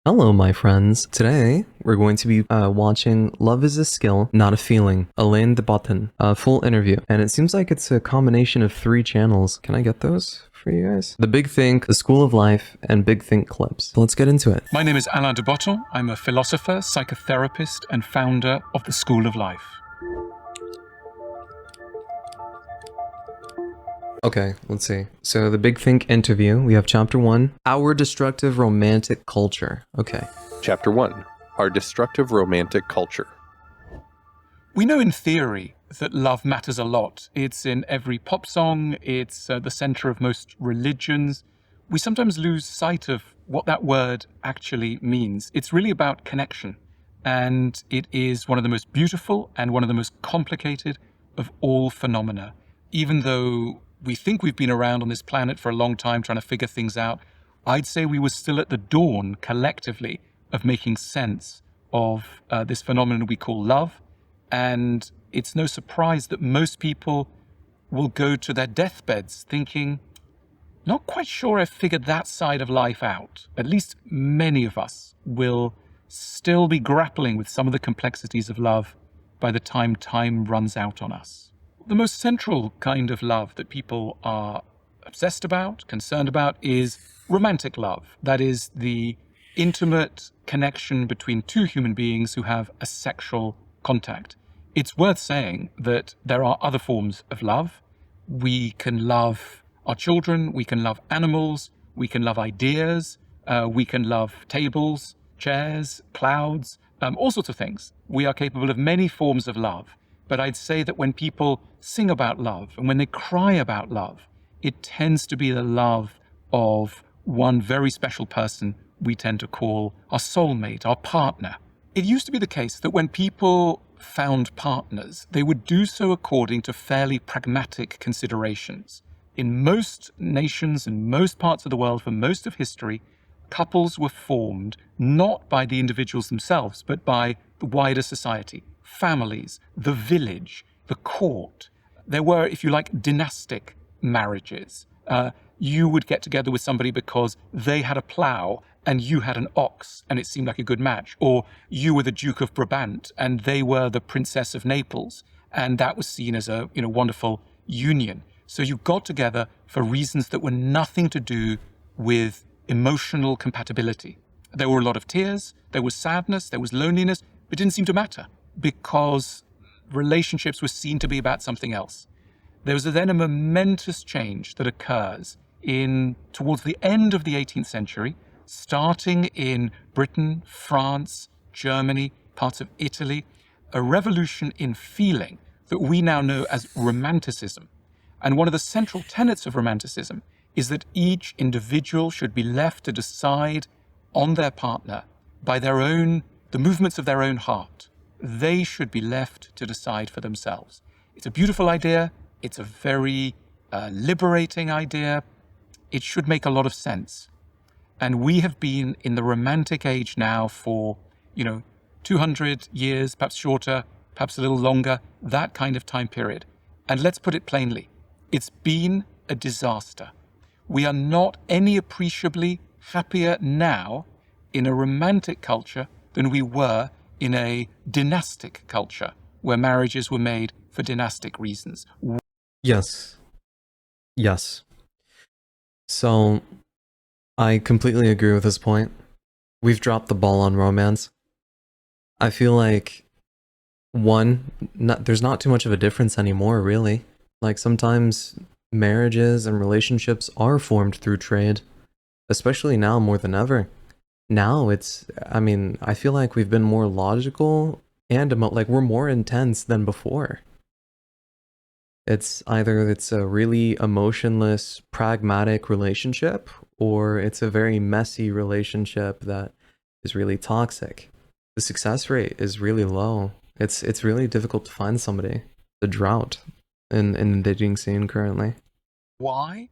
Hello, my friends. Today, we're going to be watching Love is a Skill, Not a Feeling, Alain de Botton, a full interview. And it seems like it's a combination of 3 channels. Can I get those for you guys? The Big Think, The School of Life, and Big Think Clips. So let's get into it. My name is Alain de Botton. I'm a philosopher, psychotherapist, and founder of the School of Life. Okay, let's see. So the Big Think interview, we have chapter 1, Our Destructive Romantic Culture. Okay. Chapter 1, Our Destructive Romantic Culture. We know in theory that love matters a lot. It's in every pop song, it's the center of most religions. We sometimes lose sight of what that word actually means. It's really about connection, and it is one of the most beautiful and one of the most complicated of all phenomena. Even though we think we've been around on this planet for a long time trying to figure things out, I'd say we were still at the dawn, collectively, of making sense of this phenomenon we call love. And it's no surprise that most people will go to their deathbeds thinking, not quite sure I've figured that side of life out. At least many of us will still be grappling with some of the complexities of love by the time time runs out on us. The most central kind of love that people are obsessed about, concerned about, is romantic love. That is the intimate connection between two human beings who have a sexual contact. It's worth saying that there are other forms of love. We can love our children, we can love animals, we can love ideas, we can love tables, chairs, clouds, all sorts of things. We are capable of many forms of love. But I'd say that when people sing about love and when they cry about love, it tends to be the love of one very special person we tend to call our soulmate, our partner. It used to be the case that when people found partners, they would do so according to fairly pragmatic considerations. In most nations and most parts of the world, for most of history, couples were formed not by the individuals themselves, but by the wider society. Families, the village, the court. There were, if you like, dynastic marriages. You would get together with somebody because they had a plough and you had an ox and it seemed like a good match. Or you were the Duke of Brabant and they were the Princess of Naples. And that was seen as a wonderful union. So you got together for reasons that were nothing to do with emotional compatibility. There were a lot of tears, there was sadness, there was loneliness, but it didn't seem to matter, because relationships were seen to be about something else. There was then a momentous change that occurs towards the end of the 18th century, starting in Britain, France, Germany, parts of Italy, a revolution in feeling that we now know as Romanticism. And one of the central tenets of Romanticism is that each individual should be left to decide on their partner by the movements of their own heart. They should be left to decide for themselves. It's a beautiful idea. It's a very liberating idea. It should make a lot of sense. And we have been in the romantic age now for, 200 years, perhaps shorter, perhaps a little longer, that kind of time period. And let's put it plainly, it's been a disaster. We are not any appreciably happier now in a romantic culture than we were in a dynastic culture where marriages were made for dynastic reasons. Yes. Yes. So, I completely agree with this point. We've dropped the ball on romance. I feel like, there's not too much of a difference anymore, really. Like, sometimes marriages and relationships are formed through trade, especially now more than ever. Now I feel like we've been more logical and we're more intense than before. It's either it's a really emotionless, pragmatic relationship, or it's a very messy relationship that is really toxic. The success rate is really low. It's really difficult to find somebody. The drought in the dating scene currently. Why?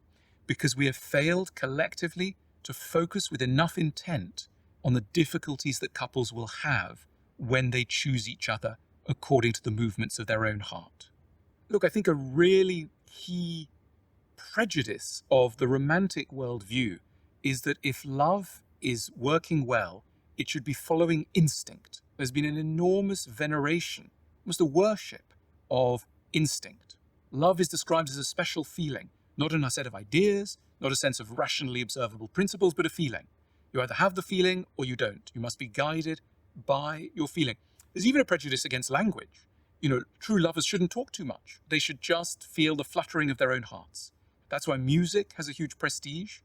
Because we have failed collectively to focus with enough intent on the difficulties that couples will have when they choose each other according to the movements of their own heart. Look, I think a really key prejudice of the romantic worldview is that if love is working well, It should be following instinct. There's been an enormous veneration, almost a worship of instinct. Love is described as a special feeling, not in a set of ideas, not a sense of rationally observable principles, but a feeling. You either have the feeling or you don't. You must be guided by your feeling. There's even a prejudice against language. True lovers shouldn't talk too much. They should just feel the fluttering of their own hearts. That's why music has a huge prestige,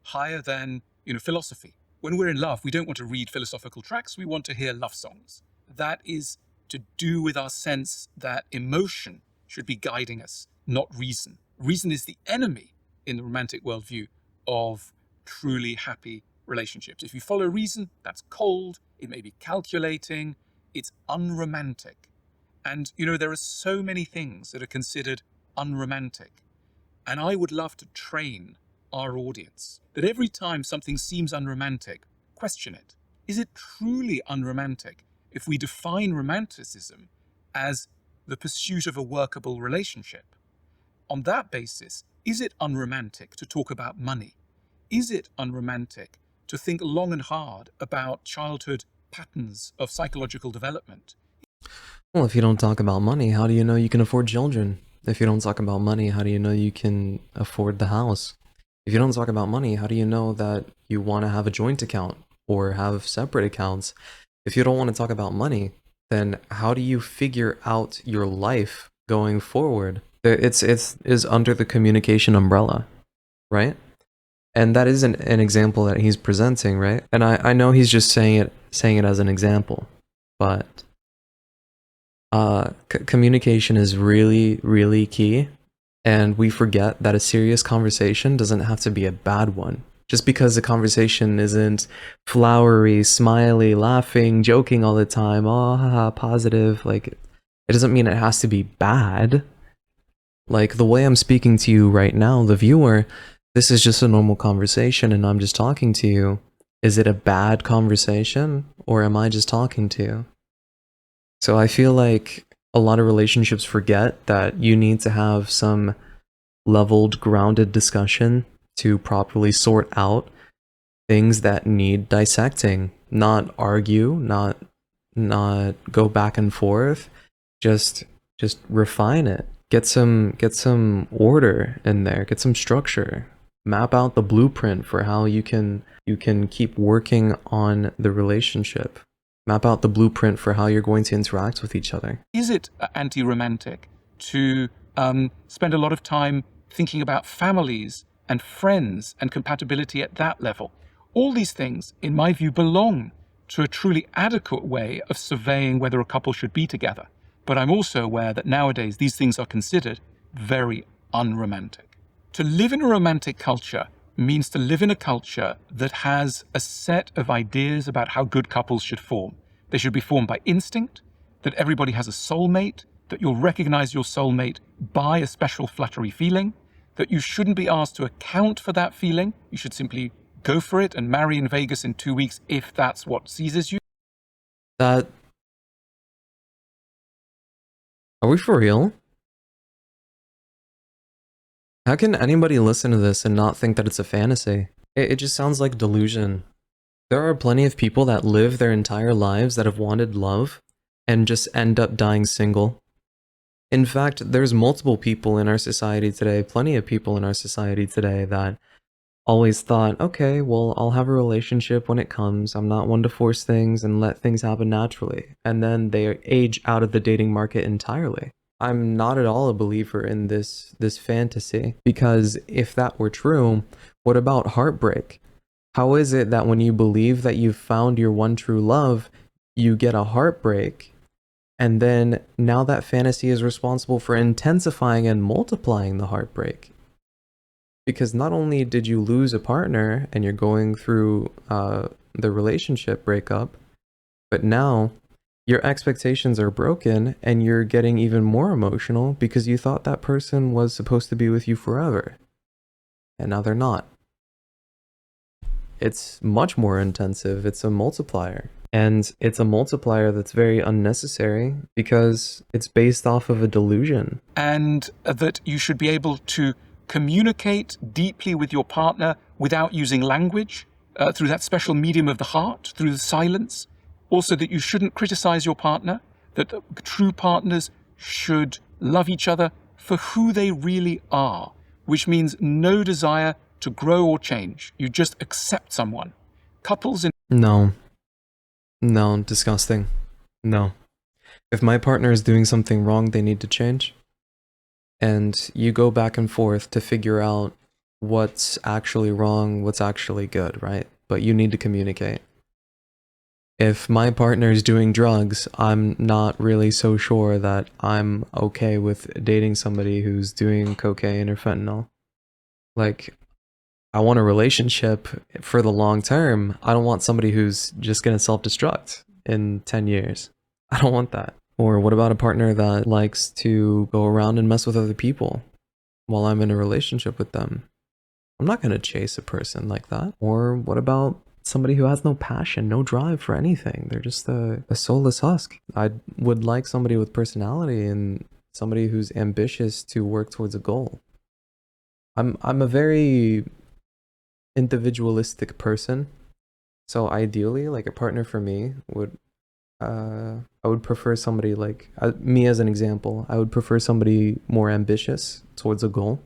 higher than philosophy. When we're in love, we don't want to read philosophical tracts, we want to hear love songs. That is to do with our sense that emotion should be guiding us, not reason. Reason is the enemy in the romantic worldview of truly happy relationships. If you follow reason, that's cold, it may be calculating, it's unromantic. And there are so many things that are considered unromantic. And I would love to train our audience that every time something seems unromantic, question it. Is it truly unromantic if we define romanticism as the pursuit of a workable relationship? On that basis, is it unromantic to talk about money? Is it unromantic to think long and hard about childhood patterns of psychological development? Well, if you don't talk about money, how do you know you can afford children? If you don't talk about money, how do you know you can afford the house? If you don't talk about money, how do you know that you want to have a joint account or have separate accounts? If you don't want to talk about money, then how do you figure out your life going forward? It's under the communication umbrella, right? And that is an example that he's presenting, right? And I know he's just saying it as an example, but communication is really, really key. And we forget that a serious conversation doesn't have to be a bad one. Just because the conversation isn't flowery, smiley, laughing, joking all the time, oh, haha, positive, like, it doesn't mean it has to be bad. Like, the way I'm speaking to you right now, the viewer, this is just a normal conversation and I'm just talking to you. Is it a bad conversation or am I just talking to you? So I feel like a lot of relationships forget that you need to have some leveled, grounded discussion to properly sort out things that need dissecting. Not argue, not go back and forth. Just refine it. Get some order in there. Get some structure. Map out the blueprint for how you can keep working on the relationship. Map out the blueprint for how you're going to interact with each other. Is it anti-romantic to spend a lot of time thinking about families and friends and compatibility at that level? All these things, in my view, belong to a truly adequate way of surveying whether a couple should be together. But I'm also aware that nowadays these things are considered very unromantic. To live in a romantic culture means to live in a culture that has a set of ideas about how good couples should form. They should be formed by instinct, that everybody has a soulmate, that you'll recognize your soulmate by a special fluttery feeling, that you shouldn't be asked to account for that feeling. You should simply go for it and marry in Vegas in 2 weeks if that's what seizes you. Are we for real? How can anybody listen to this and not think that it's a fantasy? It just sounds like delusion. There are plenty of people that live their entire lives that have wanted love and just end up dying single. In fact, there's multiple people in our society today, plenty of people in our society today that always thought, okay, well, I'll have a relationship when it comes. I'm not one to force things and let things happen naturally. And then they age out of the dating market entirely. I'm not at all a believer in this fantasy, because if that were true, what about heartbreak? How is it that when you believe that you've found your one true love, you get a heartbreak, and then now that fantasy is responsible for intensifying and multiplying the heartbreak? Because not only did you lose a partner and you're going through the relationship breakup, but now your expectations are broken and you're getting even more emotional because you thought that person was supposed to be with you forever. And now they're not. It's much more intensive. It's a multiplier. And it's a multiplier that's very unnecessary because it's based off of a delusion. And that you should be able to communicate deeply with your partner without using language, through that special medium of the heart, through the silence. Also, that you shouldn't criticize your partner, that true partners should love each other for who they really are, which means no desire to grow or change. You just accept someone. Couples in... No. No, disgusting. No. If my partner is doing something wrong, they need to change. And you go back and forth to figure out what's actually wrong, what's actually good, right? But you need to communicate. If my partner is doing drugs, I'm not really so sure that I'm okay with dating somebody who's doing cocaine or fentanyl. Like, I want a relationship for the long term. I don't want somebody who's just gonna self-destruct in 10 years. I don't want that. Or what about a partner that likes to go around and mess with other people while I'm in a relationship with them? I'm not gonna chase a person like that. Or what about somebody who has no passion, no drive for anything? They're just a soulless husk. I would like somebody with personality and somebody who's ambitious to work towards a goal. I'm a very individualistic person, so ideally, like, a partner for me would I would prefer somebody like me as an example. I would prefer somebody more ambitious towards a goal,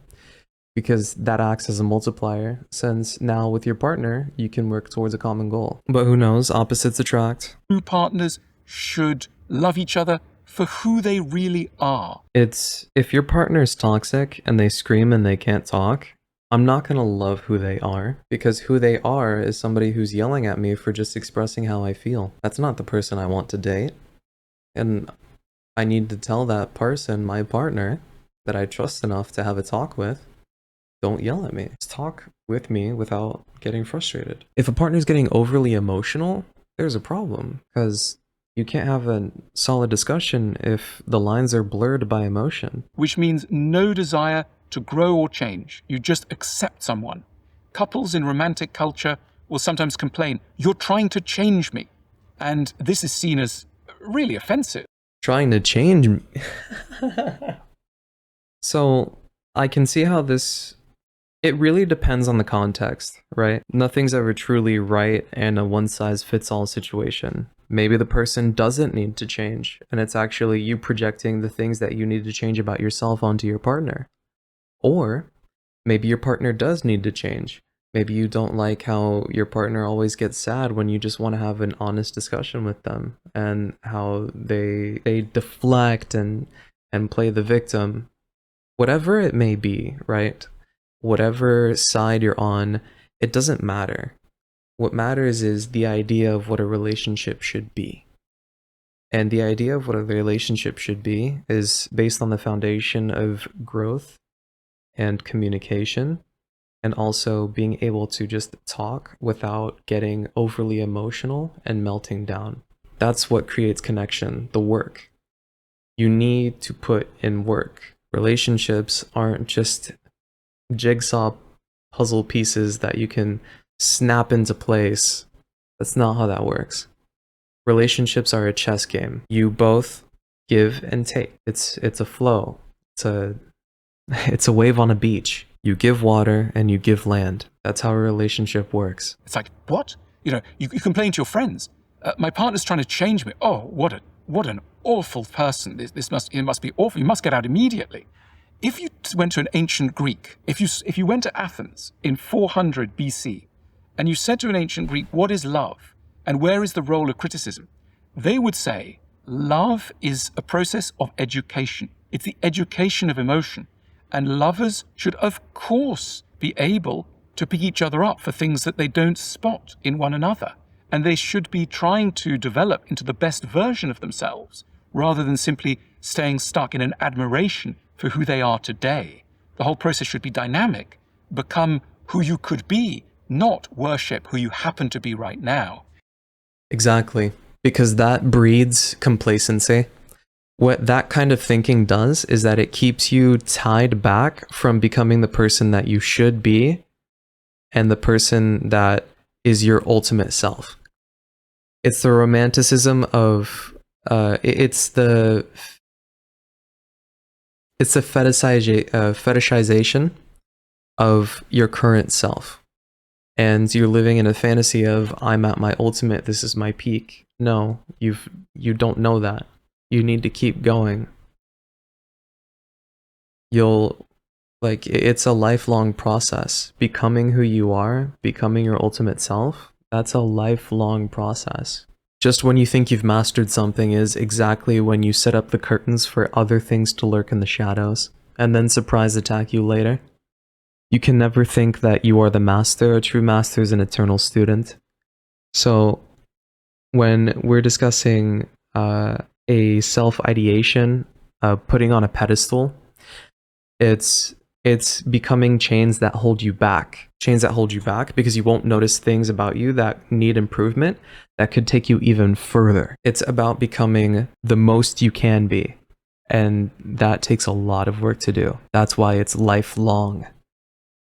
because that acts as a multiplier, since now with your partner you can work towards a common goal. But who knows, opposites attract. True partners should love each other for who they really are. It's, if your partner is toxic and they scream and they can't talk, I'm not gonna love who they are, because who they are is somebody who's yelling at me for just expressing how I feel. That's not the person I want to date. And I need to tell that person, my partner, that I trust enough to have a talk with, don't yell at me. Just talk with me without getting frustrated. If a partner's getting overly emotional, there's a problem, because you can't have a solid discussion if the lines are blurred by emotion. Which means no desire to grow or change. You just accept someone. Couples in romantic culture will sometimes complain, "You're trying to change me." And this is seen as really offensive. Trying to change me. So I can see how this, it really depends on the context, right? Nothing's ever truly right and a one-size-fits-all situation. Maybe the person doesn't need to change, and it's actually you projecting the things that you need to change about yourself onto your partner. Or maybe your partner does need to change. Maybe you don't like how your partner always gets sad when you just want to have an honest discussion with them, and how they deflect and play the victim. Whatever it may be, right? Whatever side you're on, it doesn't matter. What matters is the idea of what a relationship should be. And the idea of what a relationship should be is based on the foundation of growth and communication, and also being able to just talk without getting overly emotional and melting down. That's what creates connection, the work. You need to put in work. Relationships aren't just jigsaw puzzle pieces that you can snap into place. That's not how that works. Relationships are a chess game. You both give and take. It's a flow. It's a wave on a beach. You give water and you give land. That's how a relationship works. It's like, what? You complain to your friends. My partner's trying to change me. Oh, what an awful person. It must be awful. You must get out immediately. If you went to an ancient Greek, if you went to Athens in 400 BC, and you said to an ancient Greek, what is love? And where is the role of criticism? They would say, love is a process of education. It's the education of emotion. And lovers should, of course, be able to pick each other up for things that they don't spot in one another. And they should be trying to develop into the best version of themselves, rather than simply staying stuck in an admiration for who they are today. The whole process should be dynamic. Become who you could be, not worship who you happen to be right now. Exactly. Because that breeds complacency. What that kind of thinking does is that it keeps you tied back from becoming the person that you should be and the person that is your ultimate self. It's the romanticism of it's the fetishization of your current self. and you're living in a fantasy of I'm at my ultimate, this is my peak. No, you don't know that. You need to keep going. You'll it's a lifelong process. Becoming who you are, becoming your ultimate self, that's a lifelong process. Just when you think you've mastered something is exactly when you set up the curtains for other things to lurk in the shadows and then surprise attack you later. You can never think that you are the master. A true master is an eternal student. So when we're discussing a self-ideation, putting on a pedestal, it's becoming chains that hold you back. Chains that hold you back because you won't notice things about you that need improvement that could take you even further. It's about becoming the most you can be. And that takes a lot of work to do. That's why it's lifelong.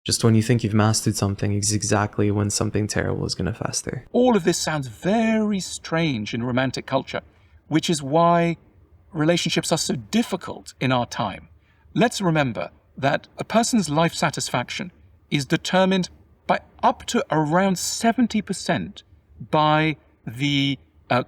Just when you think you've mastered something is exactly when something terrible is going to fester. All of this sounds very strange in romantic culture, which is why relationships are so difficult in our time. Let's remember that a person's life satisfaction is determined by up to around 70% by the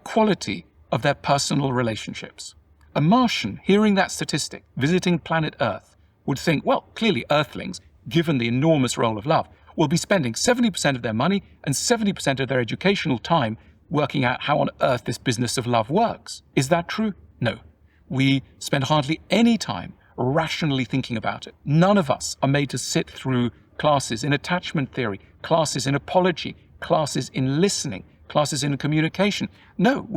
quality of their personal relationships. A Martian, hearing that statistic, visiting planet Earth, would think, well, clearly Earthlings, given the enormous role of love, will be spending 70% of their money and 70% of their educational time working out how on earth this business of love works. Is that true? No. We spend hardly any time rationally thinking about it. None of us are made to sit through classes in attachment theory, classes in apology, classes in listening, classes in communication. No,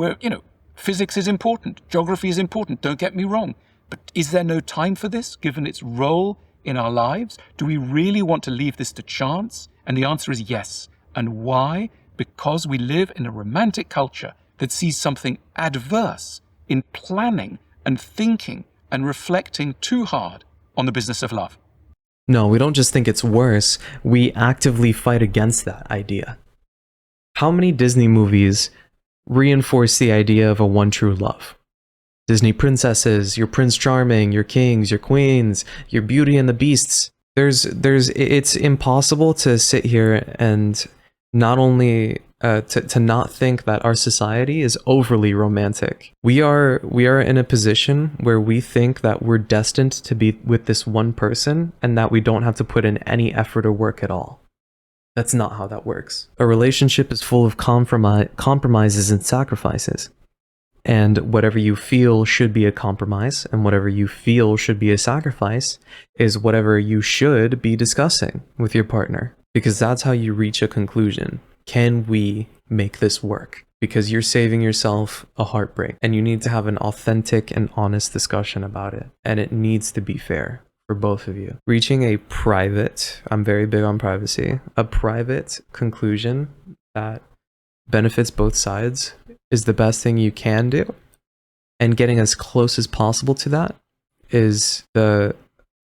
physics is important, geography is important, don't get me wrong. But is there no time for this, given its role in our lives? Do we really want to leave this to chance? And the answer is yes. And why? Because we live in a romantic culture that sees something adverse in planning and thinking and reflecting too hard on the business of love. No, we don't just think it's worse, we actively fight against that idea. How many Disney movies reinforce the idea of a one true love? Disney princesses, your Prince Charming, your kings, your queens, your Beauty and the Beasts. It's impossible to sit here and not only to not think that our society is overly romantic. We are in a position where we think that we're destined to be with this one person and that we don't have to put in any effort or work at all. That's not how that works. A relationship is full of compromises and sacrifices. And whatever you feel should be a compromise, and whatever you feel should be a sacrifice, is whatever you should be discussing with your partner. Because that's how you reach a conclusion. Can we make this work? Because you're saving yourself a heartbreak, and you need to have an authentic and honest discussion about it. And it needs to be fair for both of you. Reaching a private, I'm very big on privacy, a private conclusion that benefits both sides is the best thing you can do, and getting as close as possible to that is the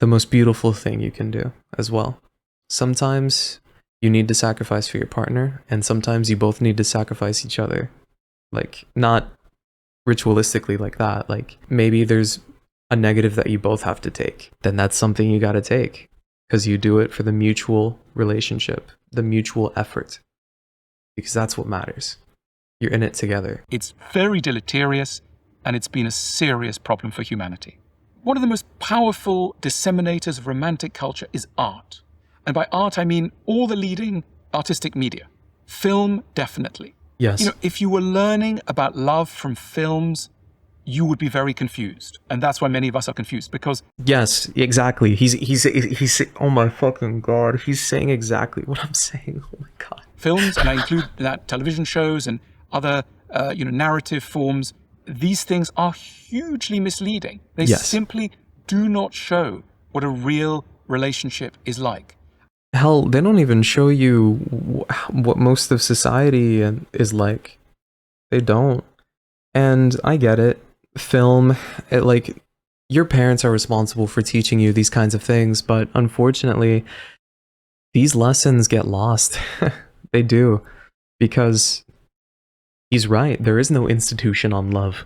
most beautiful thing you can do as well. Sometimes you need to sacrifice for your partner, and sometimes you both need to sacrifice each other. Like, not ritualistically like that. Like, maybe there's a negative that you both have to take. Then that's something you got to take, because you do it for the mutual relationship, the mutual effort, because that's what matters. You're in it together. It's very deleterious, and it's been a serious problem for humanity. One of the most powerful disseminators of romantic culture is art. And by art, I mean all the leading artistic media. Film, definitely. Yes. If you were learning about love from films, you would be very confused. And that's why many of us are confused, because... Yes, exactly. He's oh my fucking God. He's saying exactly what I'm saying. Oh my God. Films, and I include that television shows and other, narrative forms, these things are hugely misleading. They simply do not show what a real relationship is like. Hell, they don't even show you what most of society is like. They don't. And I get it. Film, your parents are responsible for teaching you these kinds of things, but unfortunately, these lessons get lost. They do. Because he's right. There is no institution on love.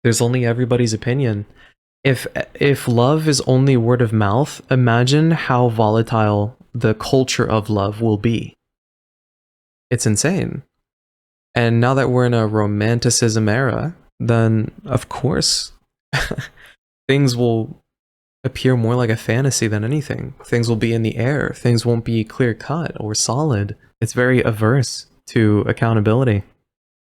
There's only everybody's opinion. If love is only word of mouth, imagine how volatile the culture of love will be. It's insane. And now that we're in a romanticism era, then of course things will appear more like a fantasy than anything. Things will be in the air. Things won't be clear cut or solid. It's very averse to accountability.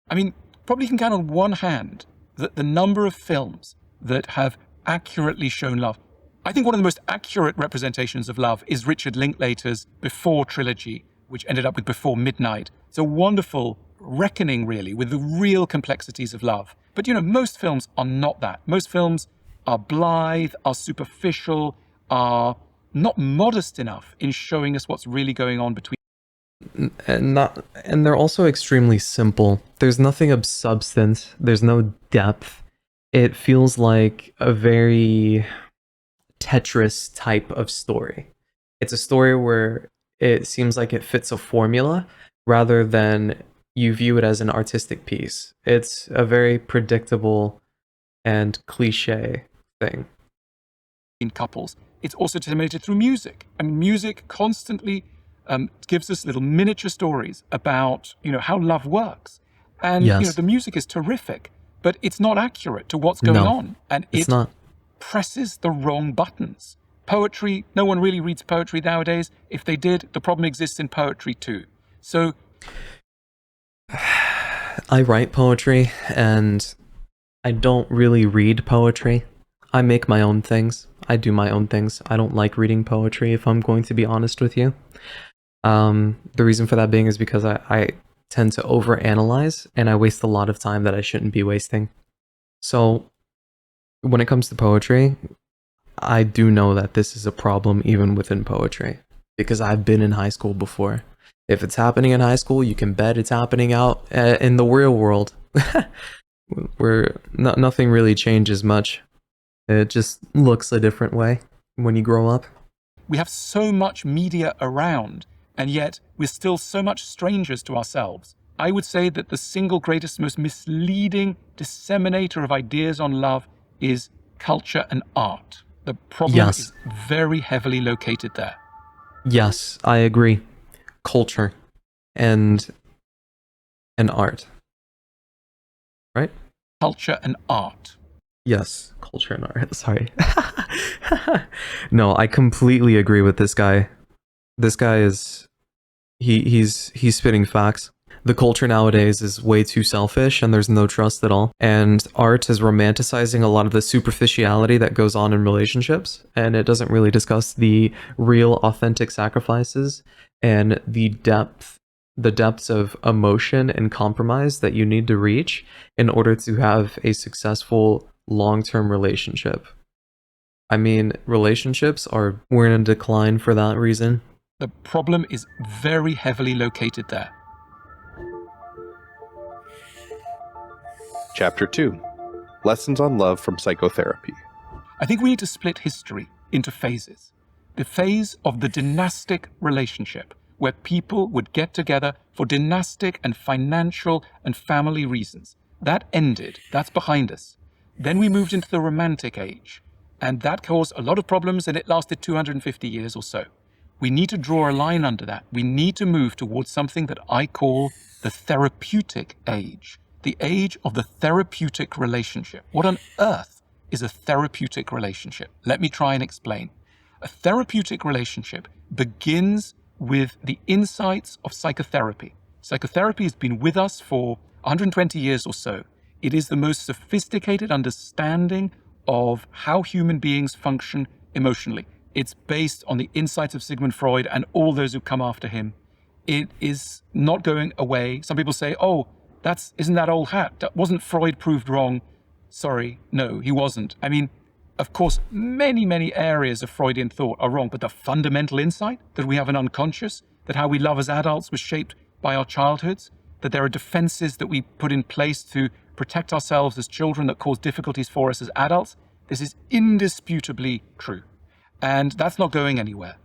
I mean, probably you can count on one hand the number of films that have accurately shown love. I think one of the most accurate representations of love is Richard Linklater's Before trilogy, which ended up with Before Midnight. It's a wonderful reckoning, really, with the real complexities of love. But, most films are not that. Most films are blithe, are superficial, are not modest enough in showing us what's really going on between. And they're also extremely simple. There's nothing of substance. There's no depth. It feels like a very Tetris type of story. It's a story where it seems like it fits a formula rather than you view it as an artistic piece. It's a very predictable and cliche thing. In couples. It's also disseminated through music. I mean, music constantly gives us little miniature stories about, how love works. And, Yes. the music is terrific, but it's not accurate to what's going No, on. And it's it not. presses the wrong buttons. Poetry, no one really reads poetry nowadays. If they did, the problem exists in poetry too. So I write poetry and I don't really read poetry. I make my own things. I do my own things. I don't like reading poetry, if I'm going to be honest with you. The reason for that being is because I tend to overanalyze and I waste a lot of time that I shouldn't be wasting. So when it comes to poetry, I do know that this is a problem even within poetry because I've been in high school before. If it's happening in high school, you can bet it's happening out in the real world where nothing really changes much. It just looks a different way when you grow up. we have so much media around, and yet we're still so much strangers to ourselves. I would say that the single greatest, most misleading disseminator of ideas on love is culture and art. The problem Yes. is very heavily located there. Yes, I agree. Culture and art. Right? Culture and art. Yes, culture and art. Sorry. No, I completely agree with this guy. This guy is he's spitting facts. The culture nowadays is way too selfish and there's no trust at all. And art is romanticizing a lot of the superficiality that goes on in relationships, and it doesn't really discuss the real authentic sacrifices and the depths of emotion and compromise that you need to reach in order to have a successful long-term relationship. I mean, we're in a decline for that reason. The problem is very heavily located there. Chapter 2 Lessons on Love from Psychotherapy. I think we need to split history into phases. The phase of the dynastic relationship, where people would get together for dynastic and financial and family reasons. That ended. That's behind us. Then we moved into the Romantic Age, and that caused a lot of problems, and it lasted 250 years or so. We need to draw a line under that. We need to move towards something that I call the therapeutic age, the age of the therapeutic relationship. What on earth is a therapeutic relationship? Let me try and explain. A therapeutic relationship begins with the insights of psychotherapy. Psychotherapy has been with us for 120 years or so. It is the most sophisticated understanding of how human beings function emotionally. It's based on the insights of Sigmund Freud and all those who come after him. It is not going away. Some people say, oh, isn't that old hat? Wasn't Freud proved wrong? Sorry, no, he wasn't. I mean, of course, many, many areas of Freudian thought are wrong, but the fundamental insight that we have an unconscious, that how we love as adults was shaped by our childhoods, that there are defenses that we put in place to protect ourselves as children that cause difficulties for us as adults, this is indisputably true. And that's not going anywhere.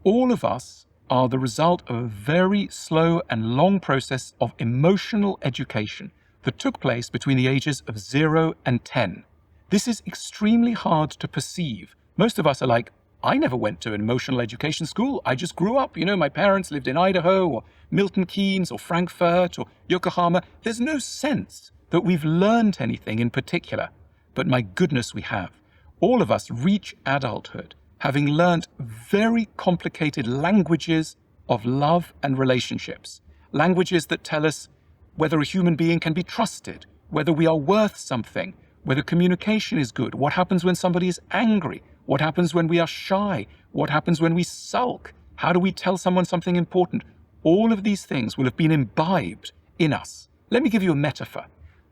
All of us are the result of a very slow and long process of emotional education that took place between the ages of 0 and 10. This is extremely hard to perceive. Most of us are like, I never went to an emotional education school. I just grew up. My parents lived in Idaho or Milton Keynes or Frankfurt or Yokohama. There's no sense that we've learned anything in particular. But my goodness, we have. All of us reach adulthood having learnt very complicated languages of love and relationships. Languages that tell us whether a human being can be trusted, whether we are worth something, whether communication is good, what happens when somebody is angry, what happens when we are shy, what happens when we sulk, how do we tell someone something important. All of these things will have been imbibed in us. Let me give you a metaphor.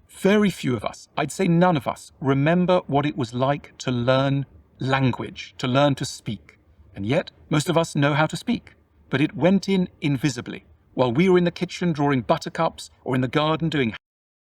Very few of us, I'd say none of us, remember what it was like to learn language, to learn to speak. And yet, most of us know how to speak, but it went in invisibly. While we were in the kitchen drawing buttercups or in the garden doing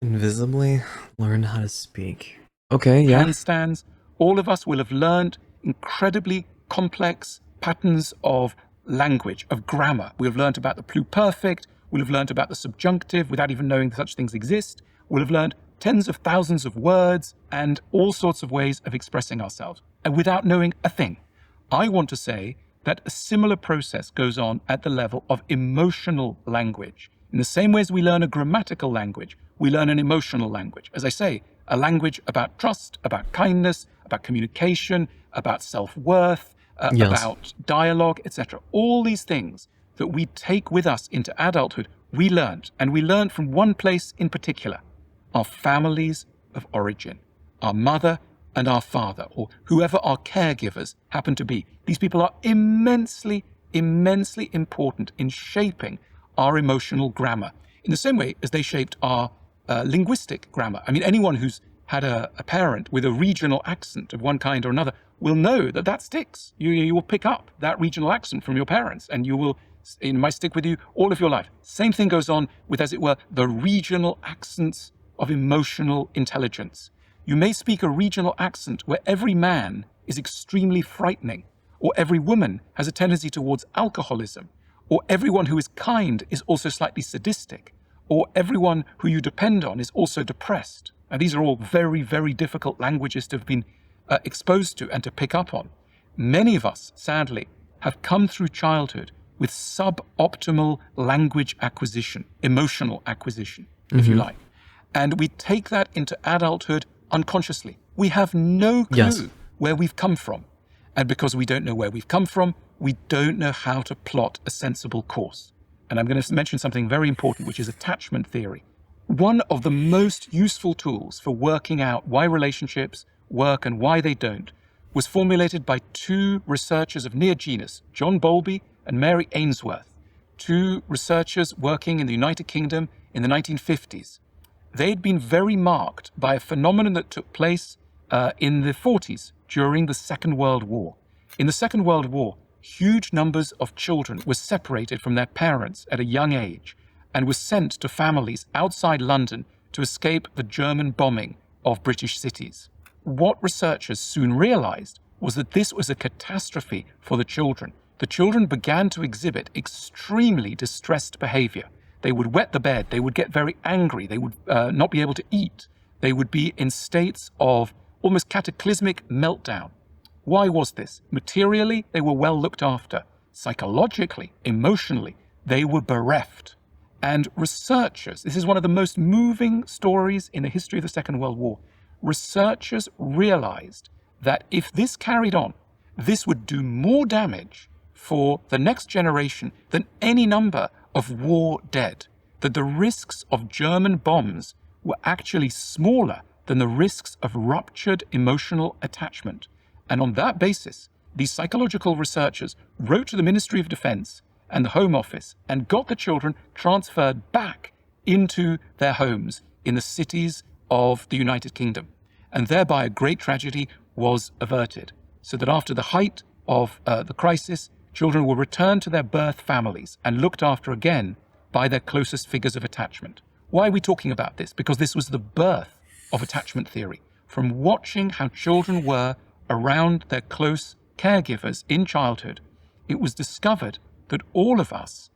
Invisibly learn how to speak. Okay, yeah. handstands, all of us will have learned incredibly complex patterns of language, of grammar. We'll have learned about the pluperfect, we'll have learned about the subjunctive without even knowing such things exist. We'll have learned tens of thousands of words and all sorts of ways of expressing ourselves, and without knowing a thing. I want to say that a similar process goes on at the level of emotional language. In the same way as we learn a grammatical language, we learn an emotional language. As I say, a language about trust, about kindness, about communication, about self-worth, Yes. about dialogue, etc. All these things that we take with us into adulthood, we learned, and we learned from one place in particular, our families of origin, our mother and our father, or whoever our caregivers happen to be. These people are immensely, immensely important in shaping our emotional grammar, in the same way as they shaped our linguistic grammar. I mean, anyone who's had a parent with a regional accent of one kind or another will know that that sticks. You will pick up that regional accent from your parents, and it might stick with you all of your life. Same thing goes on with, as it were, the regional accents of emotional intelligence. You may speak a regional accent where every man is extremely frightening, or every woman has a tendency towards alcoholism, or everyone who is kind is also slightly sadistic, or everyone who you depend on is also depressed. And these are all very, very difficult languages to have been exposed to and to pick up on. Many of us, sadly, have come through childhood with suboptimal language acquisition, emotional acquisition, if you like. And we take that into adulthood unconsciously. We have no clue where we've come from. And because we don't know where we've come from, we don't know how to plot a sensible course. And I'm going to mention something very important, which is attachment theory. One of the most useful tools for working out why relationships work and why they don't was formulated by two researchers of near genus, John Bowlby and Mary Ainsworth, two researchers working in the United Kingdom in the 1950s. They had been very marked by a phenomenon that took place in the 40s during the Second World War. In the Second World War, huge numbers of children were separated from their parents at a young age and were sent to families outside London to escape the German bombing of British cities. What researchers soon realized was that this was a catastrophe for the children. The children began to exhibit extremely distressed behavior. They would wet the bed, they would get very angry, they would not be able to eat, they would be in states of almost cataclysmic meltdown. Why was this? Materially, they were well looked after. Psychologically, emotionally, they were bereft. And researchers, this is one of the most moving stories in the history of the Second World War, researchers realized that if this carried on, this would do more damage for the next generation than any number of war dead, that the risks of German bombs were actually smaller than the risks of ruptured emotional attachment. And on that basis, these psychological researchers wrote to the Ministry of Defense and the Home Office and got the children transferred back into their homes in the cities of the United Kingdom. And thereby a great tragedy was averted, so that after the height of the crisis, children were returned to their birth families and looked after again by their closest figures of attachment. Why are we talking about this? Because this was the birth of attachment theory. From watching how children were around their close caregivers in childhood, it was discovered that all of us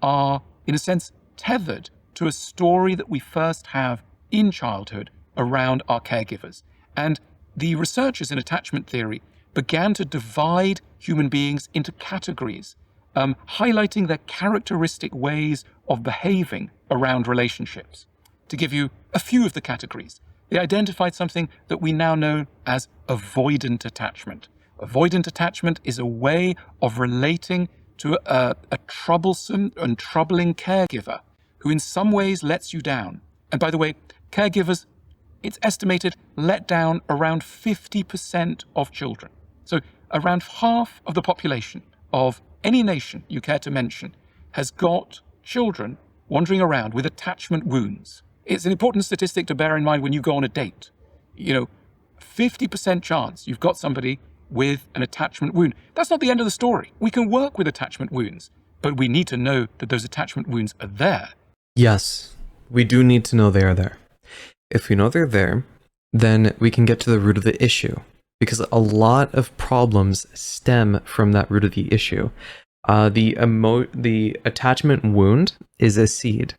are, in a sense, tethered to a story that we first have in childhood around our caregivers. And the researchers in attachment theory began to divide human beings into categories, highlighting their characteristic ways of behaving around relationships. To give you a few of the categories, they identified something that we now know as avoidant attachment. Avoidant attachment is a way of relating to a troublesome and troubling caregiver who in some ways lets you down. And by the way, caregivers, it's estimated, let down around 50% of children. So around half of the population of any nation you care to mention has got children wandering around with attachment wounds. It's an important statistic to bear in mind when you go on a date. 50% chance you've got somebody with an attachment wound. That's not the end of the story. We can work with attachment wounds, but we need to know that those attachment wounds are there. Yes, we do need to know they are there. If we know they're there, then we can get to the root of the issue, because a lot of problems stem from that root of the issue. The attachment wound is a seed.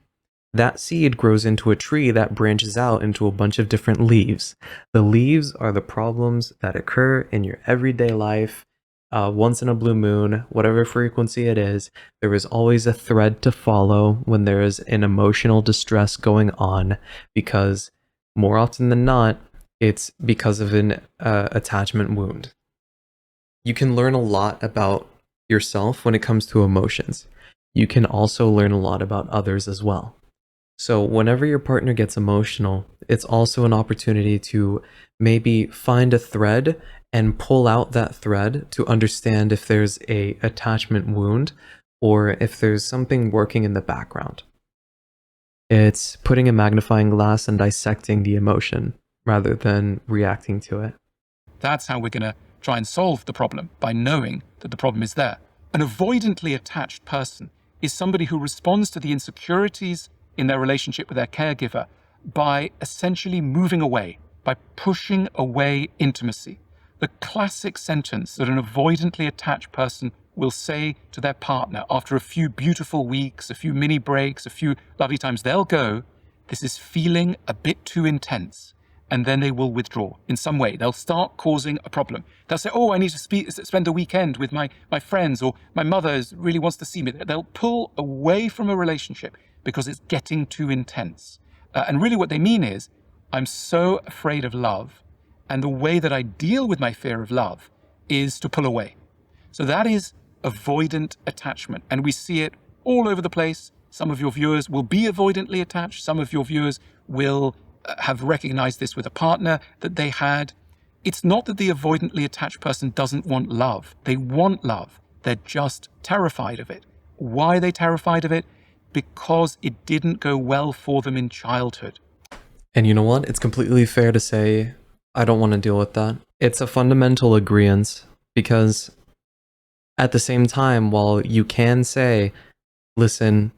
That seed grows into a tree that branches out into a bunch of different leaves. The leaves are the problems that occur in your everyday life, once in a blue moon, whatever frequency it is. There is always a thread to follow when there is an emotional distress going on, because more often than not, it's because of an attachment wound. You can learn a lot about yourself when it comes to emotions. You can also learn a lot about others as well. So whenever your partner gets emotional, it's also an opportunity to maybe find a thread and pull out that thread to understand if there's a attachment wound or if there's something working in the background. It's putting a magnifying glass and dissecting the emotion rather than reacting to it. That's how we're going to try and solve the problem, by knowing that the problem is there. An avoidantly attached person is somebody who responds to the insecurities in their relationship with their caregiver by essentially moving away, by pushing away intimacy. The classic sentence that an avoidantly attached person will say to their partner after a few beautiful weeks, a few mini breaks, a few lovely times, they'll go, "This is feeling a bit too intense." And then they will withdraw in some way. They'll start causing a problem. They'll say, "Oh, I need to spend a weekend with my friends," or "My mother really wants to see me." They'll pull away from a relationship because it's getting too intense. And really what they mean is, I'm so afraid of love, and the way that I deal with my fear of love is to pull away. So that is avoidant attachment. And we see it all over the place. Some of your viewers will be avoidantly attached. Some of your viewers will have recognized this with a partner that they had. It's not that the avoidantly attached person doesn't want love. They want love. They're just terrified of it. Why are they terrified of it? Because it didn't go well for them in childhood. And you know what? It's completely fair to say, I don't want to deal with that. It's a fundamental agreement, because at the same time, while you can say, listen,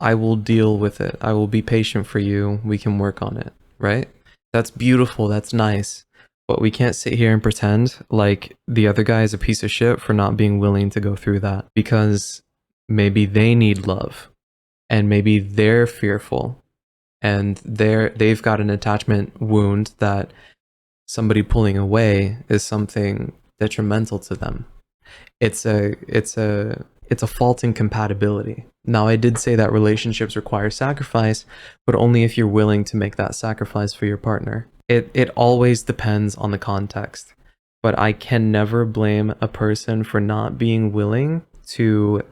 I will deal with it, I will be patient for you, we can work on it, right? That's beautiful, that's nice. But we can't sit here and pretend like the other guy is a piece of shit for not being willing to go through that, because maybe they need love, and maybe they're fearful, and they've got an attachment wound that somebody pulling away is something detrimental to them. It's a fault in compatibility. Now, I did say that relationships require sacrifice, but only if you're willing to make that sacrifice for your partner. It always depends on the context, but I can never blame a person for not being willing to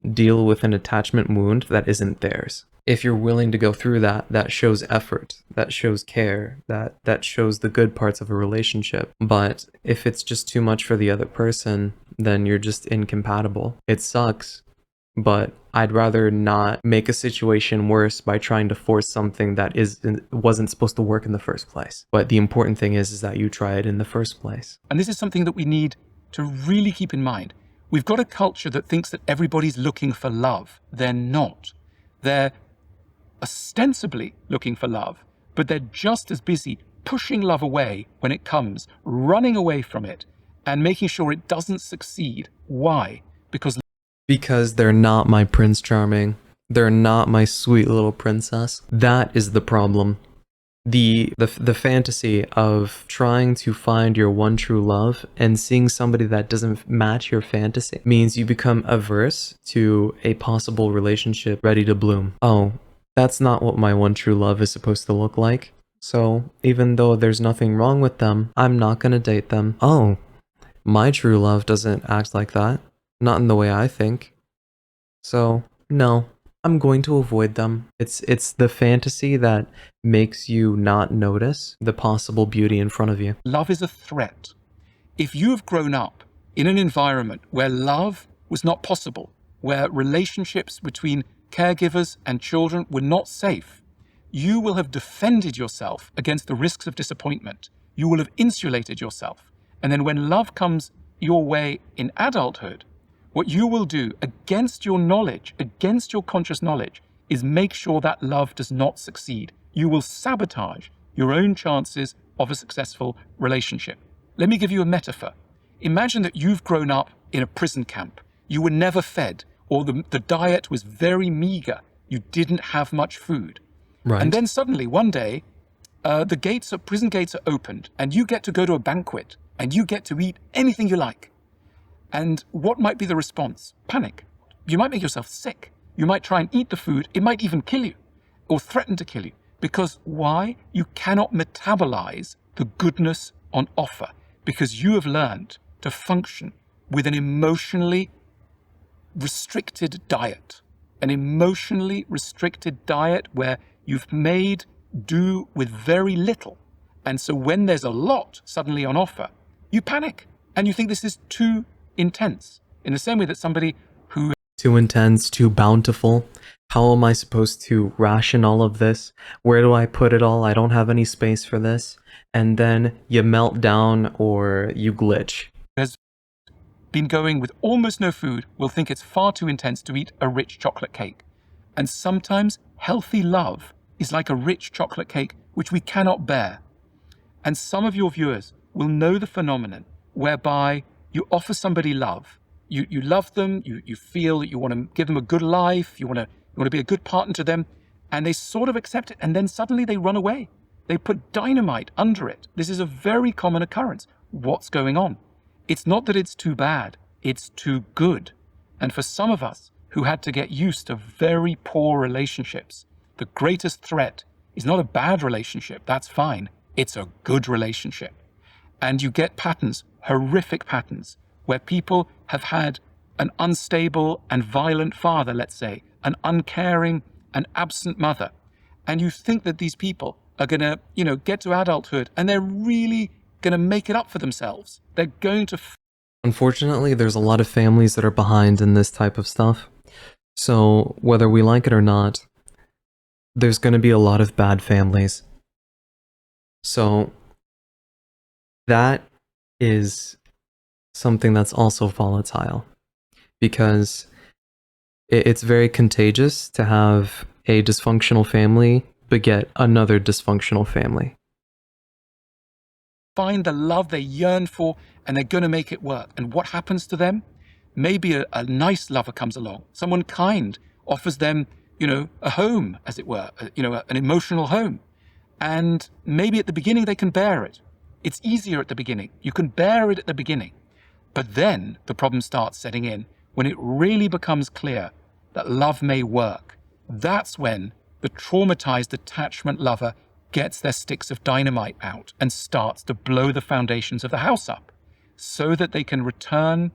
deal with an attachment wound that isn't theirs. If you're willing to go through that, that shows effort, that shows care, that shows the good parts of a relationship. But if it's just too much for the other person, then you're just incompatible. It sucks, but I'd rather not make a situation worse by trying to force something that wasn't supposed to work in the first place. But the important thing is that you try it in the first place. And this is something that we need to really keep in mind. We've got a culture that thinks that everybody's looking for love. They're not. They're ostensibly looking for love, but they're just as busy pushing love away when it comes, running away from it, and making sure it doesn't succeed. Why? Because they're not my Prince Charming. They're not my sweet little princess. That is the problem. the fantasy of trying to find your one true love and seeing somebody that doesn't match your fantasy means you become averse to a possible relationship ready to bloom. Oh, that's not what my one true love is supposed to look like. So even though there's nothing wrong with them, I'm not gonna date them. Oh, my true love doesn't act like that. Not in the way I think. So, no, I'm going to avoid them. It's the fantasy that makes you not notice the possible beauty in front of you. Love is a threat. If you have grown up in an environment where love was not possible, where relationships between caregivers and children were not safe, you will have defended yourself against the risks of disappointment. You will have insulated yourself. And then when love comes your way in adulthood, what you will do against your knowledge, against your conscious knowledge, is make sure that love does not succeed. You will sabotage your own chances of a successful relationship. Let me give you a metaphor. Imagine that you've grown up in a prison camp. You were never fed, or the diet was very meager. You didn't have much food. Right. And then suddenly, one day, prison gates are opened, and you get to go to a banquet, and you get to eat anything you like. And what might be the response? Panic. You might make yourself sick. You might try and eat the food. It might even kill you or threaten to kill you. Because why? You cannot metabolize the goodness on offer because you have learned to function with an emotionally restricted diet. An emotionally restricted diet where you've made do with very little. And so when there's a lot suddenly on offer, you panic and you think this is too intense. In the same way that somebody who too intense, too bountiful. How am I supposed to ration all of this? Where do I put it all? I don't have any space for this. And then you melt down or you glitch. has been going with almost no food will think it's far too intense to eat a rich chocolate cake. And sometimes healthy love is like a rich chocolate cake which we cannot bear. And some of your viewers will know the phenomenon whereby you offer somebody love. You love them, you feel that you want to give them a good life, you want to be a good partner to them, and they sort of accept it, and then suddenly they run away. They put dynamite under it. This is a very common occurrence. What's going on? It's not that it's too bad, it's too good. And for some of us who had to get used to very poor relationships, the greatest threat is not a bad relationship, that's fine, it's a good relationship. And you get patterns, horrific patterns, where people have had an unstable and violent father, let's say, an uncaring and absent mother. And you think that these people are going to, get to adulthood and they're really going to make it up for themselves. They're going to... Unfortunately, there's a lot of families that are behind in this type of stuff. So whether we like it or not, there's going to be a lot of bad families. So that is something that's also volatile because it's very contagious to have a dysfunctional family beget another dysfunctional family. Find the love they yearn for and they're going to make it work. And what happens to them? Maybe a nice lover comes along, someone kind offers them, a home, as it were, an emotional home. And maybe at the beginning they can bear it. It's easier at the beginning. You can bear it at the beginning. But then the problem starts setting in when it really becomes clear that love may work. That's when the traumatized attachment lover gets their sticks of dynamite out and starts to blow the foundations of the house up so that they can return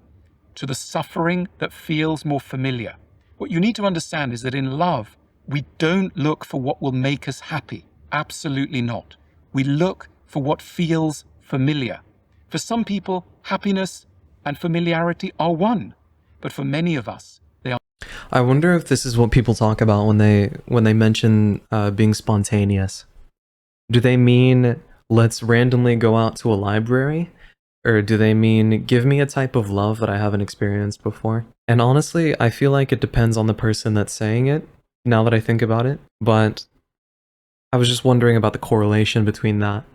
to the suffering that feels more familiar. What you need to understand is that in love, we don't look for what will make us happy. Absolutely not. We look for what feels familiar. For some people, happiness and familiarity are one, but for many of us, they are. I wonder if this is what people talk about when they mention being spontaneous. Do they mean let's randomly go out to a library? Or do they mean give me a type of love that I haven't experienced before? And honestly, I feel like it depends on the person that's saying it, now that I think about it. But I was just wondering about the correlation between that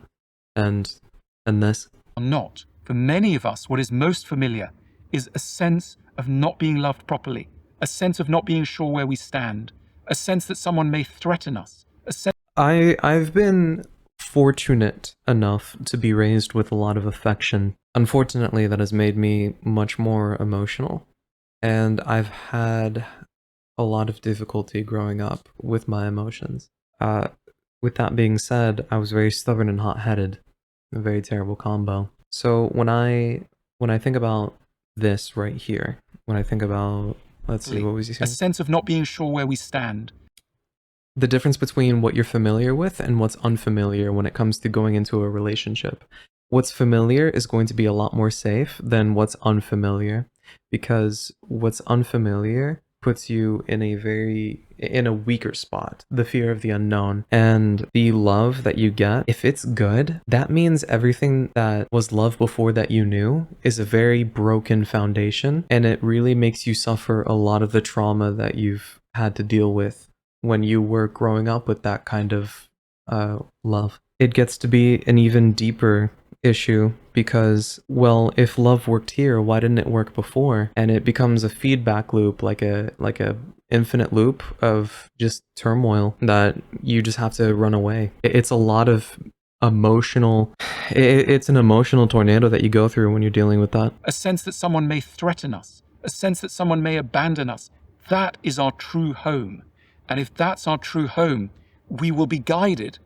and this. Not. For many of us, what is most familiar is a sense of not being loved properly, a sense of not being sure where we stand, a sense that someone may threaten us, a sense... I've been fortunate enough to be raised with a lot of affection. Unfortunately, that has made me much more emotional. And I've had a lot of difficulty growing up with my emotions. With that being said, I was very stubborn and hot-headed. A very terrible combo. So when I think about this right here, when I think about, let's see, what was you saying? A sense of not being sure where we stand. The difference between what you're familiar with and what's unfamiliar when it comes to going into a relationship. What's familiar is going to be a lot more safe than what's unfamiliar, because what's unfamiliar puts you in a weaker spot, the fear of the unknown. And the love that you get, if it's good, that means everything that was love before that you knew is a very broken foundation, and it really makes you suffer a lot of the trauma that you've had to deal with when you were growing up with that kind of love. It gets to be an even deeper issue because, well, if love worked here, why didn't it work before? And it becomes a feedback loop, like a infinite loop of just turmoil that you just have to run away. It's a lot of emotional, it's an emotional tornado that you go through when you're dealing with that. A sense that someone may threaten us, a sense that someone may abandon us. That is our true home. And if that's our true home, we will be guided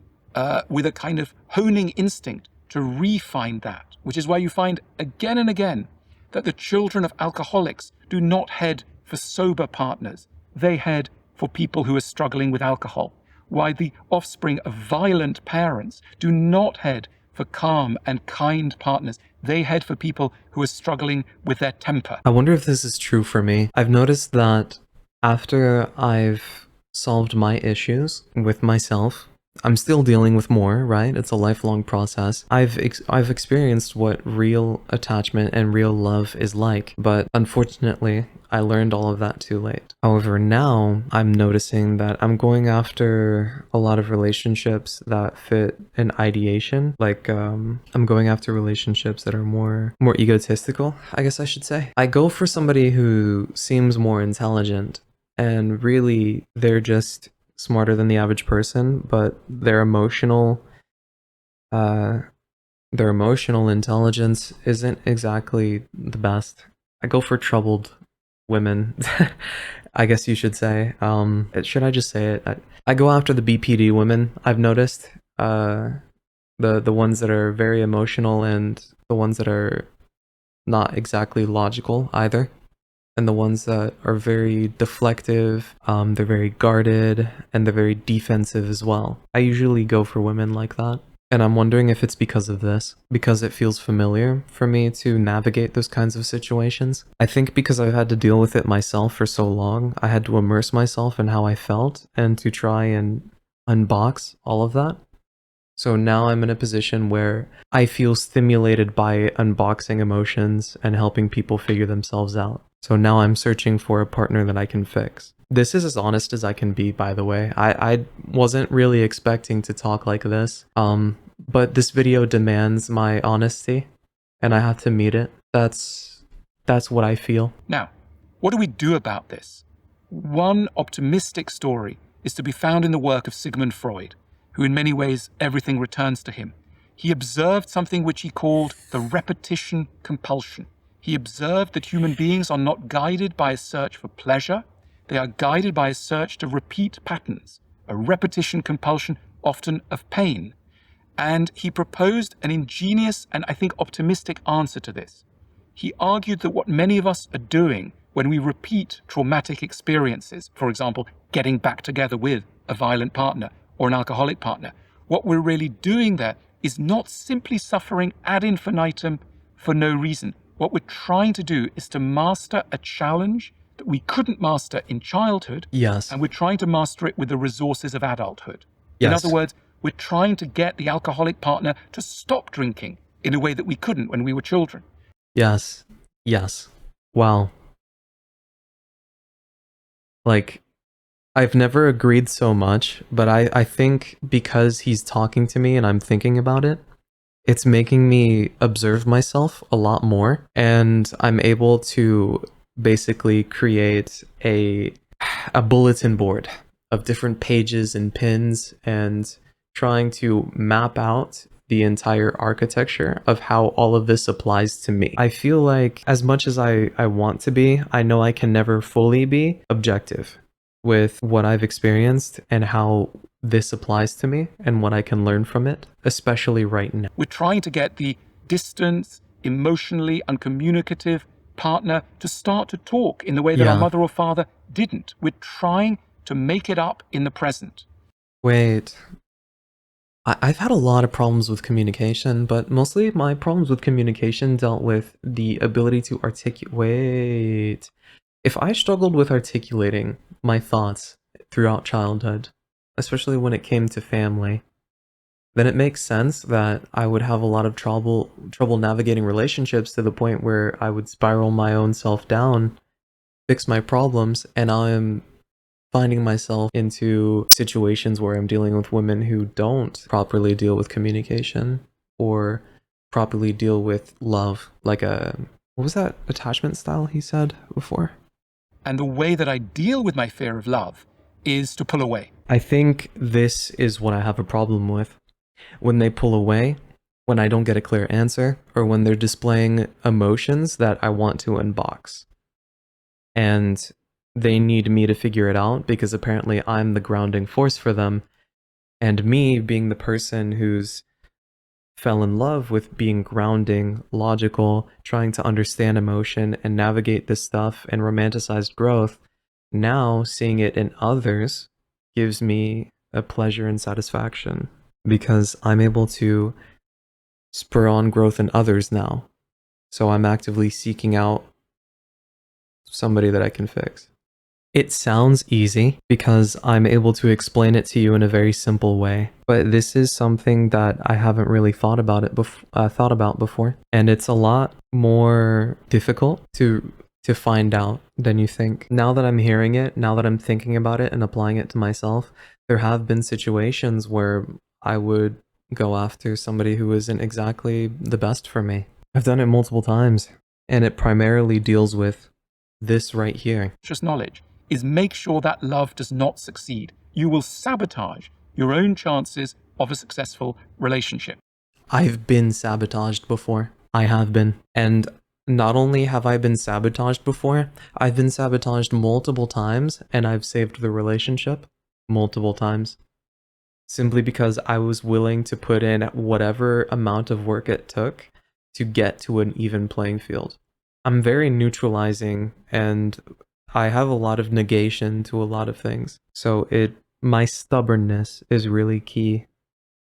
with a kind of honing instinct to refine that, which is why you find again and again that the children of alcoholics do not head for sober partners. They head for people who are struggling with alcohol. Why the offspring of violent parents do not head for calm and kind partners. They head for people who are struggling with their temper. I wonder if this is true for me. I've noticed that after I've solved my issues with myself, I'm still dealing with more, right? It's a lifelong process. I've experienced what real attachment and real love is like, but unfortunately, I learned all of that too late. However, now I'm noticing that I'm going after a lot of relationships that fit an ideation. Like, I'm going after relationships that are more egotistical, I guess I should say. I go for somebody who seems more intelligent, and really, they're just smarter than the average person, but their emotional intelligence isn't exactly the best. I go for troubled women, I guess you should say. Should I just say it? I go after the BPD women. I've noticed the ones that are very emotional and the ones that are not exactly logical either. And the ones that are very deflective, they're very guarded, and they're very defensive as well. I usually go for women like that. And I'm wondering if it's because of this, because it feels familiar for me to navigate those kinds of situations. I think because I've had to deal with it myself for so long, I had to immerse myself in how I felt and to try and unbox all of that. So now I'm in a position where I feel stimulated by unboxing emotions and helping people figure themselves out. So now I'm searching for a partner that I can fix. This is as honest as I can be, by the way. I wasn't really expecting to talk like this, but this video demands my honesty, and I have to meet it. That's what I feel. Now, what do we do about this? One optimistic story is to be found in the work of Sigmund Freud, who in many ways everything returns to him. He observed something which he called the repetition compulsion. He observed that human beings are not guided by a search for pleasure, they are guided by a search to repeat patterns, a repetition compulsion often of pain. And he proposed an ingenious and I think optimistic answer to this. He argued that what many of us are doing when we repeat traumatic experiences, for example, getting back together with a violent partner or an alcoholic partner, what we're really doing there is not simply suffering ad infinitum for no reason. What we're trying to do is to master a challenge that we couldn't master in childhood. Yes. And we're trying to master it with the resources of adulthood. Yes. In other words, we're trying to get the alcoholic partner to stop drinking in a way that we couldn't when we were children. Yes. Yes. Wow. Like, I've never agreed so much, but I think because he's talking to me and I'm thinking about it, it's making me observe myself a lot more, and I'm able to basically create a bulletin board of different pages and pins and trying to map out the entire architecture of how all of this applies to me. I feel like as much as I want to be, I know I can never fully be objective with what I've experienced and how this applies to me and what I can learn from it, especially right now. We're trying to get the distant, emotionally uncommunicative partner to start to talk in the way that our mother or father didn't. We're trying to make it up in the present. Wait. I've had a lot of problems with communication, but mostly my problems with communication dealt with the ability to articulate. Wait. If I struggled with articulating my thoughts throughout childhood, especially when it came to family, then it makes sense that I would have a lot of trouble navigating relationships to the point where I would spiral my own self down, fix my problems, and I'm finding myself into situations where I'm dealing with women who don't properly deal with communication or properly deal with love. Like what was that attachment style he said before? And the way that I deal with my fear of love is to pull away. I think this is what I have a problem with. When they pull away, when I don't get a clear answer, or when they're displaying emotions that I want to unbox. And they need me to figure it out because apparently I'm the grounding force for them. And me being the person who's fell in love with being grounding, logical, trying to understand emotion and navigate this stuff and romanticized growth, now seeing it in others gives me a pleasure and satisfaction because I'm able to spur on growth in others now. So I'm actively seeking out somebody that I can fix. It sounds easy because I'm able to explain it to you in a very simple way, but this is something that I haven't really thought about before, and it's a lot more difficult to find out than you think. Now that I'm hearing it, now that I'm thinking about it and applying it to myself, there have been situations where I would go after somebody who isn't exactly the best for me. I've done it multiple times, and it primarily deals with this right here. Just knowledge is make sure that love does not succeed. You will sabotage your own chances of a successful relationship. I've been sabotaged before. I have been. And not only have I been sabotaged before, I've been sabotaged multiple times and I've saved the relationship multiple times. Simply because I was willing to put in whatever amount of work it took to get to an even playing field. I'm very neutralizing and I have a lot of negation to a lot of things. So my stubbornness is really key.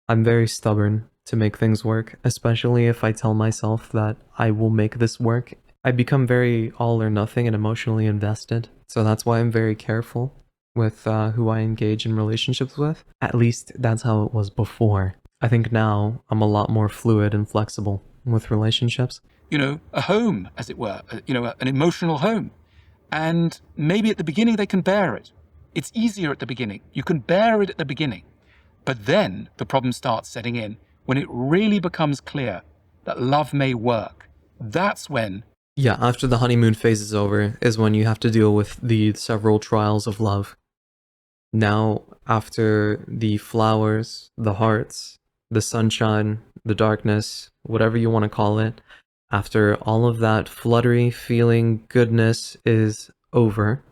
I'm very stubborn to make things work, especially if I tell myself that I will make this work. I become very all or nothing and emotionally invested. So that's why I'm very careful with who I engage in relationships with. At least that's how it was before. I think now I'm a lot more fluid and flexible with relationships. You know, a home, as it were, an emotional home. And maybe at the beginning they can bear it. It's easier at the beginning. You can bear it at the beginning. But then the problem starts setting in when it really becomes clear that love may work. That's when... Yeah, after the honeymoon phase is over is when you have to deal with the several trials of love. Now, after the flowers, the hearts, the sunshine, the darkness, whatever you want to call it, after all of that fluttery feeling goodness is over,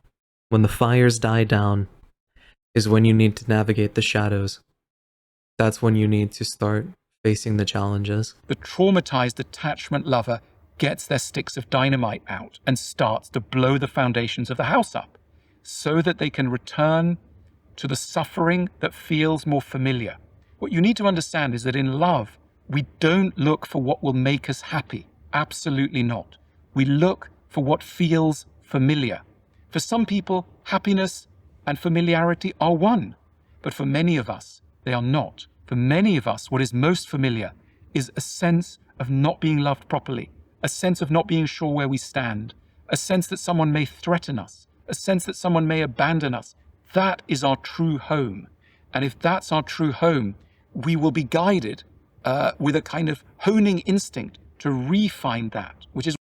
when the fires die down, is when you need to navigate the shadows. That's when you need to start facing the challenges. The traumatized attachment lover gets their sticks of dynamite out and starts to blow the foundations of the house up so that they can return to the suffering that feels more familiar. What you need to understand is that in love, we don't look for what will make us happy. Absolutely not. We look for what feels familiar. For some people, happiness and familiarity are one, but for many of us, they are not. For many of us, what is most familiar is a sense of not being loved properly, a sense of not being sure where we stand, a sense that someone may threaten us, a sense that someone may abandon us. That is our true home. And if that's our true home, we will be guided with a kind of honing instinct to refine that, which is...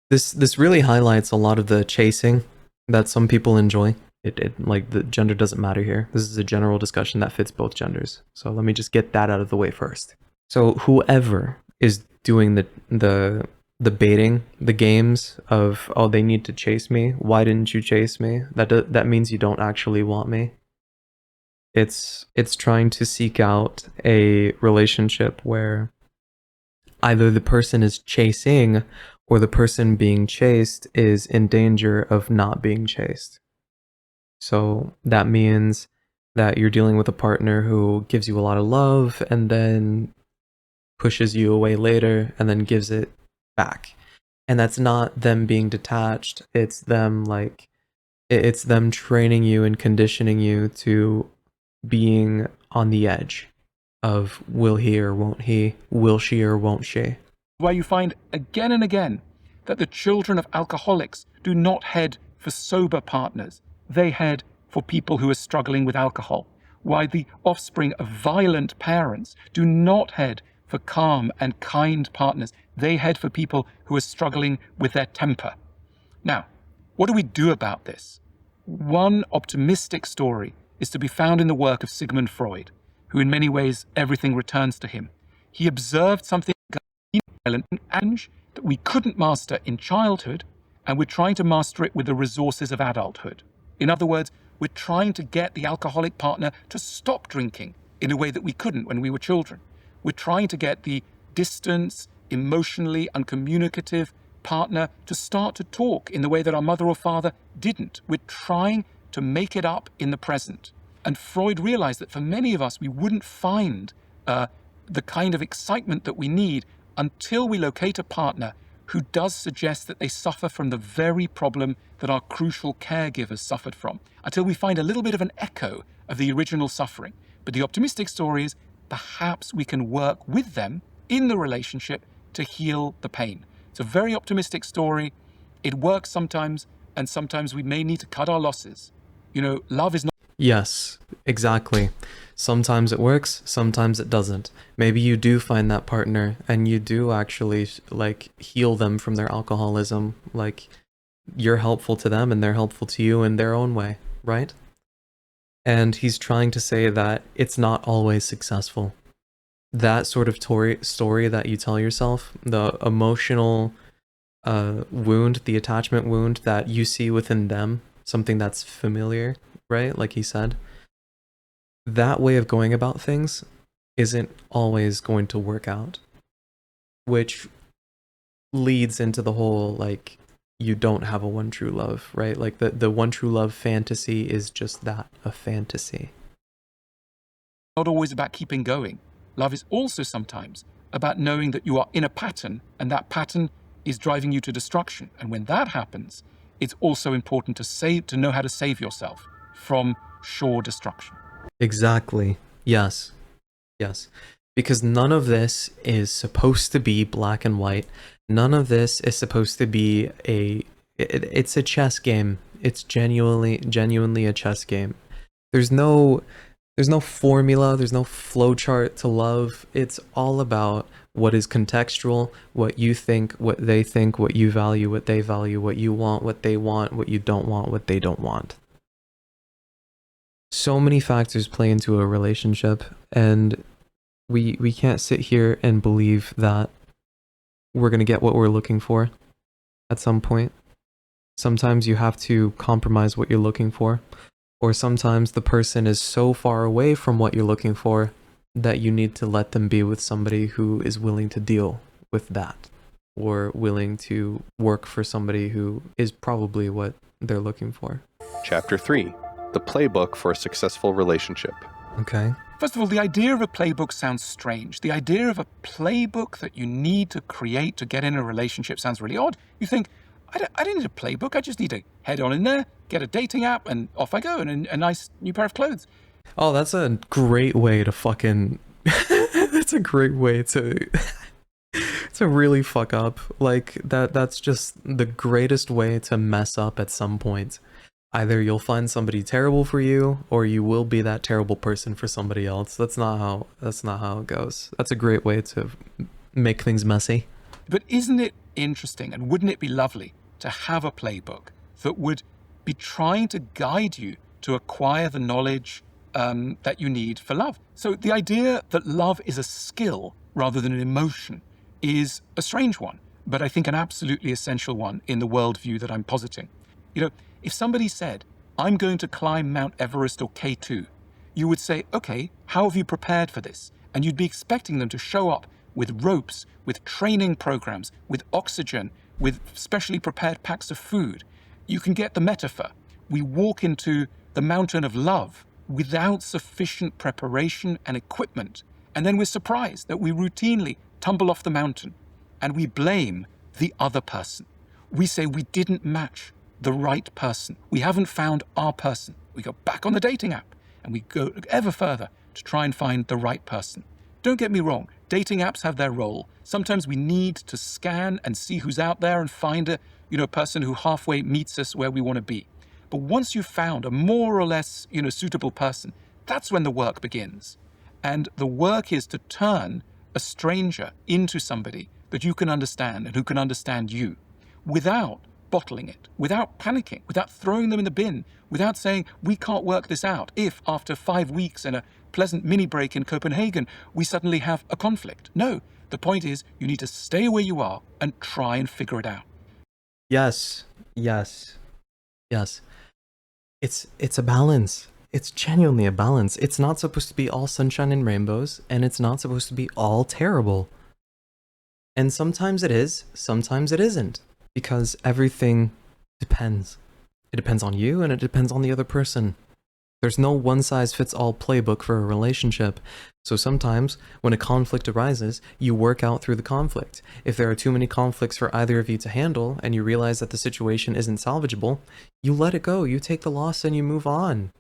This really highlights a lot of the chasing that some people enjoy. It like the gender doesn't matter here. This is a general discussion that fits both genders. So let me just get that out of the way first. So whoever is doing the baiting, the games of, oh, they need to chase me. Why didn't you chase me? That means you don't actually want me. It's trying to seek out a relationship where either the person is chasing or the person being chased is in danger of not being chased. So that means that you're dealing with a partner who gives you a lot of love and then pushes you away later and then gives it back. And that's not them being detached. It's them it's them training you and conditioning you to being on the edge of will he or won't he, will she or won't she. Where you find again and again that the children of alcoholics do not head for sober partners. They head for people who are struggling with alcohol. Why the offspring of violent parents do not head for calm and kind partners. They head for people who are struggling with their temper. Now, what do we do about this? One optimistic story is to be found in the work of Sigmund Freud, who in many ways everything returns to him. He observed something violent and that we couldn't master in childhood, and we're trying to master it with the resources of adulthood. In other words, we're trying to get the alcoholic partner to stop drinking in a way that we couldn't when we were children. We're trying to get the distant, emotionally uncommunicative partner to start to talk in the way that our mother or father didn't. We're trying to make it up in the present. And Freud realized that for many of us, we wouldn't find the kind of excitement that we need until we locate a partner who does suggest that they suffer from the very problem that our crucial caregivers suffered from, until we find a little bit of an echo of the original suffering. But the optimistic story is perhaps we can work with them in the relationship to heal the pain. It's a very optimistic story. It works sometimes, and sometimes we may need to cut our losses. You know, love is not... Yes, exactly. Sometimes it works, sometimes it doesn't. Maybe you do find that partner and you do actually like heal them from their alcoholism. Like you're helpful to them and they're helpful to you in their own way, right? And he's trying to say that it's not always successful. That sort of story that you tell yourself, the emotional wound, the attachment wound that you see within them, something that's familiar, right? Like he said, that way of going about things isn't always going to work out, which leads into the whole, like, you don't have a one true love, right? Like the one true love fantasy is just that, a fantasy. Not always about keeping going. Love is also sometimes about knowing that you are in a pattern and that pattern is driving you to destruction. And when that happens, it's also important to know how to save yourself from sure destruction. Exactly. Yes. Yes. Because none of this is supposed to be black and white. None of this is supposed to be it's a chess game. It's genuinely a chess game. There's no formula, there's no flowchart to love. It's all about what is contextual, what you think, what they think, what you value, what they value, what you want, what they want, what you don't want, what they don't want. So many factors play into a relationship, and we can't sit here and believe that we're going to get what we're looking for at some point. Sometimes you have to compromise what you're looking for, or sometimes the person is so far away from what you're looking for that you need to let them be with somebody who is willing to deal with that, or willing to work for somebody who is probably what they're looking for. Chapter 3, the playbook for a successful relationship. Okay. First of all, the idea of a playbook sounds strange. The idea of a playbook that you need to create to get in a relationship sounds really odd. You think, I don't need a playbook. I just need to head on in there, get a dating app, and off I go, and a nice new pair of clothes. Oh, that's a great way to fucking... that's a great way to... to really fuck up. Like, that's just the greatest way to mess up at some point. Either you'll find somebody terrible for you, or you will be that terrible person for somebody else. That's not how it goes. That's a great way to make things messy. But isn't it interesting, and wouldn't it be lovely to have a playbook that would be trying to guide you to acquire the knowledge that you need for love. So the idea that love is a skill rather than an emotion is a strange one, but I think an absolutely essential one in the worldview that I'm positing. You know, if somebody said, I'm going to climb Mount Everest or K2, you would say, okay, how have you prepared for this? And you'd be expecting them to show up with ropes, with training programs, with oxygen, with specially prepared packs of food. You can get the metaphor. We walk into the mountain of love without sufficient preparation and equipment, and then we're surprised that we routinely tumble off the mountain and we blame the other person. We say we didn't match the right person. We haven't found our person. We go back on the dating app and we go ever further to try and find the right person. Don't get me wrong, dating apps have their role. Sometimes we need to scan and see who's out there and find a person who halfway meets us where we want to be. But once you've found a more or less suitable person, that's when the work begins. And the work is to turn a stranger into somebody that you can understand and who can understand you without bottling it, without panicking, without throwing them in the bin, without saying, we can't work this out if after 5 weeks and a pleasant mini break in Copenhagen, we suddenly have a conflict. No, the point is you need to stay where you are and try and figure it out. Yes, yes, yes. It's a balance. It's genuinely a balance. It's not supposed to be all sunshine and rainbows, and it's not supposed to be all terrible. And sometimes it is, sometimes it isn't, because everything depends. It depends on you, and it depends on the other person. There's no one-size-fits-all playbook for a relationship. So sometimes, when a conflict arises, you work out through the conflict. If there are too many conflicts for either of you to handle, and you realize that the situation isn't salvageable, you let it go, you take the loss, and you move on.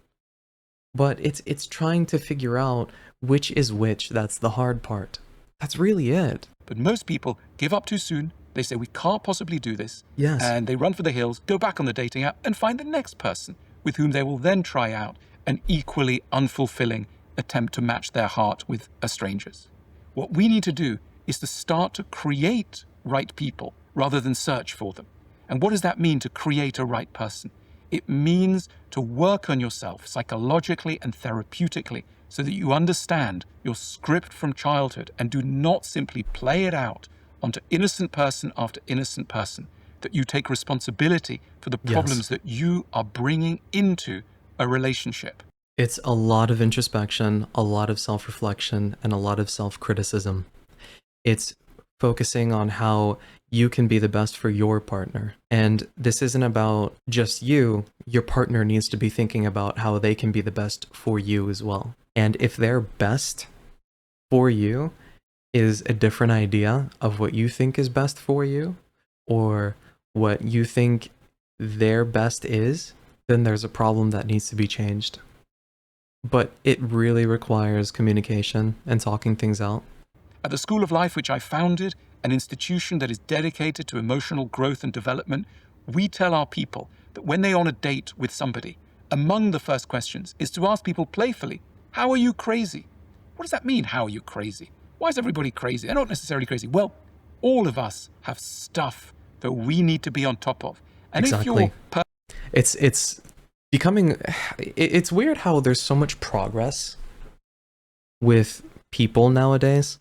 But it's trying to figure out which is which. That's the hard part. That's really it. But most people give up too soon. They say, we can't possibly do this. Yes. And they run for the hills, go back on the dating app, and find the next person with whom they will then try out an equally unfulfilling attempt to match their heart with a stranger's. What we need to do is to start to create right people rather than search for them. And what does that mean, to create a right person? It means to work on yourself psychologically and therapeutically so that you understand your script from childhood and do not simply play it out onto innocent person after innocent person, that you take responsibility for the problems that you are bringing into a relationship. It's a lot of introspection, a lot of self-reflection, and a lot of self-criticism. It's focusing on how you can be the best for your partner. And this isn't about just you. Your partner needs to be thinking about how they can be the best for you as well. And if their best for you is a different idea of what you think is best for you, or what you think their best is, then there's a problem that needs to be changed. But it really requires communication and talking things out. At the School of Life, which I founded, an institution that is dedicated to emotional growth and development, we tell our people that when they're on a date with somebody, among the first questions is to ask people playfully, how are you crazy? What does that mean, how are you crazy? Why is everybody crazy? They're not necessarily crazy. Well, all of us have stuff that we need to be on top of. And exactly. if you're it's becoming, it's weird how there's so much progress with people nowadays,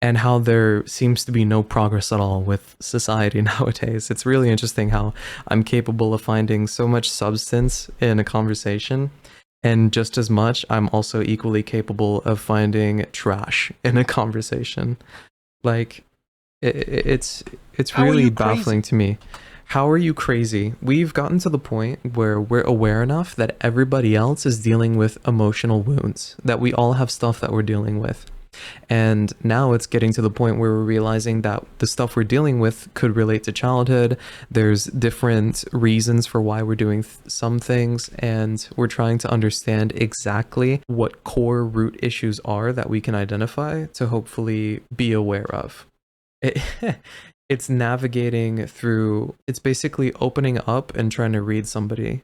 and how there seems to be no progress at all with society nowadays. It's really interesting how I'm capable of finding so much substance in a conversation, and just as much, I'm also equally capable of finding trash in a conversation. Like, it's really baffling to me. How are you crazy? We've gotten to the point where we're aware enough that everybody else is dealing with emotional wounds, that we all have stuff that we're dealing with. And now it's getting to the point where we're realizing that the stuff we're dealing with could relate to childhood. There's different reasons for why we're doing some things, and we're trying to understand exactly what core root issues are that we can identify to hopefully be aware of. It's navigating through, it's basically opening up and trying to read somebody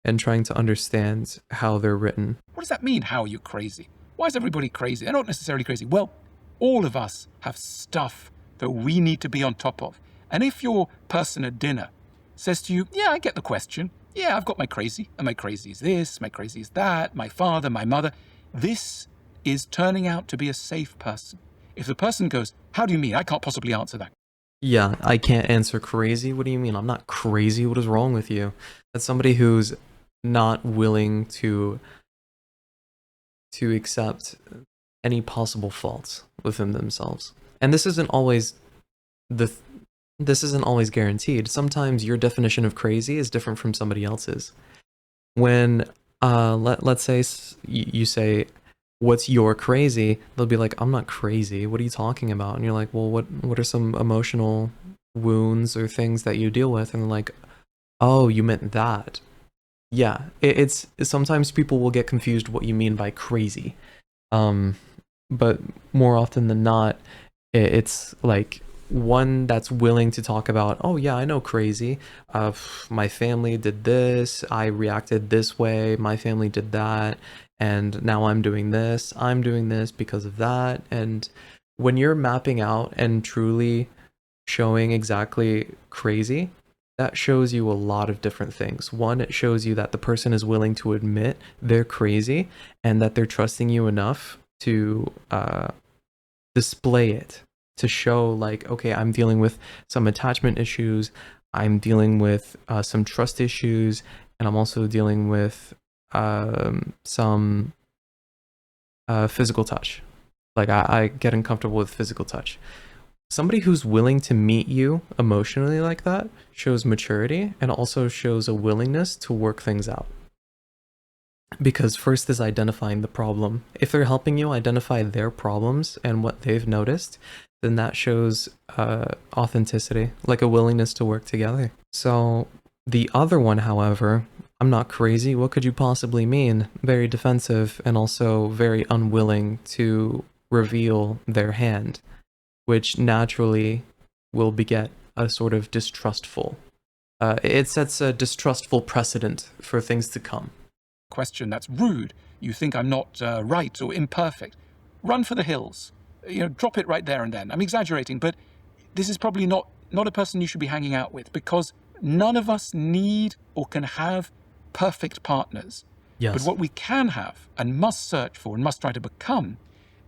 and trying to understand how they're written. What does that mean, how are you crazy? Why is everybody crazy? They're not necessarily crazy. Well, all of us have stuff that we need to be on top of. And if your person at dinner says to you, yeah, I get the question. Yeah, I've got my crazy, and my crazy is this, my crazy is that, my father, my mother. This is turning out to be a safe person. If the person goes, how do you mean? I can't possibly answer that. Yeah, I can't answer crazy. What do you mean? I'm not crazy. What is wrong with you? That's somebody who's not willing to accept any possible faults within themselves. And the this isn't always guaranteed. Sometimes your definition of crazy is different from somebody else's. When let's say you say, what's your crazy, they'll be like, I'm not crazy, what are you talking about? And you're like, well, what are some emotional wounds or things that you deal with? And they're like, oh, you meant that. Yeah, it's sometimes people will get confused what you mean by crazy, but more often than not, it's like one that's willing to talk about, oh yeah, I know crazy. My family did this, I reacted this way, my family did that, and now I'm doing this because of that. And when you're mapping out and truly showing exactly crazy, that shows you a lot of different things. One, it shows you that the person is willing to admit they're crazy and that they're trusting you enough to display it, to show like, okay, I'm dealing with some attachment issues, I'm dealing with some trust issues, and I'm also dealing with some physical touch. Like I get uncomfortable with physical touch. Somebody who's willing to meet you emotionally like that shows maturity and also shows a willingness to work things out. Because first is identifying the problem. If they're helping you identify their problems and what they've noticed, then that shows authenticity, like a willingness to work together. So the other one, however, I'm not crazy, what could you possibly mean? Very defensive and also very unwilling to reveal their hand, which naturally will beget a sort of distrustful. It sets a distrustful precedent for things to come. Question that's rude. You think I'm not right or imperfect. Run for the hills. Drop it right there and then. I'm exaggerating, but this is probably not a person you should be hanging out with, because none of us need or can have perfect partners. Yes. But what we can have and must search for and must try to become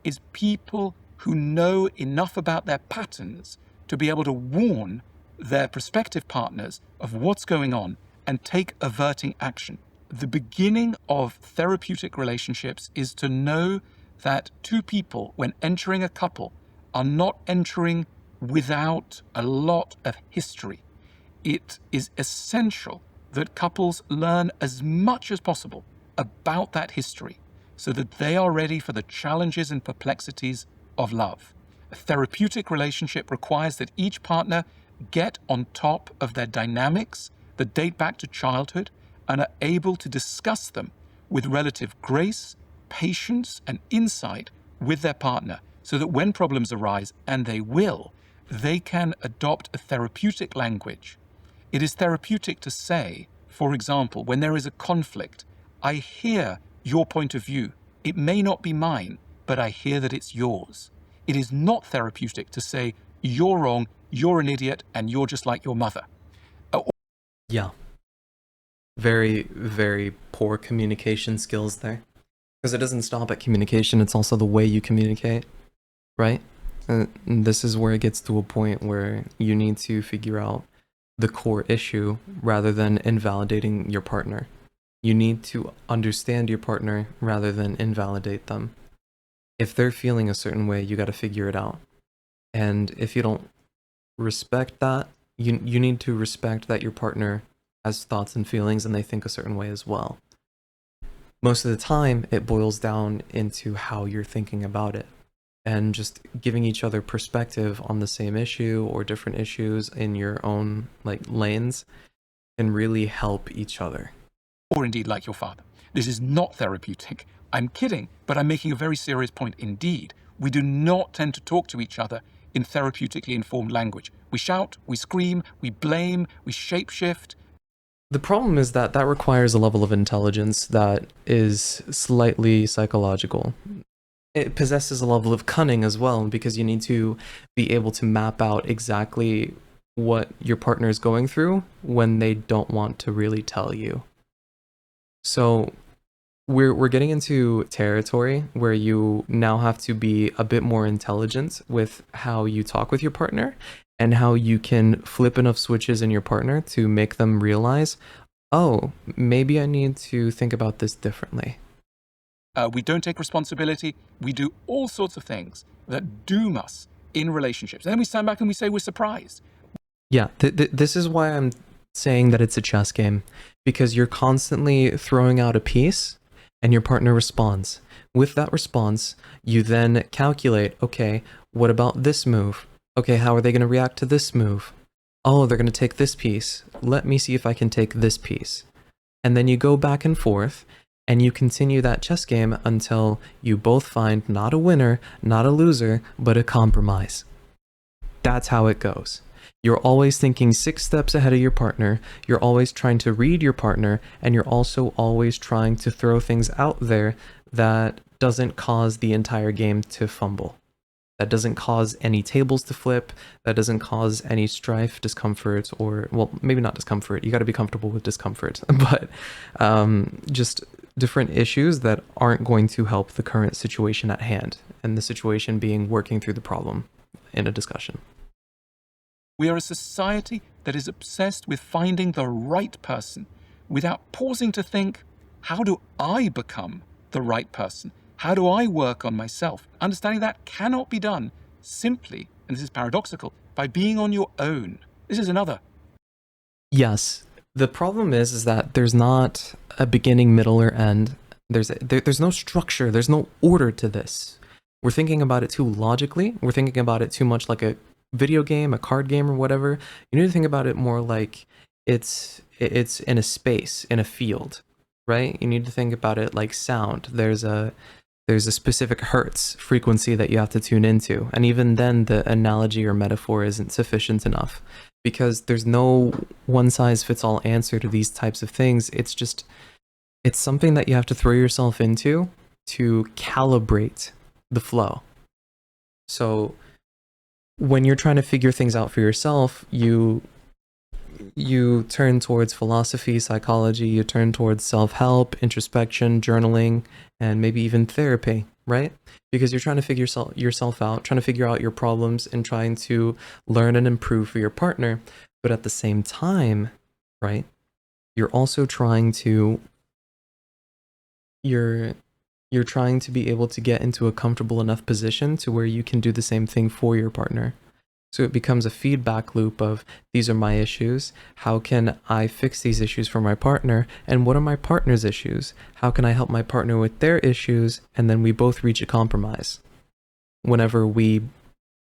is people who know enough about their patterns to be able to warn their prospective partners of what's going on and take averting action. The beginning of therapeutic relationships is to know that two people, when entering a couple, are not entering without a lot of history. It is essential that couples learn as much as possible about that history so that they are ready for the challenges and perplexities of love. A therapeutic relationship requires that each partner get on top of their dynamics that date back to childhood and are able to discuss them with relative grace, patience, and insight with their partner, so that when problems arise, and they will, they can adopt a therapeutic language. It is therapeutic to say, for example, when there is a conflict, I hear your point of view. It may not be mine, but I hear that it's yours. It is not therapeutic to say, you're wrong, you're an idiot, and you're just like your mother. Yeah. Very, very poor communication skills there. Because it doesn't stop at communication, it's also the way you communicate, right? And this is where it gets to a point where you need to figure out the core issue rather than invalidating your partner. You need to understand your partner rather than invalidate them. If they're feeling a certain way, you got to figure it out. And if you don't respect that, you need to respect that your partner has thoughts and feelings and they think a certain way as well. Most of the time, it boils down into how you're thinking about it, and just giving each other perspective on the same issue or different issues in your own lanes can really help each other. Or indeed like your father. This is not therapeutic. I'm kidding, but I'm making a very serious point indeed. We do not tend to talk to each other in therapeutically informed language. We shout, we scream, we blame, we shapeshift. The problem is that requires a level of intelligence that is slightly psychological. It possesses a level of cunning as well, because you need to be able to map out exactly what your partner is going through when they don't want to really tell you. So we're getting into territory where you now have to be a bit more intelligent with how you talk with your partner and how you can flip enough switches in your partner to make them realize, oh, maybe I need to think about this differently. We don't take responsibility. We do all sorts of things that doom us in relationships. And then we stand back and we say we're surprised. Yeah, this is why I'm saying that it's a chess game, because you're constantly throwing out a piece and your partner responds. With that response, you then calculate, okay, what about this move? Okay, how are they going to react to this move? Oh, they're going to take this piece. Let me see if I can take this piece. And then you go back and forth and you continue that chess game until you both find not a winner, not a loser, but a compromise. That's how it goes. You're always thinking 6 steps ahead of your partner, you're always trying to read your partner, and you're also always trying to throw things out there that doesn't cause the entire game to fumble. That doesn't cause any tables to flip, that doesn't cause any strife, discomfort, or, well, maybe not discomfort, you gotta be comfortable with discomfort, but just different issues that aren't going to help the current situation at hand, and the situation being working through the problem in a discussion. We are a society that is obsessed with finding the right person without pausing to think, how do I become the right person? How do I work on myself? Understanding that cannot be done simply, and this is paradoxical, by being on your own. This is another. Yes. The problem is that there's not a beginning, middle, or end. There's no structure. There's no order to this. We're thinking about it too logically. We're thinking about it too much like a video game, a card game, or whatever. You need to think about it more like it's in a space, in a field, right? You need to think about it like sound. There's a specific hertz frequency that you have to tune into, and even then the analogy or metaphor isn't sufficient enough, because there's no one size fits all answer to these types of things. It's something that you have to throw yourself into to calibrate the flow. So when you're trying to figure things out for yourself, you turn towards philosophy, psychology, you turn towards self-help, introspection, journaling, and maybe even therapy, right? Because you're trying to figure yourself out, trying to figure out your problems, and trying to learn and improve for your partner. But at the same time, right, you're also trying to you're trying to be able to get into a comfortable enough position to where you can do the same thing for your partner. So it becomes a feedback loop of, these are my issues, how can I fix these issues for my partner, and what are my partner's issues? How can I help my partner with their issues? And then we both reach a compromise whenever we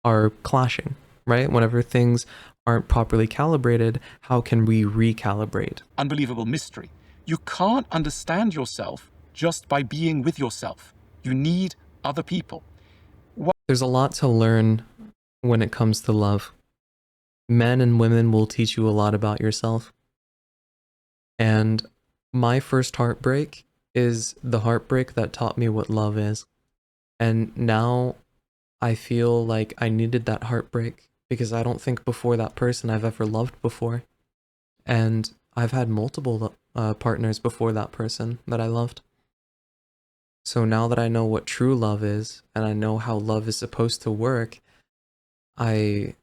are clashing, right? Whenever things aren't properly calibrated, how can we recalibrate? Unbelievable mystery. You can't understand yourself just by being with yourself. You need other people. There's a lot to learn when it comes to love. Men and women will teach you a lot about yourself. And my first heartbreak is the heartbreak that taught me what love is. And now I feel like I needed that heartbreak because I don't think before that person I've ever loved before. And I've had multiple partners before that person that I loved. So now that I know what true love is, and I know how love is supposed to work,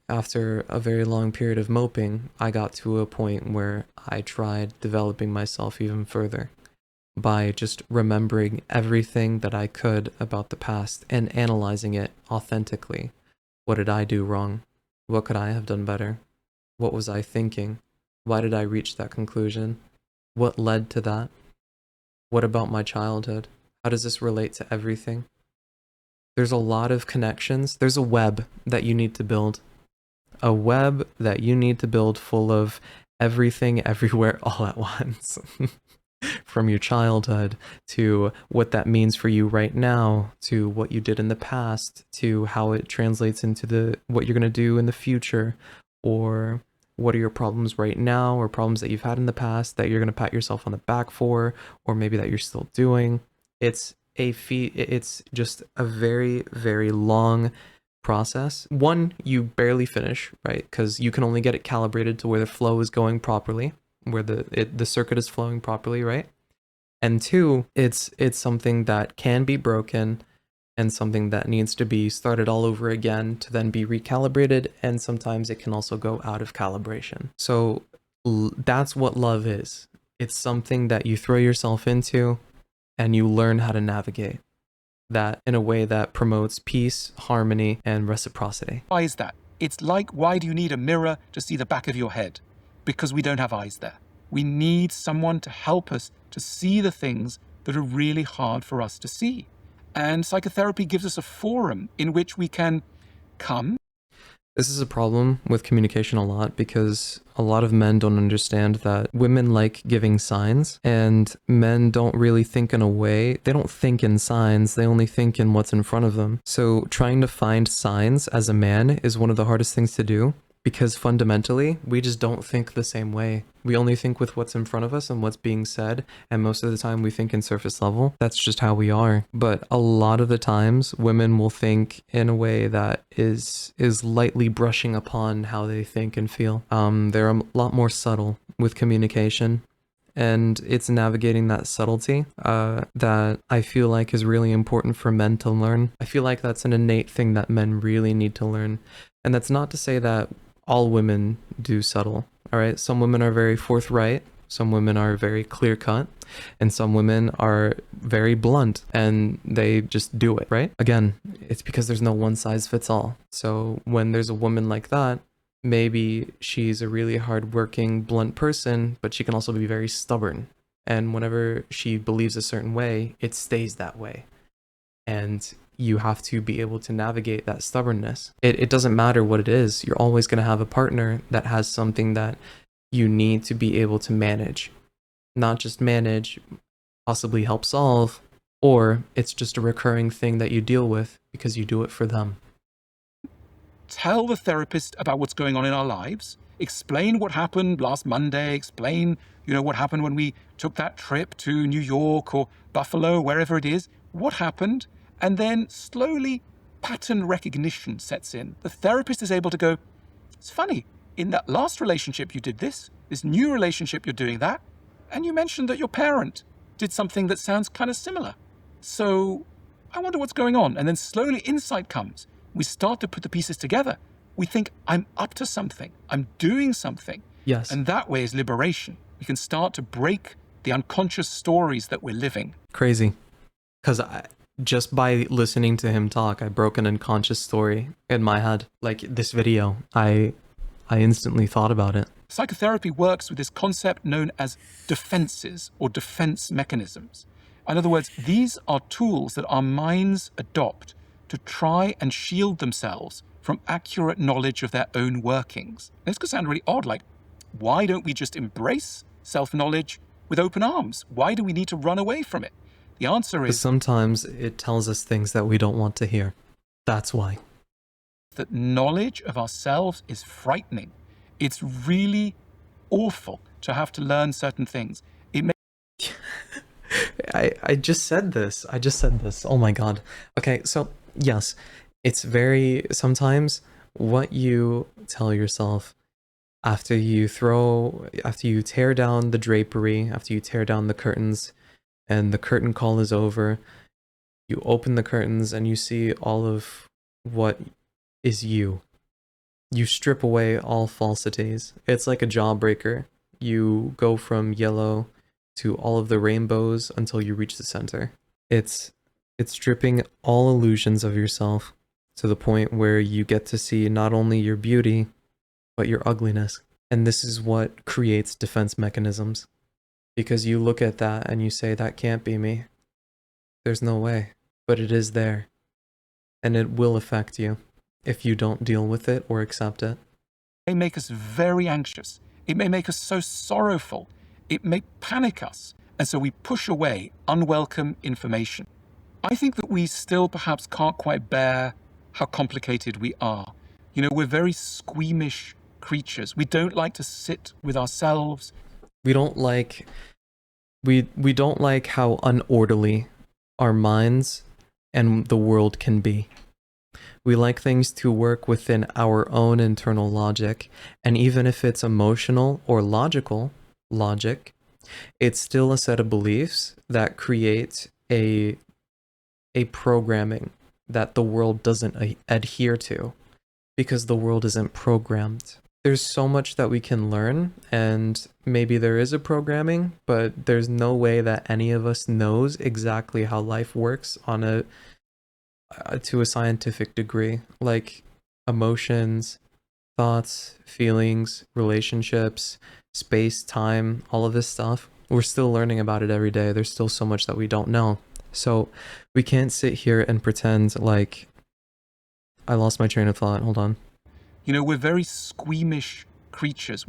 after a very long period of moping, I got to a point where I tried developing myself even further by just remembering everything that I could about the past and analyzing it authentically. What did I do wrong? What could I have done better? What was I thinking? Why did I reach that conclusion? What led to that? What about my childhood? How does this relate to everything? There's a lot of connections. There's a web that you need to build. A web that you need to build full of everything, everywhere, all at once. From your childhood, to what that means for you right now, to what you did in the past, to how it translates into what you're going to do in the future, or what are your problems right now, or problems that you've had in the past that you're going to pat yourself on the back for, or maybe that you're still doing. It's just a very, very long process. One, you barely finish, right? Because you can only get it calibrated to where the flow is going properly, where the circuit is flowing properly, right? And two, it's something that can be broken and something that needs to be started all over again to then be recalibrated, and sometimes it can also go out of calibration. So that's what love is. It's something that you throw yourself into and you learn how to navigate that in a way that promotes peace, harmony, and reciprocity. Why is that? It's like, why do you need a mirror to see the back of your head? Because we don't have eyes there. We need someone to help us to see the things that are really hard for us to see. And psychotherapy gives us a forum in which we can come. This is a problem with communication a lot because a lot of men don't understand that women like giving signs, and men don't really think in a way. They don't think in signs, they only think in what's in front of them. So trying to find signs as a man is one of the hardest things to do, because fundamentally, we just don't think the same way. We only think with what's in front of us and what's being said, and most of the time we think in surface level. That's just how we are. But a lot of the times, women will think in a way that is lightly brushing upon how they think and feel. They're a lot more subtle with communication, and it's navigating that subtlety that I feel like is really important for men to learn. I feel like that's an innate thing that men really need to learn. And that's not to say that all women do subtle, all right? Some women are very forthright, some women are very clear cut, and some women are very blunt and they just do it, right? Again, it's because there's no one size fits all. So when there's a woman like that, maybe she's a really hardworking, blunt person, but she can also be very stubborn. And whenever she believes a certain way, it stays that way. And you have to be able to navigate that stubbornness. It doesn't matter what it is. You're always going to have a partner that has something that you need to be able to manage. Not just manage, possibly help solve, or it's just a recurring thing that you deal with because you do it for them. Tell the therapist about what's going on in our lives. Explain what happened last Monday. Explain, what happened when we took that trip to New York or Buffalo, wherever it is. What happened? And then slowly pattern recognition sets in. The therapist is able to go, it's funny, in that last relationship you did this new relationship you're doing that, and you mentioned that your parent did something that sounds kind of similar. So I wonder what's going on. And then slowly insight comes. We start to put the pieces together. We think, I'm up to something. I'm doing something. Yes. And that way is liberation. We can start to break the unconscious stories that we're living. Crazy. Because just by listening to him talk, I broke an unconscious story in my head. Like this video, I instantly thought about it. Psychotherapy works with this concept known as defenses or defense mechanisms. In other words, these are tools that our minds adopt to try and shield themselves from accurate knowledge of their own workings. This could sound really odd, like, why don't we just embrace self-knowledge with open arms? Why do we need to run away from it? The answer is sometimes it tells us things that we don't want to hear. That's why. That knowledge of ourselves is frightening. It's really awful to have to learn certain things. I just said this. Oh my god. Okay, so yes, it's very sometimes what you tell yourself after you tear down the drapery, after you tear down the curtains and the curtain call is over, you open the curtains and you see all of what is you. You strip away all falsities. It's like a jawbreaker. You go from yellow to all of the rainbows until you reach the center. It's stripping all illusions of yourself to the point where you get to see not only your beauty, but your ugliness. And this is what creates defense mechanisms. Because you look at that and you say, that can't be me. There's no way. But it is there. And it will affect you if you don't deal with it or accept it. It may make us very anxious. It may make us so sorrowful. It may panic us. And so we push away unwelcome information. I think that we still perhaps can't quite bear how complicated we are. We're very squeamish creatures. We don't like to sit with ourselves. We don't like how unorderly our minds and the world can be. We like things to work within our own internal logic, and even if it's emotional or logical logic, it's still a set of beliefs that create a programming that the world doesn't adhere to because the world isn't programmed. There's so much that we can learn, and maybe there is a programming, but there's no way that any of us knows exactly how life works on a to a scientific degree, like emotions, thoughts, feelings, relationships, space, time, all of this stuff. We're still learning about it every day. There's still so much that we don't know. So we can't sit here and pretend like I lost my train of thought. Hold on. You know, we're very squeamish creatures.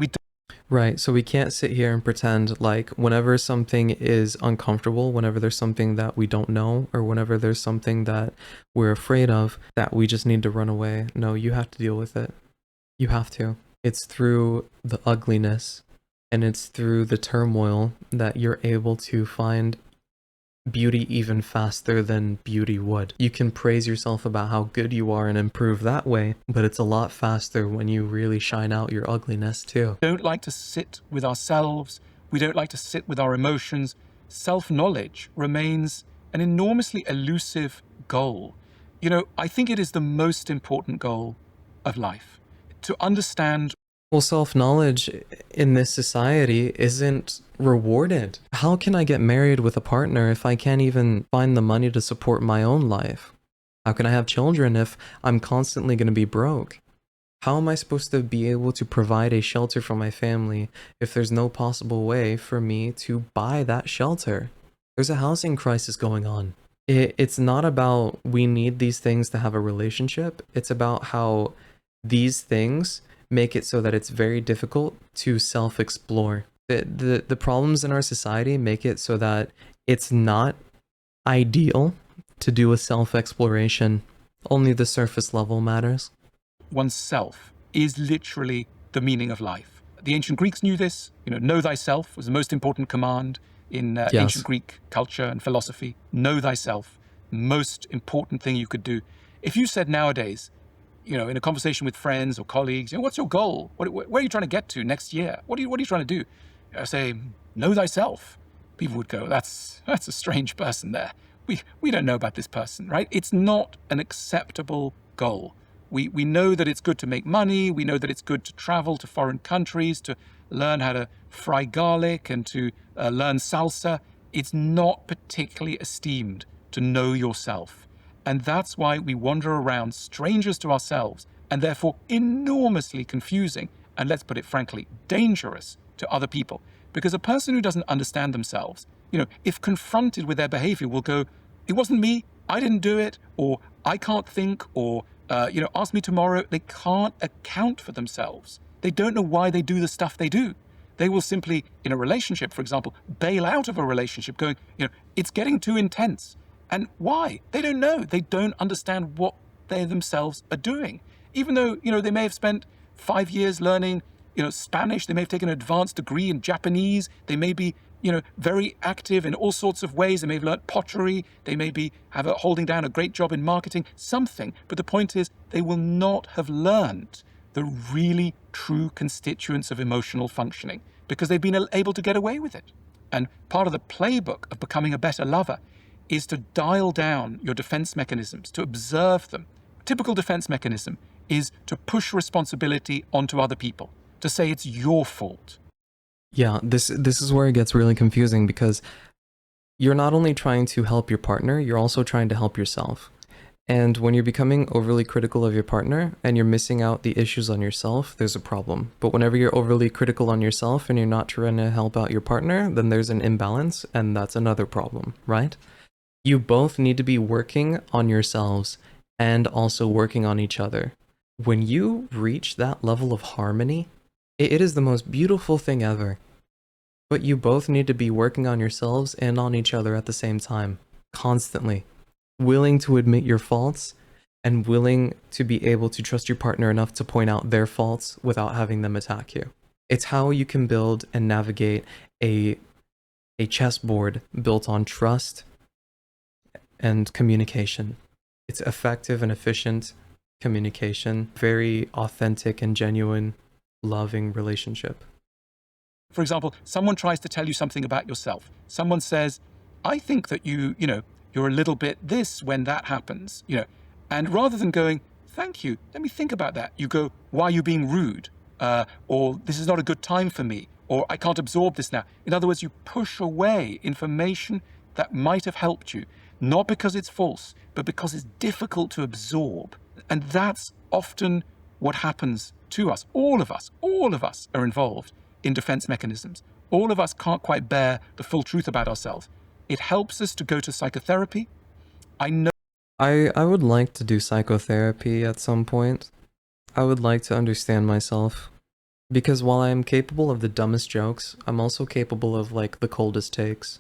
Right. So we can't sit here and pretend like whenever something is uncomfortable, whenever there's something that we don't know, or whenever there's something that we're afraid of, that we just need to run away. No, you have to deal with it. You have to. It's through the ugliness and it's through the turmoil that you're able to find beauty even faster than beauty would. You can praise yourself about how good you are and improve that way, but it's a lot faster when you really shine out your ugliness too. We don't like to sit with ourselves. We don't like to sit with our emotions. Self-knowledge remains an enormously elusive goal. You know, I think it is the most important goal of life, to understand. Well, self-knowledge in this society isn't rewarded. How can I get married with a partner if I can't even find the money to support my own life? How can I have children if I'm constantly going to be broke? How am I supposed to be able to provide a shelter for my family if there's no possible way for me to buy that shelter? There's a housing crisis going on. It's not about we need these things to have a relationship. It's about how these things make it so that it's very difficult to self-explore. The problems in our society make it so that it's not ideal to do a self-exploration. Only the surface level matters. Oneself is literally the meaning of life. The ancient Greeks knew this. You know thyself was the most important command in Yes. ancient Greek culture and philosophy. Know thyself, most important thing you could do. If you said nowadays, you know, in a conversation with friends or colleagues, you know, what's your goal? Where are you trying to get to next year? What are you trying to do? I say, know thyself. People would go, that's a strange person there. We don't know about this person, right? It's not an acceptable goal. We know that it's good to make money. We know that it's good to travel to foreign countries, to learn how to fry garlic and to learn salsa. It's not particularly esteemed to know yourself. And that's why we wander around strangers to ourselves and therefore enormously confusing and, let's put it frankly, dangerous to other people. Because a person who doesn't understand themselves, you know, if confronted with their behavior will go, it wasn't me, I didn't do it, or I can't think, or, you know, ask me tomorrow. They can't account for themselves. They don't know why they do the stuff they do. They will simply, in a relationship, for example, bail out of a relationship going, you know, it's getting too intense. And why? They don't know. They don't understand what they themselves are doing. Even though, you know, they may have spent 5 years learning, you know, Spanish, they may have taken an advanced degree in Japanese, they may be, you know, very active in all sorts of ways, they may have learnt pottery, they may be holding down a great job in marketing, something. But the point is, they will not have learned the really true constituents of emotional functioning because they've been able to get away with it. And part of the playbook of becoming a better lover is to dial down your defense mechanisms, to observe them. A typical defense mechanism is to push responsibility onto other people, to say it's your fault. Yeah, this is where it gets really confusing because you're not only trying to help your partner, you're also trying to help yourself. And when you're becoming overly critical of your partner and you're missing out the issues on yourself, there's a problem. But whenever you're overly critical on yourself and you're not trying to help out your partner, then there's an imbalance, and that's another problem, right? You both need to be working on yourselves and also working on each other. When you reach that level of harmony, it is the most beautiful thing ever. But you both need to be working on yourselves and on each other at the same time, constantly. Willing to admit your faults and willing to be able to trust your partner enough to point out their faults without having them attack you. It's how you can build and navigate a chessboard built on trust and communication. It's effective and efficient communication, very authentic and genuine, loving relationship. For example, someone tries to tell you something about yourself. Someone says, I think that you're a little bit this when that happens, and rather than going, thank you, let me think about that, you go, why are you being rude? Or this is not a good time for me, or I can't absorb this now. In other words, you push away information that might have helped you, not because it's false, but because it's difficult to absorb. And that's often what happens to us. All of us are involved in defense mechanisms. All of us can't quite bear the full truth about ourselves. It helps us to go to psychotherapy. I know. I would like to do psychotherapy at some point. I would like to understand myself. Because while I am capable of the dumbest jokes, I'm also capable of, like, the coldest takes.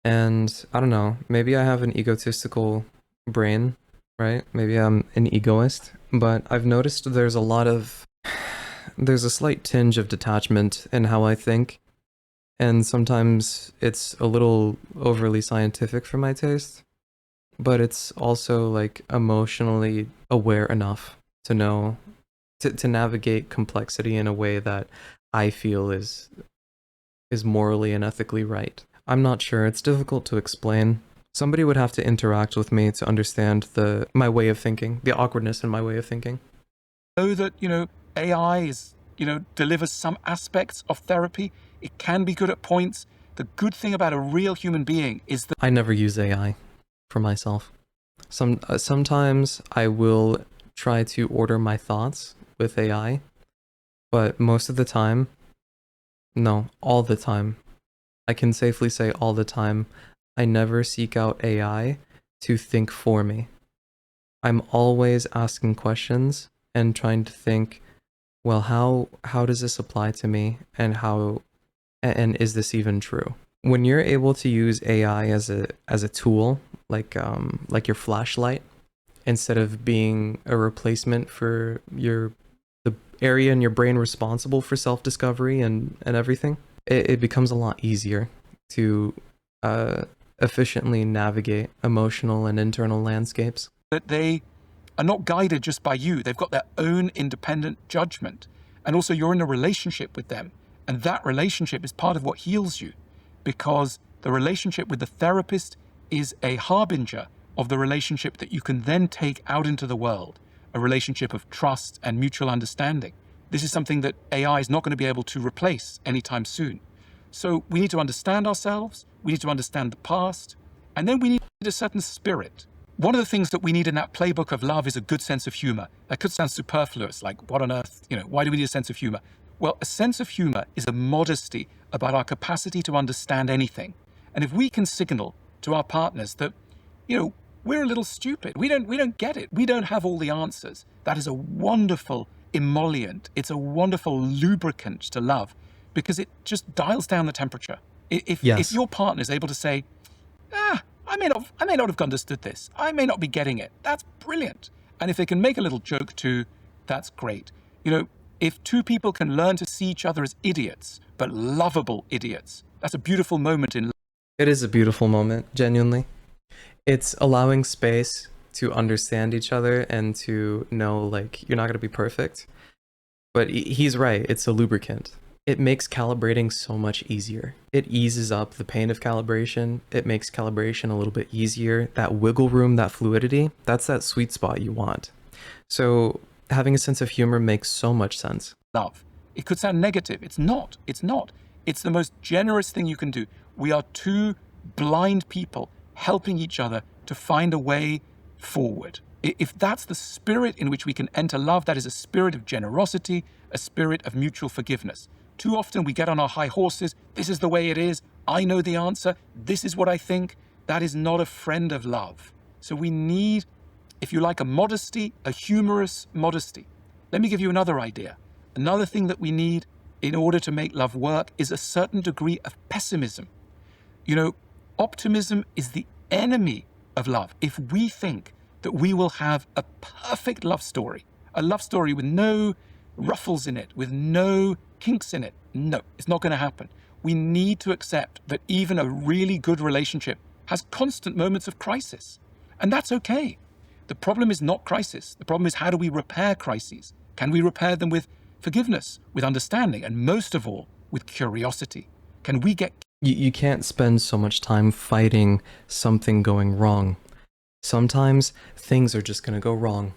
And, I don't know, maybe I have an egotistical brain, right? Maybe I'm an egoist. But I've noticed there's a slight tinge of detachment in how I think. And sometimes it's a little overly scientific for my taste. But it's also, like, emotionally aware enough to know to navigate complexity in a way that I feel is morally and ethically right. I'm not sure, it's difficult to explain. Somebody would have to interact with me to understand my way of thinking, the awkwardness in my way of thinking. Know that, AI is, delivers some aspects of therapy. It can be good at points. The good thing about a real human being is that I never use AI for myself. Sometimes I will try to order my thoughts with AI, but most of the time, no, all the time. I can safely say all the time, I never seek out AI to think for me. I'm always asking questions and trying to think, well, how does this apply to me, and is this even true? When you're able to use AI as a tool, like your flashlight, instead of being a replacement for the area in your brain responsible for self-discovery and everything, it becomes a lot easier to efficiently navigate emotional and internal landscapes. that they are not guided just by you. They've got their own independent judgment. And also you're in a relationship with them. And that relationship is part of what heals you, because the relationship with the therapist is a harbinger of the relationship that you can then take out into the world, a relationship of trust and mutual understanding. This is something that AI is not going to be able to replace anytime soon. So we need to understand ourselves, we need to understand the past, and then we need a certain spirit. One of the things that we need in that playbook of love is a good sense of humor. That could sound superfluous, like what on earth, why do we need a sense of humor? Well, a sense of humor is a modesty about our capacity to understand anything. And if we can signal to our partners that, we're a little stupid, we don't get it, we don't have all the answers, that is a wonderful emollient. It's a wonderful lubricant to love, because it just dials down the temperature. If your partner is able to say, I may not have understood this, I may not be getting it, that's brilliant. And if they can make a little joke too, that's great. If two people can learn to see each other as idiots, but lovable idiots, that's a beautiful moment in life. It is a beautiful moment, genuinely. It's allowing space to understand each other and to know, like, you're not going to be perfect. But he's right, it's a lubricant. It makes calibrating so much easier. It eases up the pain of calibration. It makes calibration a little bit easier. That wiggle room, that fluidity, that's that sweet spot you want. So having a sense of humor makes so much sense. Love. It could sound negative. It's not. It's not. It's the most generous thing you can do. We are two blind people helping each other to find a way forward. If that's the spirit in which we can enter love, that is a spirit of generosity, a spirit of mutual forgiveness. Too often we get on our high horses. This is the way it is. I know the answer. This is what I think. That is not a friend of love. So we need, if you like, a modesty, a humorous modesty. Let me give you another idea. Another thing that we need in order to make love work is a certain degree of pessimism. Optimism is the enemy of love. If we think that we will have a perfect love story, a love story with no ruffles in it, with no kinks in it, no, it's not going to happen. We need to accept that even a really good relationship has constant moments of crisis. And that's okay. The problem is not crisis. The problem is, how do we repair crises? Can we repair them with forgiveness, with understanding, and most of all, with curiosity? Can we get... You can't spend so much time fighting something going wrong. Sometimes things are just going to go wrong.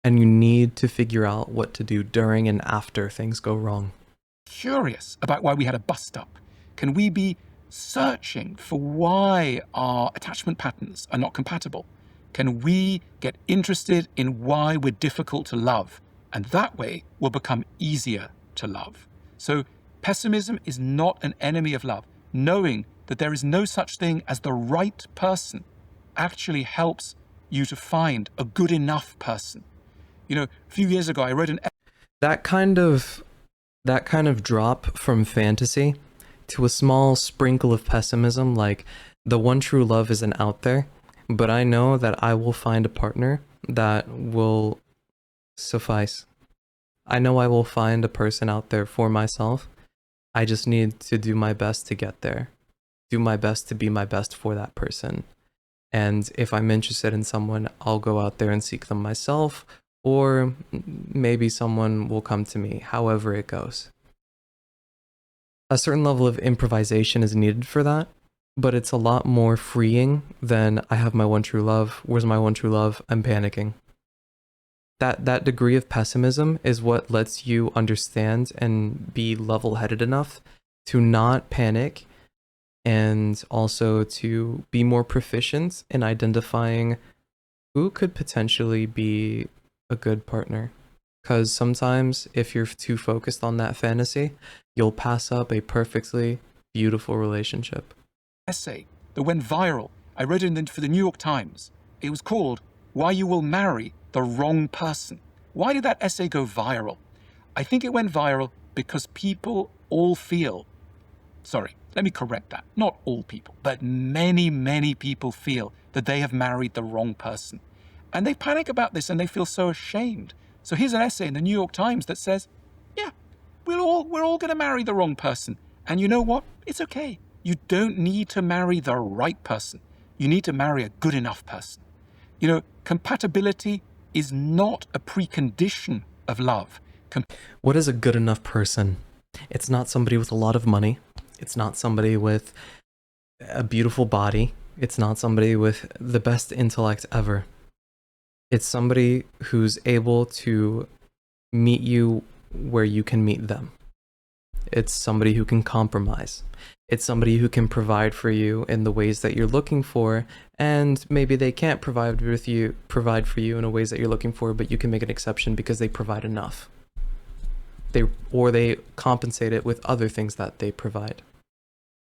And you need to figure out what to do during and after things go wrong. curious about why we had a bust up? Can we be searching for why our attachment patterns are not compatible? Can we get interested in why we're difficult to love? And that way will become easier to love. So pessimism is not an enemy of love. Knowing that there is no such thing as the right person actually helps you to find a good enough person. You know, a few years ago, I wrote an... That kind of drop from fantasy to a small sprinkle of pessimism, like the one true love isn't out there, but I know that I will find a partner that will suffice. I know I will find a person out there for myself. I just need to do my best to get there. Do my best to be my best for that person. And if I'm interested in someone, I'll go out there and seek them myself, or maybe someone will come to me, however it goes. A certain level of improvisation is needed for that, but it's a lot more freeing than I have my one true love. Where's my one true love? I'm panicking. That degree of pessimism is what lets you understand and be level-headed enough to not panic, and also to be more proficient in identifying who could potentially be a good partner. Because sometimes if you're too focused on that fantasy, you'll pass up a perfectly beautiful relationship. Essay that went viral. I read it for the New York Times. It was called Why You Will Marry the Wrong Person. Why did that essay go viral? I think it went viral because people all feel, sorry, let me correct that. Not all people, but many, many people feel that they have married the wrong person. And they panic about this and they feel so ashamed. So here's an essay in the New York Times that says, yeah, we're all going to marry the wrong person. And you know what? It's okay. You don't need to marry the right person. You need to marry a good enough person. You know, compatibility is not a precondition of love. What is a good enough person? It's not somebody with a lot of money. It's not somebody with a beautiful body. It's not somebody with the best intellect ever. It's somebody who's able to meet you where you can meet them. It's somebody who can compromise. It's somebody who can provide for you in the ways that you're looking for, and maybe they can't provide for you in the ways that you're looking for, but you can make an exception because they provide enough. They compensate it with other things that they provide.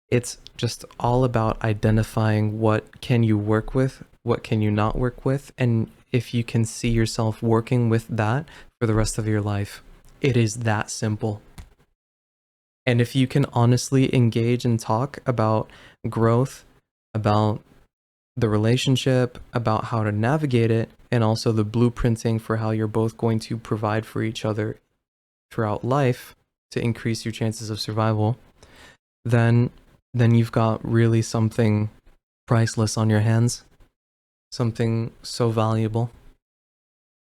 It's just all about identifying what can you work with, what can you not work with, and if you can see yourself working with that for the rest of your life. It is that simple. And if you can honestly engage and talk about growth, about the relationship, about how to navigate it, and also the blueprinting for how you're both going to provide for each other throughout life to increase your chances of survival, then you've got really something priceless on your hands. Something so valuable.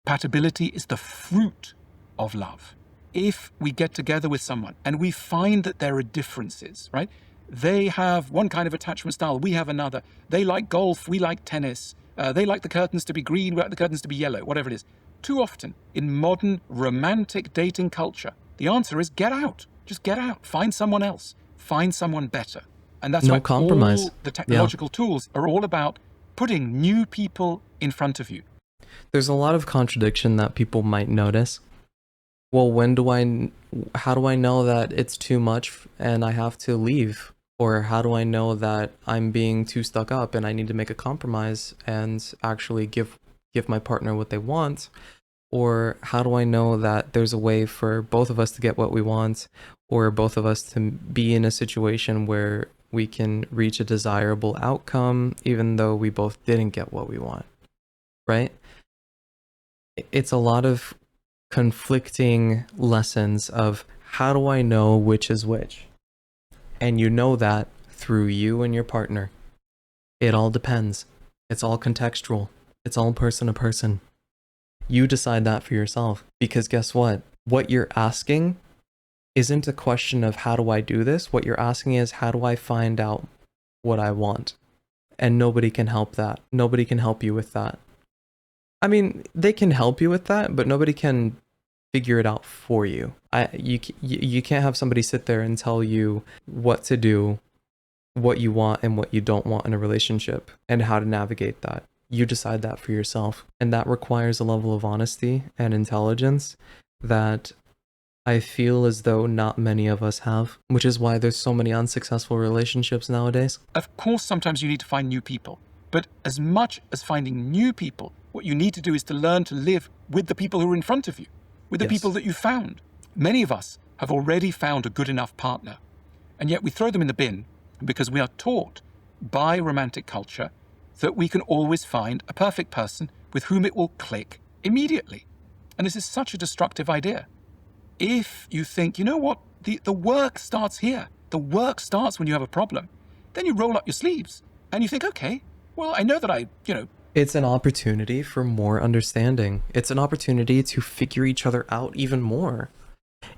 Compatibility is the fruit of love. If we get together with someone and we find that there are differences, right? They have one kind of attachment style, we have another. They like golf, we like tennis. They like the curtains to be green, we like the curtains to be yellow, whatever it is. Too often in modern romantic dating culture, the answer is get out. Just get out. Find someone else. Find someone better. And that's why compromise. All the technological tools are all about putting new people in front of you. There's a lot of contradiction that people might notice. Well, how do I know that it's too much and I have to leave? Or how do I know that I'm being too stuck up and I need to make a compromise and actually give my partner what they want? Or how do I know that there's a way for both of us to get what we want, or both of us to be in a situation where we can reach a desirable outcome even though we both didn't get what we want, right? It's a lot of conflicting lessons of how do I know which is which? And you know that through you and your partner. It all depends. It's all contextual. It's all person to person. You decide that for yourself. Because guess what? What you're asking isn't a question of how do I do this? What you're asking is how do I find out what I want? And nobody can help that. Nobody can help you with that. I mean, they can help you with that, but nobody can figure it out for you. You can't have somebody sit there and tell you what to do, what you want and what you don't want in a relationship, and how to navigate that. You decide that for yourself. And that requires a level of honesty and intelligence that I feel as though not many of us have, which is why there's so many unsuccessful relationships nowadays. Of course, sometimes you need to find new people. But as much as finding new people, what you need to do is to learn to live with the people who are in front of you, with the Yes. people that you found. Many of us have already found a good enough partner, and yet we throw them in the bin because we are taught by romantic culture that we can always find a perfect person with whom it will click immediately. And this is such a destructive idea. If you think, you know what, the work starts here, the work starts when you have a problem, then you roll up your sleeves and you think, okay, well, I know that It's an opportunity for more understanding. It's an opportunity to figure each other out even more.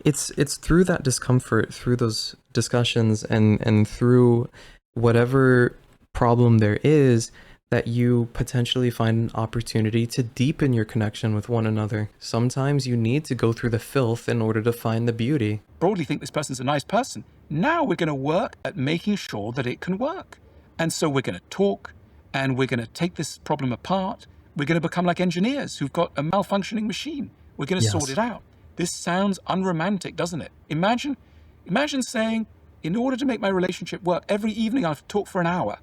It's through that discomfort, through those discussions and through whatever problem there is that you potentially find an opportunity to deepen your connection with one another. Sometimes you need to go through the filth in order to find the beauty. broadly think this person's a nice person. Now we're going to work at making sure that it can work. And so we're going to talk and we're going to take this problem apart. We're going to become like engineers who've got a malfunctioning machine. We're going to Yes. sort it out. This sounds unromantic, doesn't it? Imagine saying, in order to make my relationship work, every evening I have to talk for an hour.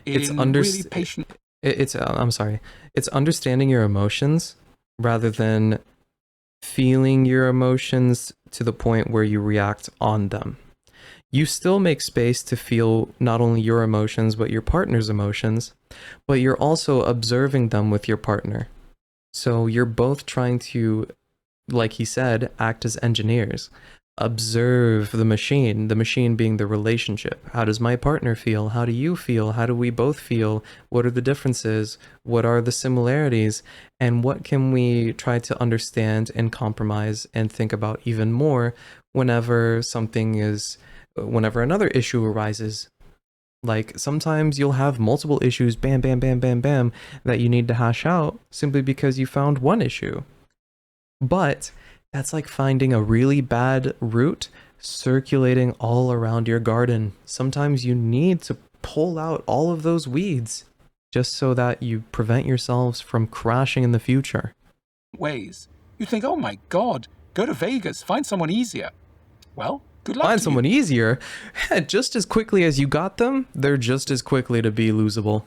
It's Really patient. I'm sorry. It's understanding your emotions rather than feeling your emotions to the point where you react on them. You still make space to feel not only your emotions, but your partner's emotions, but you're also observing them with your partner. So you're both trying to, like he said, act as engineers. Observe the machine being the relationship. How does my partner feel? How do you feel? How do we both feel? What are the differences? What are the similarities? And what can we try to understand and compromise and think about even more whenever another issue arises? Like sometimes you'll have multiple issues, bam, bam, bam, bam, bam, that you need to hash out simply because you found one issue. But that's like finding a really bad root circulating all around your garden. Sometimes you need to pull out all of those weeds just so that you prevent yourselves from crashing in the future. Ways. You think, oh my God, go to Vegas, find someone easier. Well, good luck Find to someone you. easier. Just as quickly as you got them, they're just as quickly to be losable.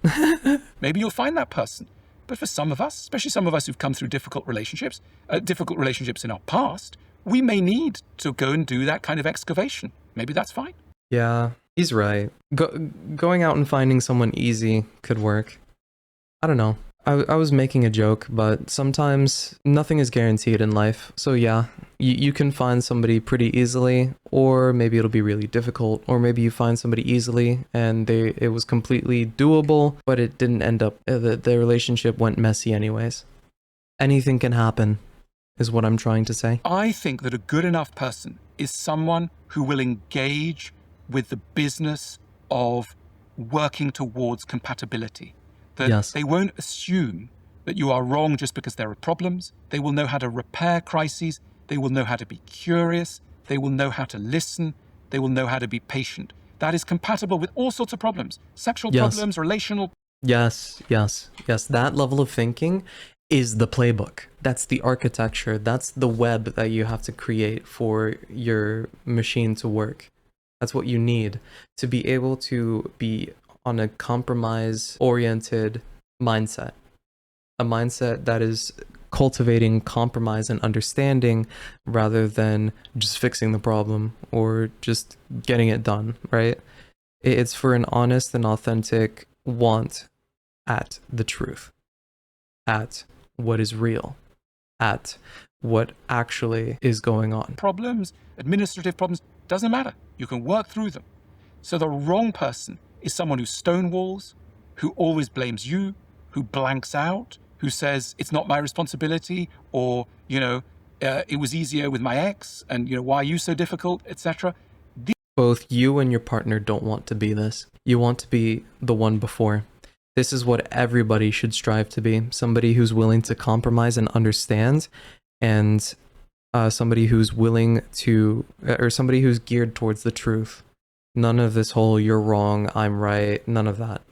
Maybe you'll find that person. But for some of us, especially some of us who've come through difficult relationships in our past, we may need to go and do that kind of excavation. Maybe that's fine. Yeah, he's right. Going out and finding someone easy could work. I don't know. I was making a joke, but sometimes nothing is guaranteed in life. So yeah, you can find somebody pretty easily, or maybe it'll be really difficult, or maybe you find somebody easily and it was completely doable, but it didn't end up, the relationship went messy anyways. Anything can happen, is what I'm trying to say. I think that a good enough person is someone who will engage with the business of working towards compatibility. That Yes. they won't assume that you are wrong just because there are problems. They will know how to repair crises. They will know how to be curious. They will know how to listen. They will know how to be patient. That is compatible with all sorts of problems. Sexual Yes. problems, relational. Yes. That level of thinking is the playbook. That's the architecture. That's the web that you have to create for your machine to work. That's what you need to be able to be on a compromise-oriented mindset. A mindset that is cultivating compromise and understanding rather than just fixing the problem or just getting it done, right? It's for an honest and authentic want at the truth, at what is real, at what actually is going on. Problems, administrative problems, doesn't matter. You can work through them. So the wrong person is someone who stonewalls, who always blames you, who blanks out, who says, it's not my responsibility, or, it was easier with my ex, and, why are you so difficult, etc. Both you and your partner don't want to be this. You want to be the one before. This is what everybody should strive to be. Somebody who's willing to compromise and understand, and somebody who's willing to, or somebody who's geared towards the truth. None of this whole, you're wrong, I'm right, none of that.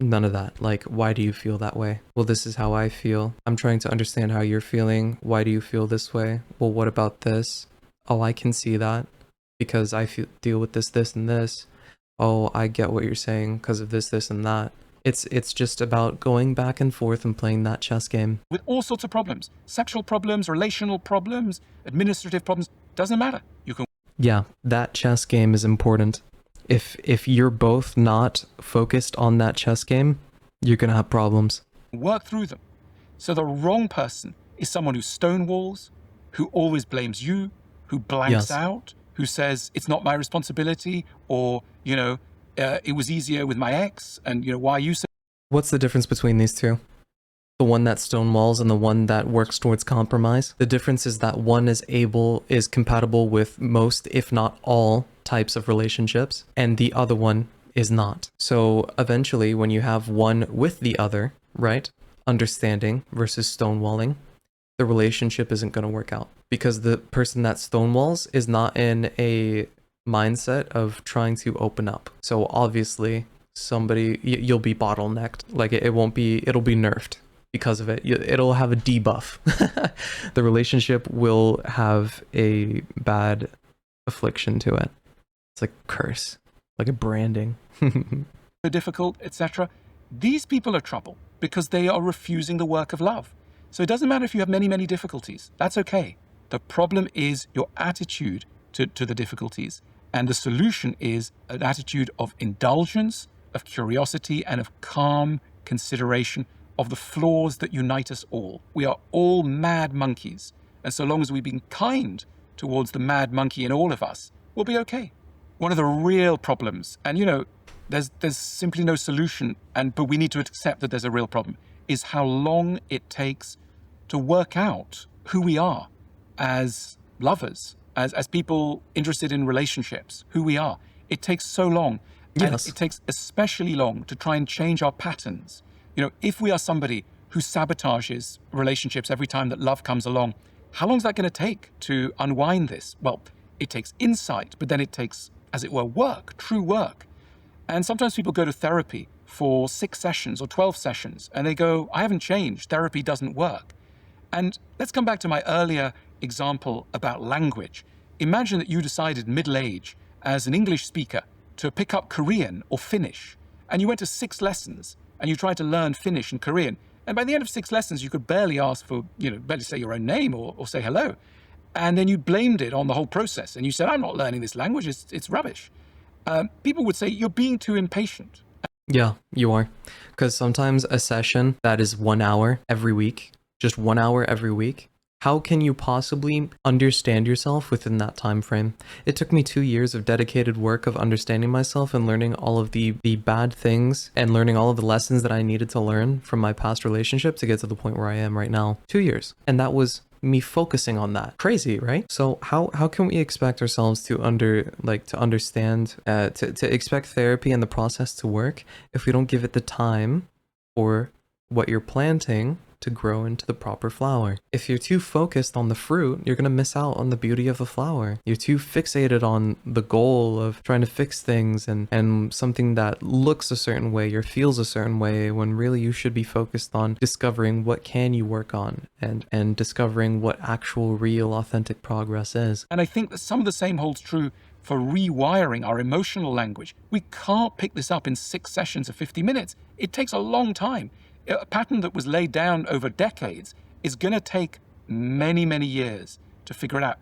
None of that. Like, why do you feel that way? Well, this is how I feel. I'm trying to understand how you're feeling. Why do you feel this way? Well, what about this? Oh, I can see that because I deal with this, this, and this. Oh, I get what you're saying because of this, this, and that. It's just about going back and forth and playing that chess game. With all sorts of problems, sexual problems, relational problems, administrative problems, doesn't matter. You can. Yeah, that chess game is important. If you're both not focused on that chess game, you're gonna have problems. Work through them. So the wrong person is someone who stonewalls, who always blames you, who blanks out, who says, it's not my responsibility, or, it was easier with my ex, and, why are you so... What's the difference between these two? The one that stonewalls and the one that works towards compromise? The difference is that one is compatible with most, if not all, types of relationships, and the other one is not. So eventually, when you have one with the other, right? Understanding versus stonewalling, the relationship isn't going to work out because the person that stonewalls is not in a mindset of trying to open up. So obviously, you'll be bottlenecked. Like it'll be nerfed because of it. It'll have a debuff. The relationship will have a bad affliction to it. It's like a curse, like a branding. difficult, etc. These people are trouble because they are refusing the work of love. So it doesn't matter if you have many, many difficulties. That's okay. The problem is your attitude to the difficulties. And the solution is an attitude of indulgence, of curiosity, and of calm consideration of the flaws that unite us all. We are all mad monkeys. And so long as we've been kind towards the mad monkey in all of us, we'll be okay. One of the real problems, and there's simply no solution, but we need to accept that there's a real problem, is how long it takes to work out who we are as lovers, as people interested in relationships, who we are. It takes so long. Yes. And it takes especially long to try and change our patterns. If we are somebody who sabotages relationships every time that love comes along, how long is that going to take to unwind this? Well, it takes insight, but then it takes, as it were, work, true work. And sometimes people go to therapy for 6 sessions or 12 sessions, and they go, I haven't changed, therapy doesn't work. And let's come back to my earlier example about language. Imagine that you decided middle-age as an English speaker to pick up Korean or Finnish, and you went to 6 lessons, and you tried to learn Finnish and Korean. And by the end of 6 lessons, you could barely ask for, barely say your own name or say hello. And then you blamed it on the whole process. And you said, I'm not learning this language, it's rubbish. People would say, you're being too impatient. Yeah, you are. Because sometimes a session that is 1 hour every week, just 1 hour every week, how can you possibly understand yourself within that time frame? It took me 2 years of dedicated work of understanding myself and learning all of the bad things and learning all of the lessons that I needed to learn from my past relationship to get to the point where I am right now. 2 years. And that was me focusing on that. Crazy, right? So how can we expect ourselves to understand, to expect therapy and the process to work if we don't give it the time for what you're planting to grow into the proper flower? If you're too focused on the fruit, you're going to miss out on the beauty of the flower. You're too fixated on the goal of trying to fix things and something that looks a certain way or feels a certain way, when really you should be focused on discovering what can you work on and discovering what actual, real, authentic progress is. And I think that some of the same holds true for rewiring our emotional language. We can't pick this up in 6 sessions of 50 minutes. It takes a long time. A pattern that was laid down over decades is going to take many, many years to figure it out.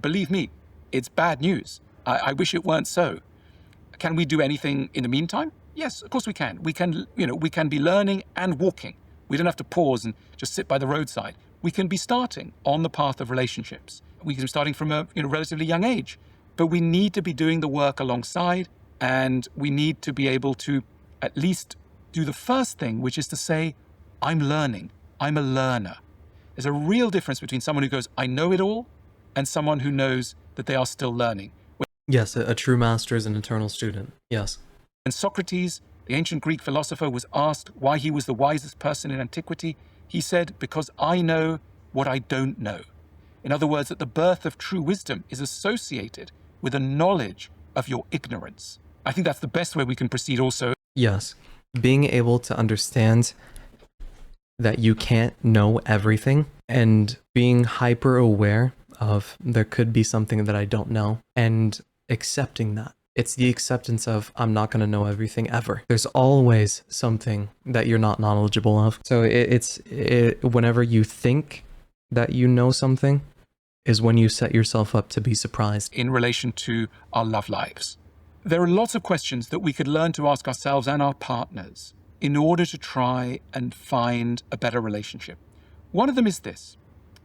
Believe me, it's bad news. I wish it weren't so. Can we do anything in the meantime? Yes, of course we can. We can be learning and walking. We don't have to pause and just sit by the roadside. We can be starting on the path of relationships. We can be starting from a relatively young age, but we need to be doing the work alongside, and we need to be able to at least do the first thing, which is to say, I'm learning, I'm a learner. There's a real difference between someone who goes, I know it all, and someone who knows that they are still learning. Yes, a true master is an eternal student. Yes. When Socrates, the ancient Greek philosopher, was asked why he was the wisest person in antiquity, he said, because I know what I don't know. In other words, that the birth of true wisdom is associated with a knowledge of your ignorance. I think that's the best way we can proceed also. Yes. Being able to understand that you can't know everything and being hyper aware of there could be something that I don't know and accepting that. It's the acceptance of I'm not going to know everything ever. There's always something that you're not knowledgeable of. So whenever you think that you know something is when you set yourself up to be surprised. In relation to our love lives, there are lots of questions that we could learn to ask ourselves and our partners in order to try and find a better relationship. One of them is this: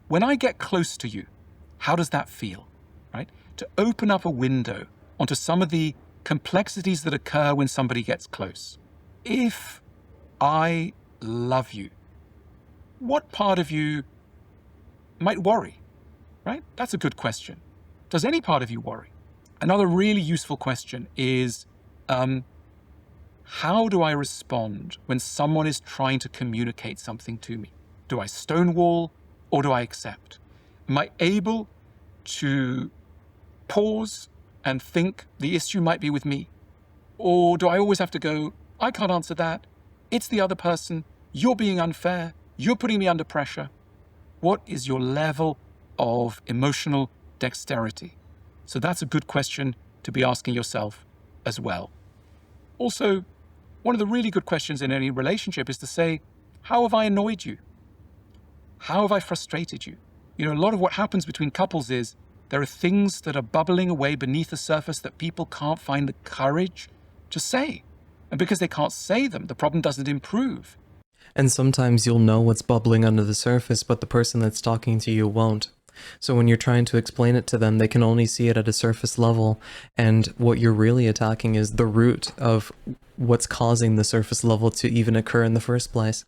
when I get close to you, how does that feel? Right? To open up a window onto some of the complexities that occur when somebody gets close. If I love you, what part of you might worry? Right? That's a good question. Does any part of you worry? Another really useful question is, how do I respond when someone is trying to communicate something to me? Do I stonewall or do I accept? Am I able to pause and think the issue might be with me? Or do I always have to go, I can't answer that. It's the other person. You're being unfair. You're putting me under pressure. What is your level of emotional dexterity? So that's a good question to be asking yourself as well. Also, one of the really good questions in any relationship is to say, how have I annoyed you? How have I frustrated you? You know, a lot of what happens between couples is there are things that are bubbling away beneath the surface that people can't find the courage to say. And because they can't say them, the problem doesn't improve. And sometimes you'll know what's bubbling under the surface, but the person that's talking to you won't. So when you're trying to explain it to them, they can only see it at a surface level. And what you're really attacking is the root of what's causing the surface level to even occur in the first place.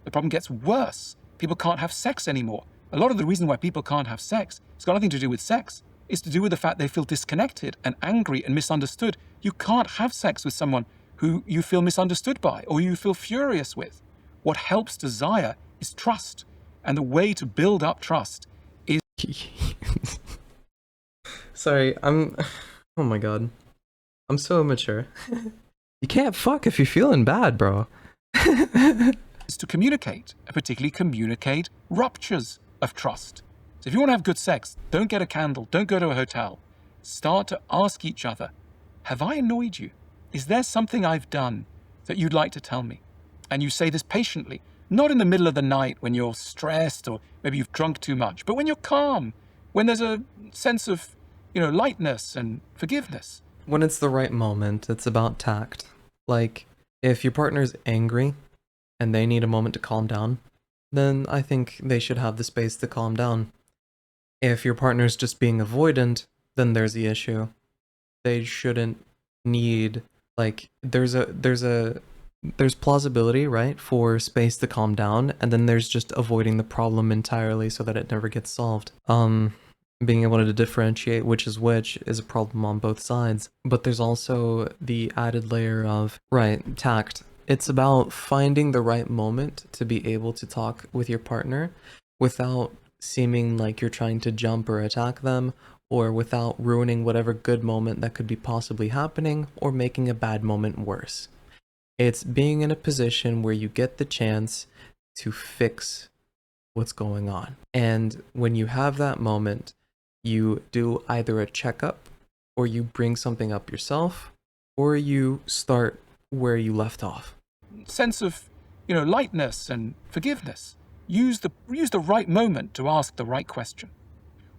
The problem gets worse. People can't have sex anymore. A lot of the reason why people can't have sex, it's got nothing to do with sex. It's to do with the fact they feel disconnected and angry and misunderstood. You can't have sex with someone who you feel misunderstood by or you feel furious with. What helps desire is trust. And the way to build up trust is... Sorry, oh my god. I'm so immature. You can't fuck if you're feeling bad, bro. is to communicate, and particularly communicate ruptures of trust. So if you want to have good sex, don't get a candle, don't go to a hotel. Start to ask each other, have I annoyed you? Is there something I've done that you'd like to tell me? And you say this patiently, not in the middle of the night when you're stressed or maybe you've drunk too much, but when you're calm, when there's a sense of, lightness and forgiveness. When it's the right moment, it's about tact. Like, if your partner's angry and they need a moment to calm down, then I think they should have the space to calm down. If your partner's just being avoidant, then there's the issue. They shouldn't need, there's plausibility, right, for space to calm down, and then there's just avoiding the problem entirely so that it never gets solved. Being able to differentiate which is a problem on both sides. But there's also the added layer of, right, tact. It's about finding the right moment to be able to talk with your partner without seeming like you're trying to jump or attack them, or without ruining whatever good moment that could be possibly happening or making a bad moment worse. It's being in a position where you get the chance to fix what's going on. And when you have that moment, you do either a checkup, or you bring something up yourself, or you start where you left off. Sense of, lightness and forgiveness. Use the right moment to ask the right question.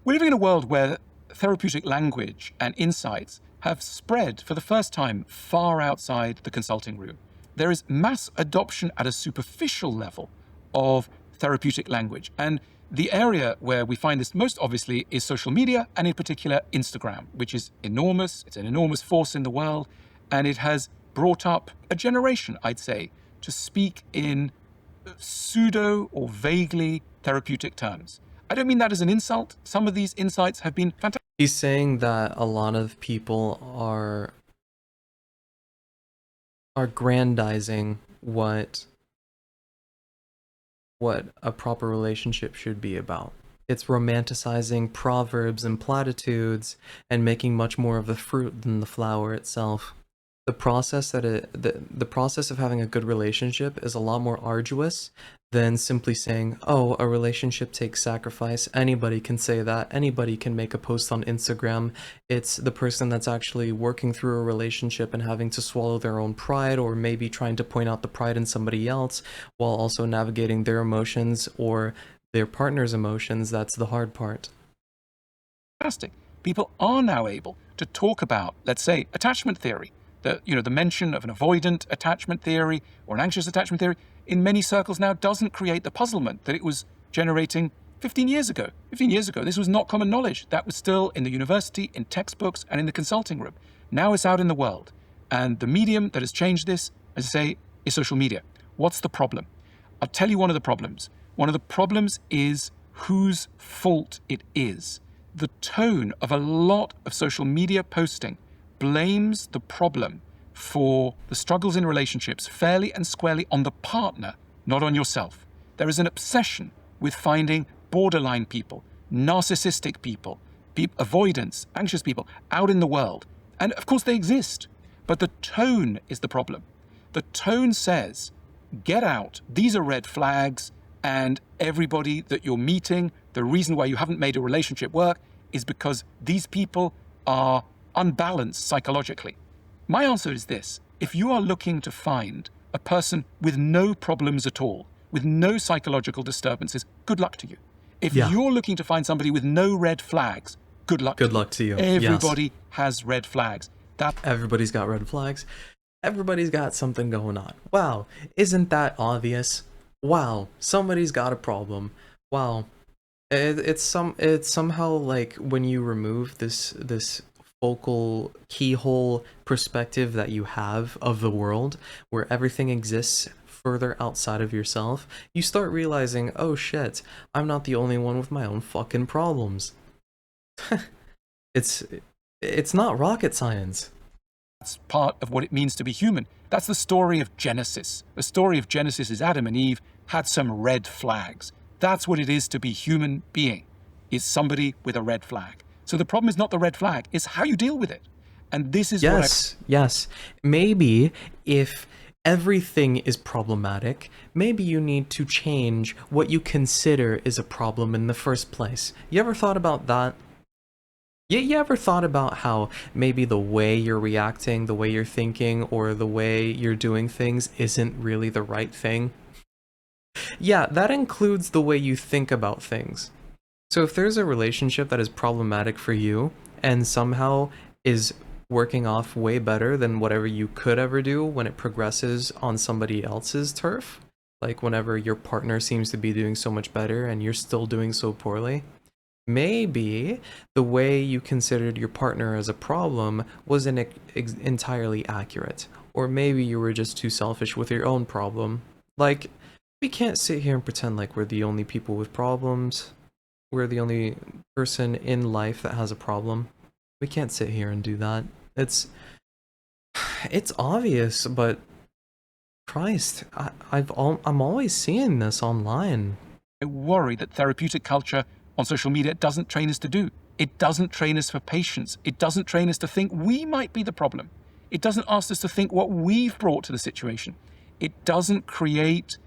We're living in a world where therapeutic language and insights have spread for the first time far outside the consulting room. There is mass adoption at a superficial level of therapeutic language. And the area where we find this most obviously is social media, and in particular Instagram, which is enormous. It's an enormous force in the world, and it has brought up a generation, I'd say, to speak in pseudo or vaguely therapeutic terms. I don't mean that as an insult. Some of these insights have been fantastic. He's saying that a lot of people are grandizing what a proper relationship should be about. It's romanticizing proverbs and platitudes and making much more of the fruit than the flower itself. The process the process of having a good relationship is a lot more arduous than simply saying, oh, a relationship takes sacrifice. Anybody can say that. Anybody can make a post on Instagram. It's the person that's actually working through a relationship and having to swallow their own pride, or maybe trying to point out the pride in somebody else while also navigating their emotions or their partner's emotions. That's the hard part. People are now able to talk about, let's say, attachment theory. The mention of an avoidant attachment theory or an anxious attachment theory in many circles now doesn't create the puzzlement that it was generating 15 years ago. 15 years ago, this was not common knowledge. That was still in the university, in textbooks, and in the consulting room. Now it's out in the world. And the medium that has changed this, as I say, is social media. What's the problem? I'll tell you one of the problems. One of the problems is whose fault it is. The tone of a lot of social media posting blames the problem for the struggles in relationships fairly and squarely on the partner, not on yourself. There is an obsession with finding borderline people, narcissistic people, avoidance, anxious people out in the world. And of course they exist, but the tone is the problem. The tone says, get out, these are red flags, and everybody that you're meeting, the reason why you haven't made a relationship work is because these people are unbalanced psychologically. My answer is this: if you are looking to find a person with no problems at all, with no psychological disturbances, good luck to you. If you're looking to find somebody with no red flags, good luck to you. Everybody has red flags. Everybody's got red flags. Everybody's got something going on. Wow, isn't that obvious? Wow, somebody's got a problem. Wow. It's somehow like when you remove this focal keyhole perspective that you have of the world, where everything exists further outside of yourself, you start realizing, oh shit, I'm not the only one with my own fucking problems. It's not rocket science. That's part of what it means to be human. That's the story of Genesis. The story of Genesis is Adam and Eve had some red flags. That's what it is to be human being, is somebody with a red flag. So the problem is not the red flag, it's how you deal with it. And this is yes. Maybe if everything is problematic, maybe you need to change what you consider is a problem in the first place. You ever thought about that? You ever thought about how maybe the way you're reacting, the way you're thinking, or the way you're doing things isn't really the right thing? Yeah, that includes the way you think about things. So if there's a relationship that is problematic for you and somehow is working off way better than whatever you could ever do when it progresses on somebody else's turf, like whenever your partner seems to be doing so much better and you're still doing so poorly, maybe the way you considered your partner as a problem wasn't entirely accurate. Or maybe you were just too selfish with your own problem. Like, we can't sit here and pretend like we're the only people with problems. We're the only person in life that has a problem. We can't sit here and do that. It's obvious, but Christ, I'm always seeing this online. I worry that therapeutic culture on social media doesn't train us to do. It doesn't train us for patience. It doesn't train us to think we might be the problem. It doesn't ask us to think what we've brought to the situation. It doesn't create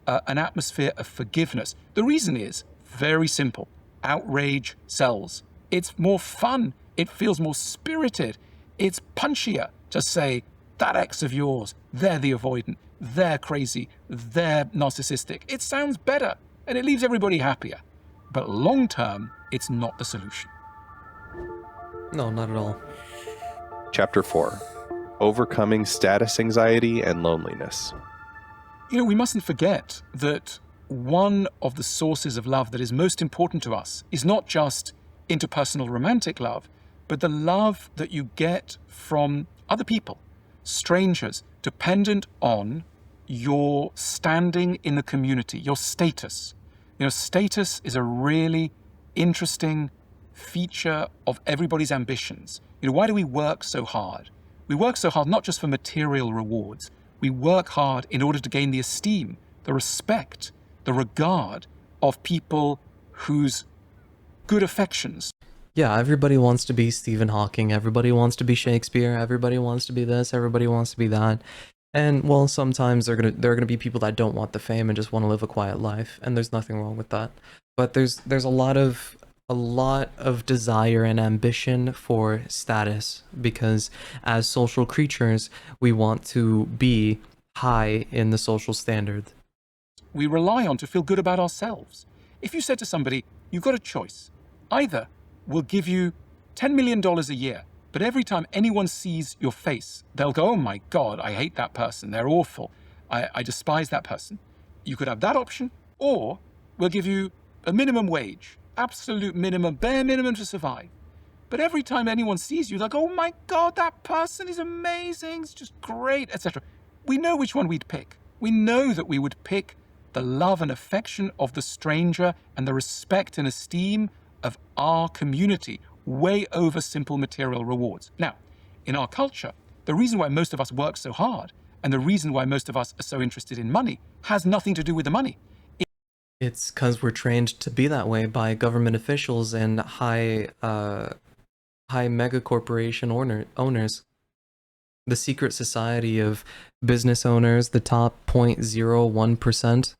an atmosphere of forgiveness. The reason is very simple. Outrage sells. It's more fun. It feels more spirited. It's punchier to say, that ex of yours, they're the avoidant, they're crazy, they're narcissistic. It sounds better and it leaves everybody happier. But long term, it's not the solution. No, not at all. Chapter 4: Overcoming Status Anxiety and Loneliness. We mustn't forget that one of the sources of love that is most important to us is not just interpersonal romantic love, but the love that you get from other people, strangers, dependent on your standing in the community, your status. Status is a really interesting feature of everybody's ambitions. Why do we work so hard? We work so hard not just for material rewards. We work hard in order to gain the esteem, the respect, the regard of people whose good affections. Yeah, everybody wants to be Stephen Hawking, everybody wants to be Shakespeare, everybody wants to be this, everybody wants to be that. And well, sometimes there are gonna be people that don't want the fame and just want to live a quiet life, and there's nothing wrong with that. But there's a lot of desire and ambition for status, because as social creatures, we want to be high in the social standard. We rely on to feel good about ourselves. If you said to somebody, you've got a choice, either we'll give you $10 million a year, but every time anyone sees your face, they'll go, oh my God, I hate that person. They're awful. I despise that person. You could have that option, or we'll give you a minimum wage, absolute minimum, bare minimum to survive. But every time anyone sees you, they'll go, oh my God, that person is amazing. It's just great, etc. We know which one we'd pick. We know that we would pick the love and affection of the stranger and the respect and esteem of our community way over simple material rewards. Now, in our culture, the reason why most of us work so hard and the reason why most of us are so interested in money has nothing to do with the money. It's because we're trained to be that way by government officials and high mega corporation owners. The secret society of business owners, the top 0.01%.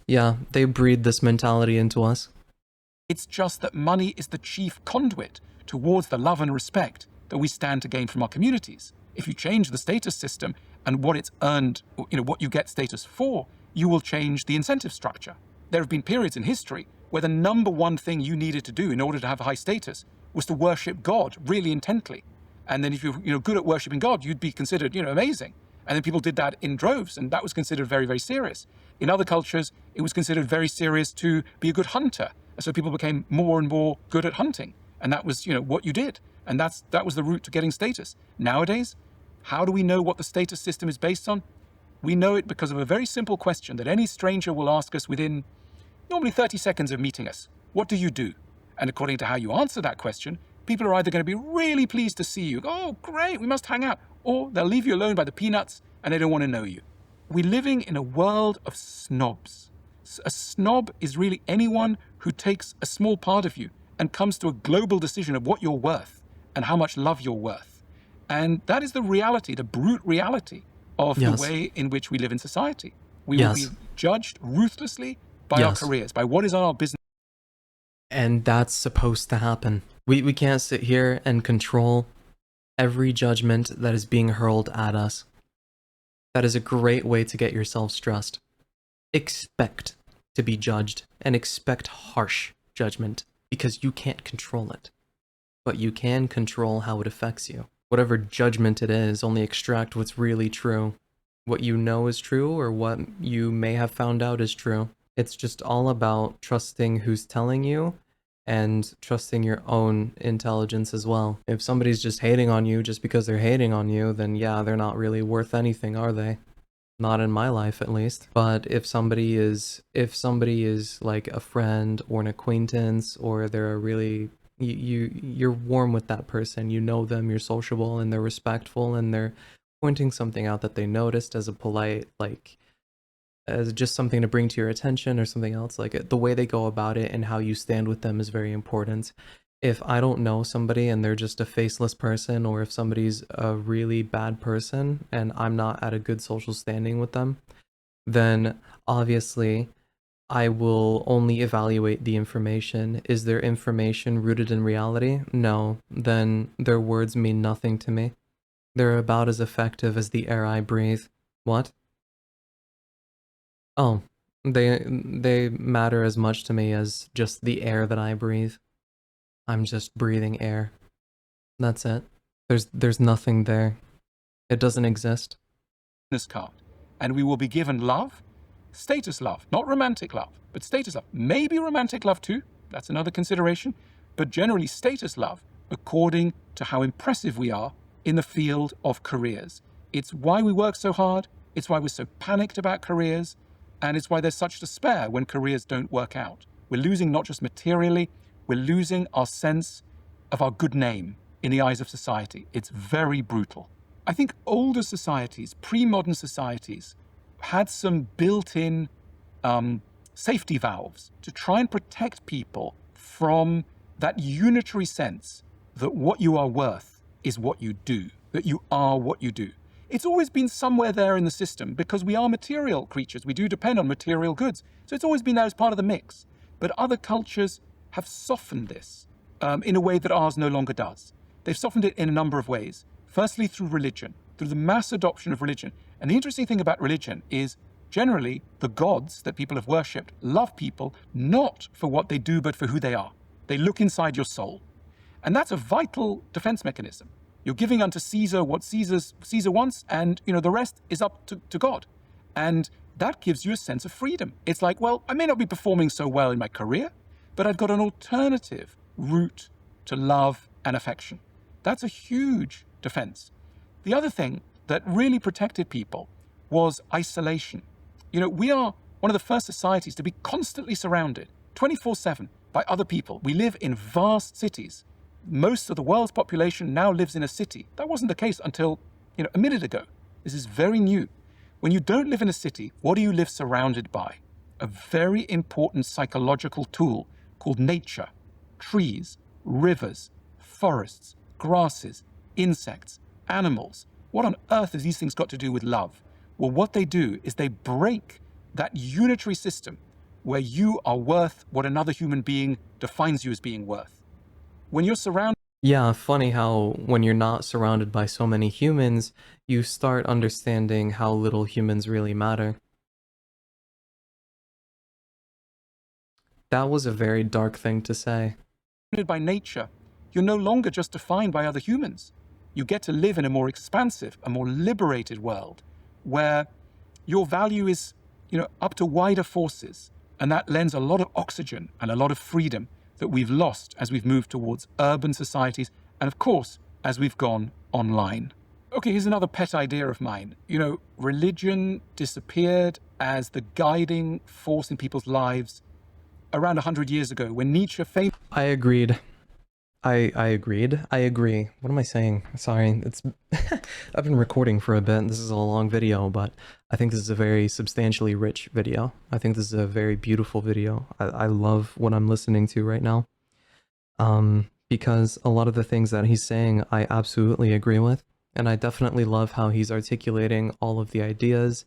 Yeah, they breed this mentality into us. It's just that money is the chief conduit towards the love and respect that we stand to gain from our communities. If you change the status system and what it's earned, what you get status for, you will change the incentive structure. There have been periods in history where the number one thing you needed to do in order to have a high status was to worship God really intently. And then if you're good at worshiping God, you'd be considered, amazing. And then people did that in droves, and that was considered very, very serious. In other cultures, it was considered very serious to be a good hunter. So people became more and more good at hunting. And that was, what you did. And that was the route to getting status. Nowadays, how do we know what the status system is based on? We know it because of a very simple question that any stranger will ask us within normally 30 seconds of meeting us. What do you do? And according to how you answer that question, people are either going to be really pleased to see you, oh, great, we must hang out, or they'll leave you alone by the peanuts and they don't want to know you. We're living in a world of snobs. A snob is really anyone who takes a small part of you and comes to a global decision of what you're worth and how much love you're worth. And that is the reality, the brute reality of the way in which we live in society. We will be judged ruthlessly by our careers, by what is on our business. And that's supposed to happen. We can't sit here and control every judgment that is being hurled at us. That is a great way to get yourself stressed. Expect to be judged and expect harsh judgment because you can't control it. But you can control how it affects you. Whatever judgment it is, only extract what's really true. What you know is true or what you may have found out is true. It's just all about trusting who's telling you and trusting your own intelligence as well. If somebody's just hating on you just because they're hating on you, then yeah, they're not really worth anything, are they? Not in my life, at least. But if somebody is like a friend or an acquaintance, or they're a really you're warm with that person, you know them, you're sociable, and they're respectful, and they're pointing something out that they noticed as a polite, like, as just something to bring to your attention or something else, like the way they go about it and how you stand with them is very important. If I don't know somebody and they're just a faceless person, or if somebody's a really bad person and I'm not at a good social standing with them, then obviously I will only evaluate the information. Is their information rooted in reality? No. Then their words mean nothing to me. They're about as effective as the air I breathe. What? Oh, they matter as much to me as just the air that I breathe. I'm just breathing air. That's it. There's nothing there. It doesn't exist. Card. And we will be given love, status love, not romantic love, but status love. Maybe romantic love too, that's another consideration, but generally status love according to how impressive we are in the field of careers, It's why we work so hard. It's why we're so panicked about careers. And it's why there's such despair when careers don't work out. We're losing not just materially, we're losing our sense of our good name in the eyes of society. It's very brutal. I think older societies, pre-modern societies, had some built-in safety valves to try and protect people from that unitary sense that what you are worth is what you do, that you are what you do. It's always been somewhere there in the system because we are material creatures. We do depend on material goods. So it's always been there as part of the mix. But other cultures have softened this in a way that ours no longer does. They've softened it in a number of ways. Firstly, through religion, through the mass adoption of religion. And the interesting thing about religion is generally the gods that people have worshipped love people not for what they do, but for who they are. They look inside your soul. And that's a vital defense mechanism. You're giving unto Caesar what Caesar wants, and the rest is up to God. And that gives you a sense of freedom. It's like, well, I may not be performing so well in my career, but I've got an alternative route to love and affection. That's a huge defense. The other thing that really protected people was isolation. We are one of the first societies to be constantly surrounded 24/7 by other people. We live in vast cities. Most of the world's population now lives in a city. That wasn't the case until a minute ago. This is very new. When you don't live in a city, what do you live surrounded by? A very important psychological tool called nature. Trees, rivers, forests, grasses, insects, animals. What on earth has these things got to do with love? Well, what they do is they break that unitary system where you are worth what another human being defines you as being worth. When you're surrounded... Yeah, funny how when you're not surrounded by so many humans, you start understanding how little humans really matter. That was a very dark thing to say. By nature, you're no longer just defined by other humans. You get to live in a more expansive, a more liberated world where your value is, up to wider forces. And that lends a lot of oxygen and a lot of freedom that we've lost as we've moved towards urban societies and, of course, as we've gone online. Okay, here's another pet idea of mine. Religion disappeared as the guiding force in people's lives around 100 years ago when Nietzsche famously... I agreed. I agreed. I agree. What am I saying? Sorry, it's I've been recording for a bit. This is a long video, but I think this is a very substantially rich video. I think this is a very beautiful video. I love what I'm listening to right now. Because a lot of the things that he's saying, I absolutely agree with. And I definitely love how he's articulating all of the ideas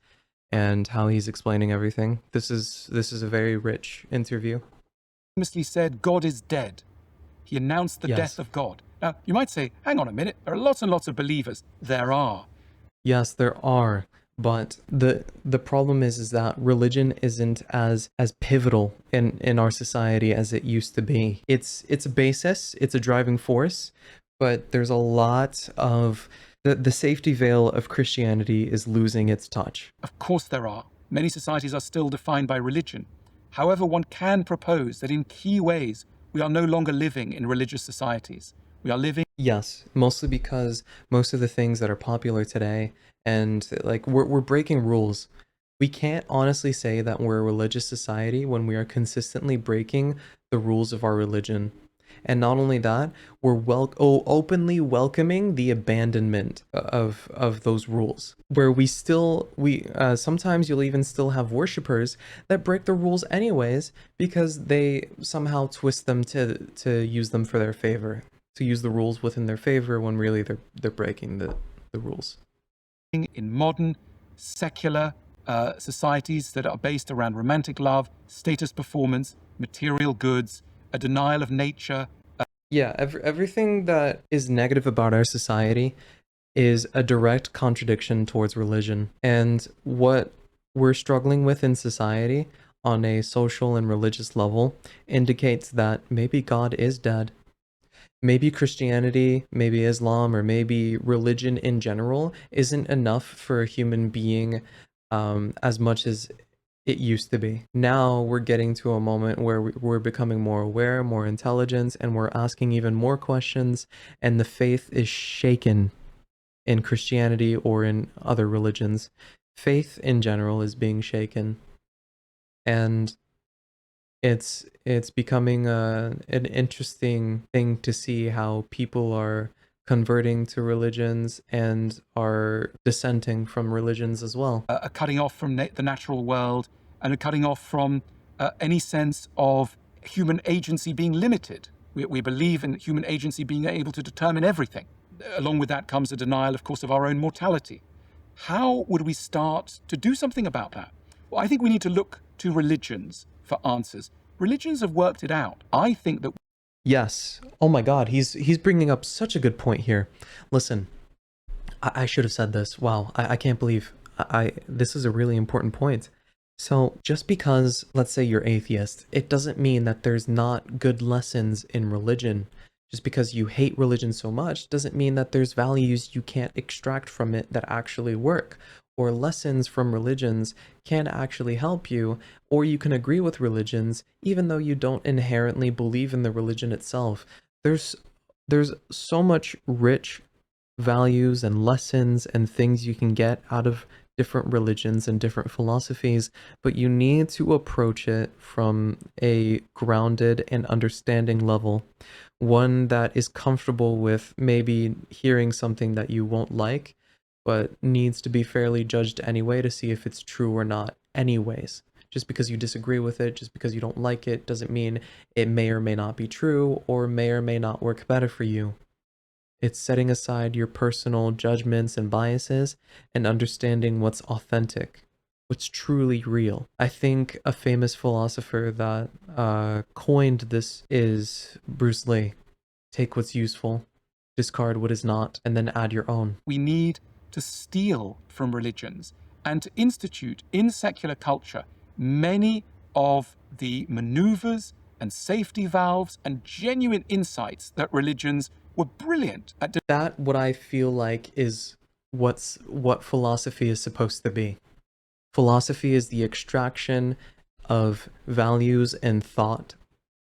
and how he's explaining everything. This is a very rich interview. Famously said, God is dead. He announced the death of God. Now, you might say, hang on a minute, there are lots and lots of believers. There are. Yes, there are. But the problem is that religion isn't as pivotal in our society as it used to be. It's a basis, it's a driving force, but there's a lot of the safety veil of Christianity is losing its touch. Of course there are. Many societies are still defined by religion. However, one can propose that in key ways we are no longer living in religious societies. We are living... Yes, mostly because most of the things that are popular today, and like we're breaking rules. We can't honestly say that we're a religious society when we are consistently breaking the rules of our religion. And not only that, we're openly welcoming the abandonment of those rules, where sometimes you'll even still have worshippers that break the rules anyways because they somehow twist them to use them for their favor, to use the rules within their favor when really they're breaking the rules. In modern, secular societies that are based around romantic love, status performance, material goods, a denial of nature. Yeah, everything that is negative about our society is a direct contradiction towards religion. And what we're struggling with in society on a social and religious level indicates that maybe God is dead. Maybe Christianity, maybe Islam, or maybe religion in general isn't enough for a human being as much as it used to be. Now we're getting to a moment where we're becoming more aware, more intelligent, and we're asking even more questions, and the faith is shaken. in Christianity or in other religions, faith in general is being shaken. And it's becoming an interesting thing to see how people are converting to religions and are dissenting from religions as well. A cutting off from the natural world, and a cutting off from any sense of human agency being limited. We believe in human agency being able to determine everything. Along with that comes a denial, of course, of our own mortality. How would we start to do something about that? Well, I think we need to look to religions for answers. Religions have worked it out. I think that. Yes. Oh my God, he's bringing up such a good point here. Listen, I should have said this. Wow, I can't believe this is a really important point. So just because, let's say you're atheist, it doesn't mean that there's not good lessons in religion. Just because you hate religion so much doesn't mean that there's values you can't extract from it that actually work, or lessons from religions can actually help you, or you can agree with religions even though you don't inherently believe in the religion itself. There's so much rich values and lessons and things you can get out of different religions and different philosophies, but you need to approach it from a grounded and understanding level, one that is comfortable with maybe hearing something that you won't like, but needs to be fairly judged anyway to see if it's true or not anyways. Just because you disagree with it, just because you don't like it, doesn't mean it may or may not be true or may not work better for you. It's setting aside your personal judgments and biases and understanding what's authentic, what's truly real. I think a famous philosopher that coined this is Bruce Lee. Take what's useful, discard what is not, and then add your own. We need to steal from religions and to institute in secular culture many of the maneuvers and safety valves and genuine insights that religions were brilliant at. That, what I feel like, is what philosophy is supposed to be. Philosophy is the extraction of values and thought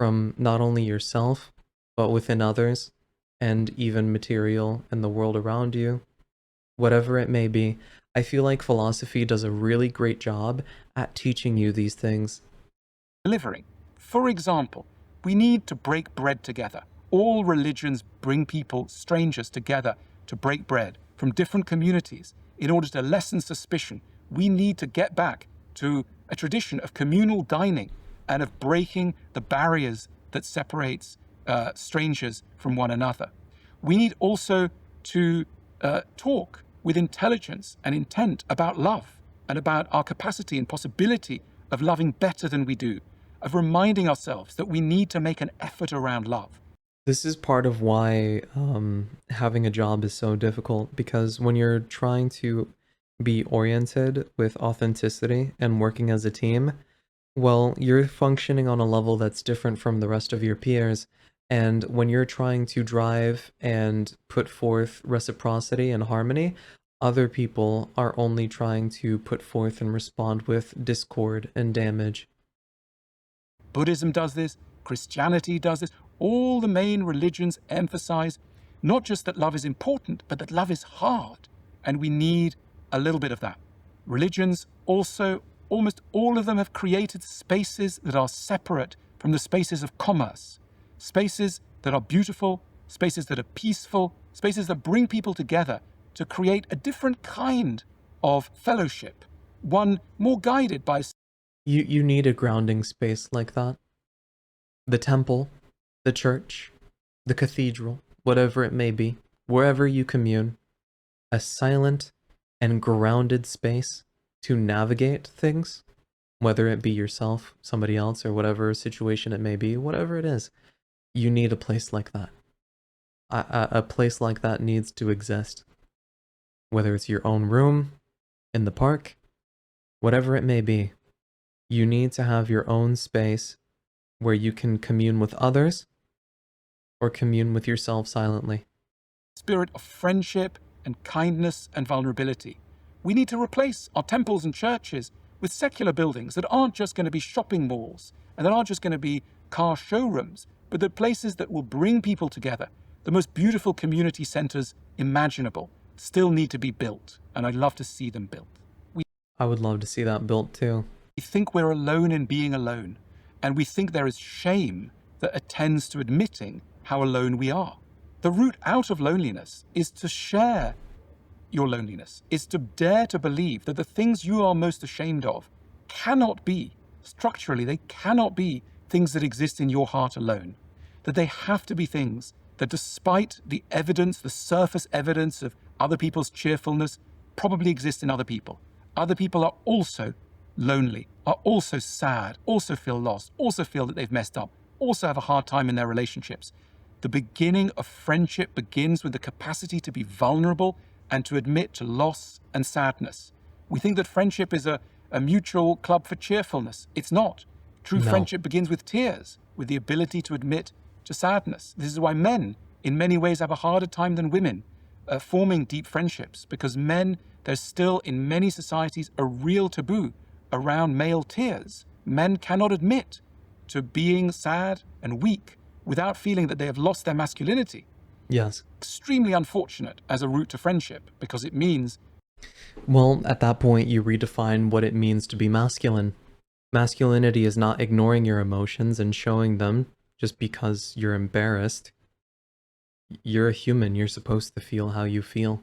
from not only yourself, but within others, and even material and the world around you. Whatever it may be, I feel like philosophy does a really great job at teaching you these things. Delivering. For example, we need to break bread together. All religions bring people, strangers, together to break bread from different communities in order to lessen suspicion. We need to get back to a tradition of communal dining and of breaking the barriers that separates strangers from one another. We need also to talk with intelligence and intent about love and about our capacity and possibility of loving better than we do, of reminding ourselves that we need to make an effort around love. This is part of why having a job is so difficult, because when you're trying to be oriented with authenticity and working as a team, well, you're functioning on a level that's different from the rest of your peers. And when you're trying to drive and put forth reciprocity and harmony, other people are only trying to put forth and respond with discord and damage. Buddhism does this, Christianity does this. All the main religions emphasize not just that love is important, but that love is hard. And we need a little bit of that. Religions also, almost all of them, have created spaces that are separate from the spaces of commerce. Spaces that are beautiful, spaces that are peaceful, spaces that bring people together to create a different kind of fellowship, one more guided by. You need a grounding space like that. The temple, the church, the cathedral, whatever it may be, wherever you commune, a silent and grounded space to navigate things, whether it be yourself, somebody else, or whatever situation it may be, whatever it is, you need a place like that. A place like that needs to exist. Whether it's your own room, in the park, whatever it may be, you need to have your own space where you can commune with others or commune with yourself silently. Spirit of friendship and kindness and vulnerability. We need to replace our temples and churches with secular buildings that aren't just going to be shopping malls and that aren't just going to be car showrooms, but the places that will bring people together, the most beautiful community centers imaginable. still need to be built, and I'd love to see them built. I would love to see that built too. We think we're alone in being alone, and we think there is shame that attends to admitting how alone we are. The route out of loneliness is to share your loneliness, is to dare to believe that the things you are most ashamed of cannot be, structurally, they cannot be things that exist in your heart alone. That they have to be things that, despite the evidence, the surface evidence of other people's cheerfulness, probably exist in other people. Other people are also lonely, are also sad, also feel lost, also feel that they've messed up, also have a hard time in their relationships. The beginning of friendship begins with the capacity to be vulnerable and to admit to loss and sadness. We think that friendship is a mutual club for cheerfulness. It's not. True No. friendship begins with tears, with the ability to admit to sadness. This is why men, in many ways, have a harder time than women forming deep friendships, because men, there's still, in many societies, a real taboo around male tears. Men cannot admit to being sad and weak without feeling that they have lost their masculinity. Yes. Extremely unfortunate as a route to friendship, because it means... Well, at that point, you redefine what it means to be masculine. Masculinity is not ignoring your emotions and showing them just because you're embarrassed. You're a human, you're supposed to feel how you feel.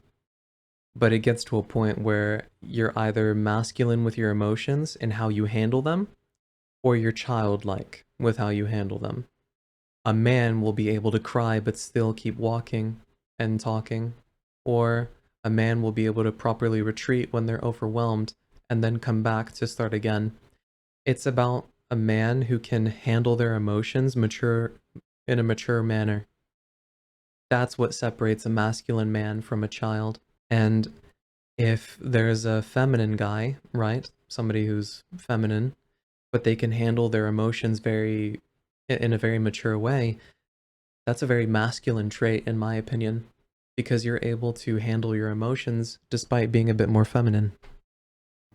But it gets to a point where you're either masculine with your emotions and how you handle them, or you're childlike with how you handle them. A man will be able to cry but still keep walking and talking, or a man will be able to properly retreat when they're overwhelmed and then come back to start again. It's about a man who can handle their emotions in a mature manner. That's what separates a masculine man from a child. And if there's a feminine guy, right? Somebody who's feminine, but they can handle their emotions in a very mature way, that's a very masculine trait in my opinion, because you're able to handle your emotions despite being a bit more feminine.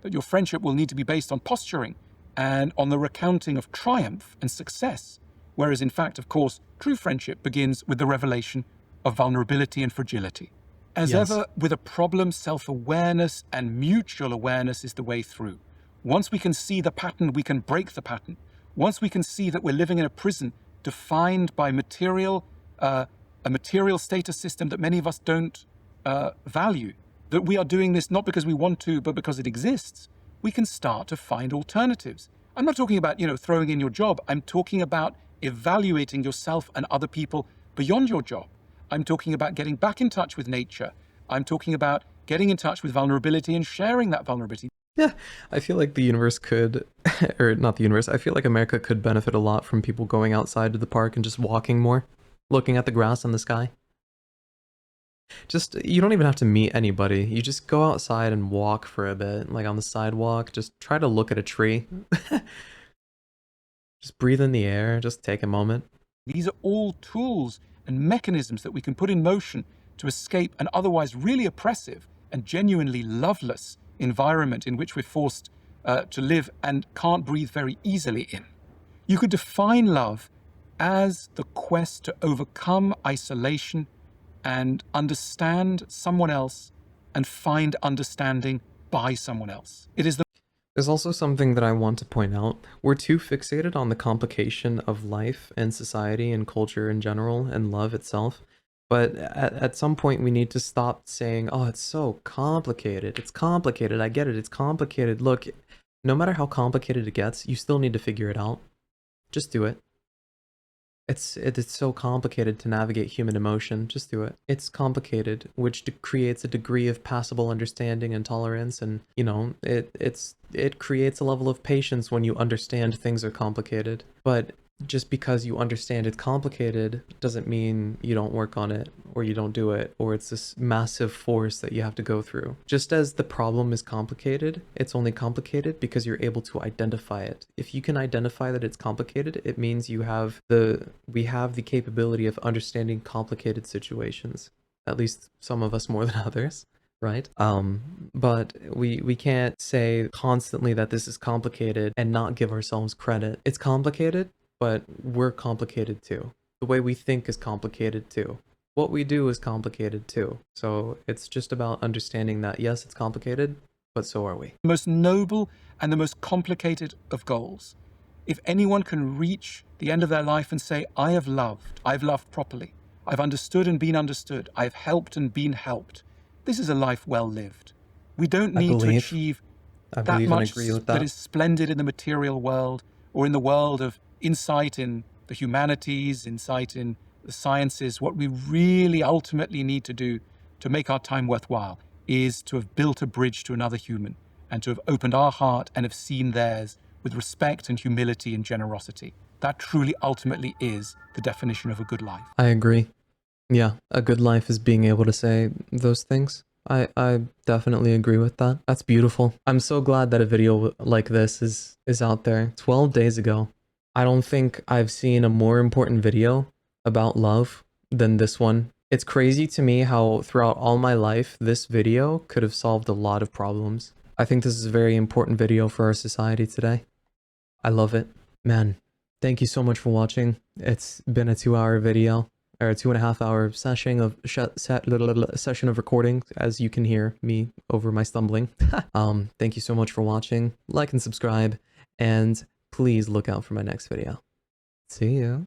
that your friendship will need to be based on posturing and on the recounting of triumph and success, whereas in fact, of course, true friendship begins with the revelation of vulnerability and fragility. As Yes. ever, with a problem, self-awareness and mutual awareness is the way through. Once we can see the pattern, we can break the pattern. Once we can see that we're living in a prison defined by a material status system that many of us don't value, that we are doing this not because we want to, but because it exists, we can start to find alternatives. I'm not talking about, throwing in your job. I'm talking about evaluating yourself and other people beyond your job. I'm talking about getting back in touch with nature. I'm talking about getting in touch with vulnerability and sharing that vulnerability. Yeah, I feel like the universe could, or not the universe, I feel like America could benefit a lot from people going outside to the park and just walking more, looking at the grass and the sky. Just, you don't even have to meet anybody. You just go outside and walk for a bit, like on the sidewalk. Just try to look at a tree. Just breathe in the air, just take a moment. These are all tools and mechanisms that we can put in motion to escape an otherwise really oppressive and genuinely loveless environment in which we're forced to live and can't breathe very easily in. You could define love as the quest to overcome isolation and understand someone else and find understanding by someone else. It is the... There's also something that I want to point out. We're too fixated on the complication of life and society and culture in general and love itself. But at some point we need to stop saying, oh, it's so complicated. It's complicated. I get it. It's complicated. Look, no matter how complicated it gets, you still need to figure it out. Just do it. It's so complicated to navigate human emotion. Just do it. It's complicated, which creates a degree of passable understanding and tolerance, and it creates a level of patience when you understand things are complicated. But just because you understand it's complicated doesn't mean you don't work on it, or you don't do it, or it's this massive force that you have to go through. Just as the problem is complicated, it's only complicated because you're able to identify it. If you can identify that it's complicated, it means we have the capability of understanding complicated situations. At least some of us more than others. Right? But we can't say constantly that this is complicated and not give ourselves credit. It's complicated, but we're complicated too. The way we think is complicated too. what we do is complicated too. So it's just about understanding that, yes, it's complicated, but so are we. The most noble and the most complicated of goals. If anyone can reach the end of their life and say, I've loved properly, I've understood and been understood, I've helped and been helped, this is a life well lived. We don't need to achieve I that believe and much agree with that that. is splendid in the material world or in the world of insight in the humanities, insight in the sciences. What we really ultimately need to do to make our time worthwhile is to have built a bridge to another human and to have opened our heart and have seen theirs with respect and humility and generosity. That truly ultimately is the definition of a good life. I agree. Yeah, a good life is being able to say those things. I definitely agree with that. That's beautiful. I'm so glad that a video like this is out there. 12 days ago. I don't think I've seen a more important video about love than this one. It's crazy to me how throughout all my life, this video could have solved a lot of problems. I think this is a very important video for our society today. I love it. Man, thank you so much for watching. It's been a 2-hour video, or a 2.5-hour session of recording, as you can hear me over my stumbling. Thank you so much for watching. Like and subscribe, and please look out for my next video. See ya.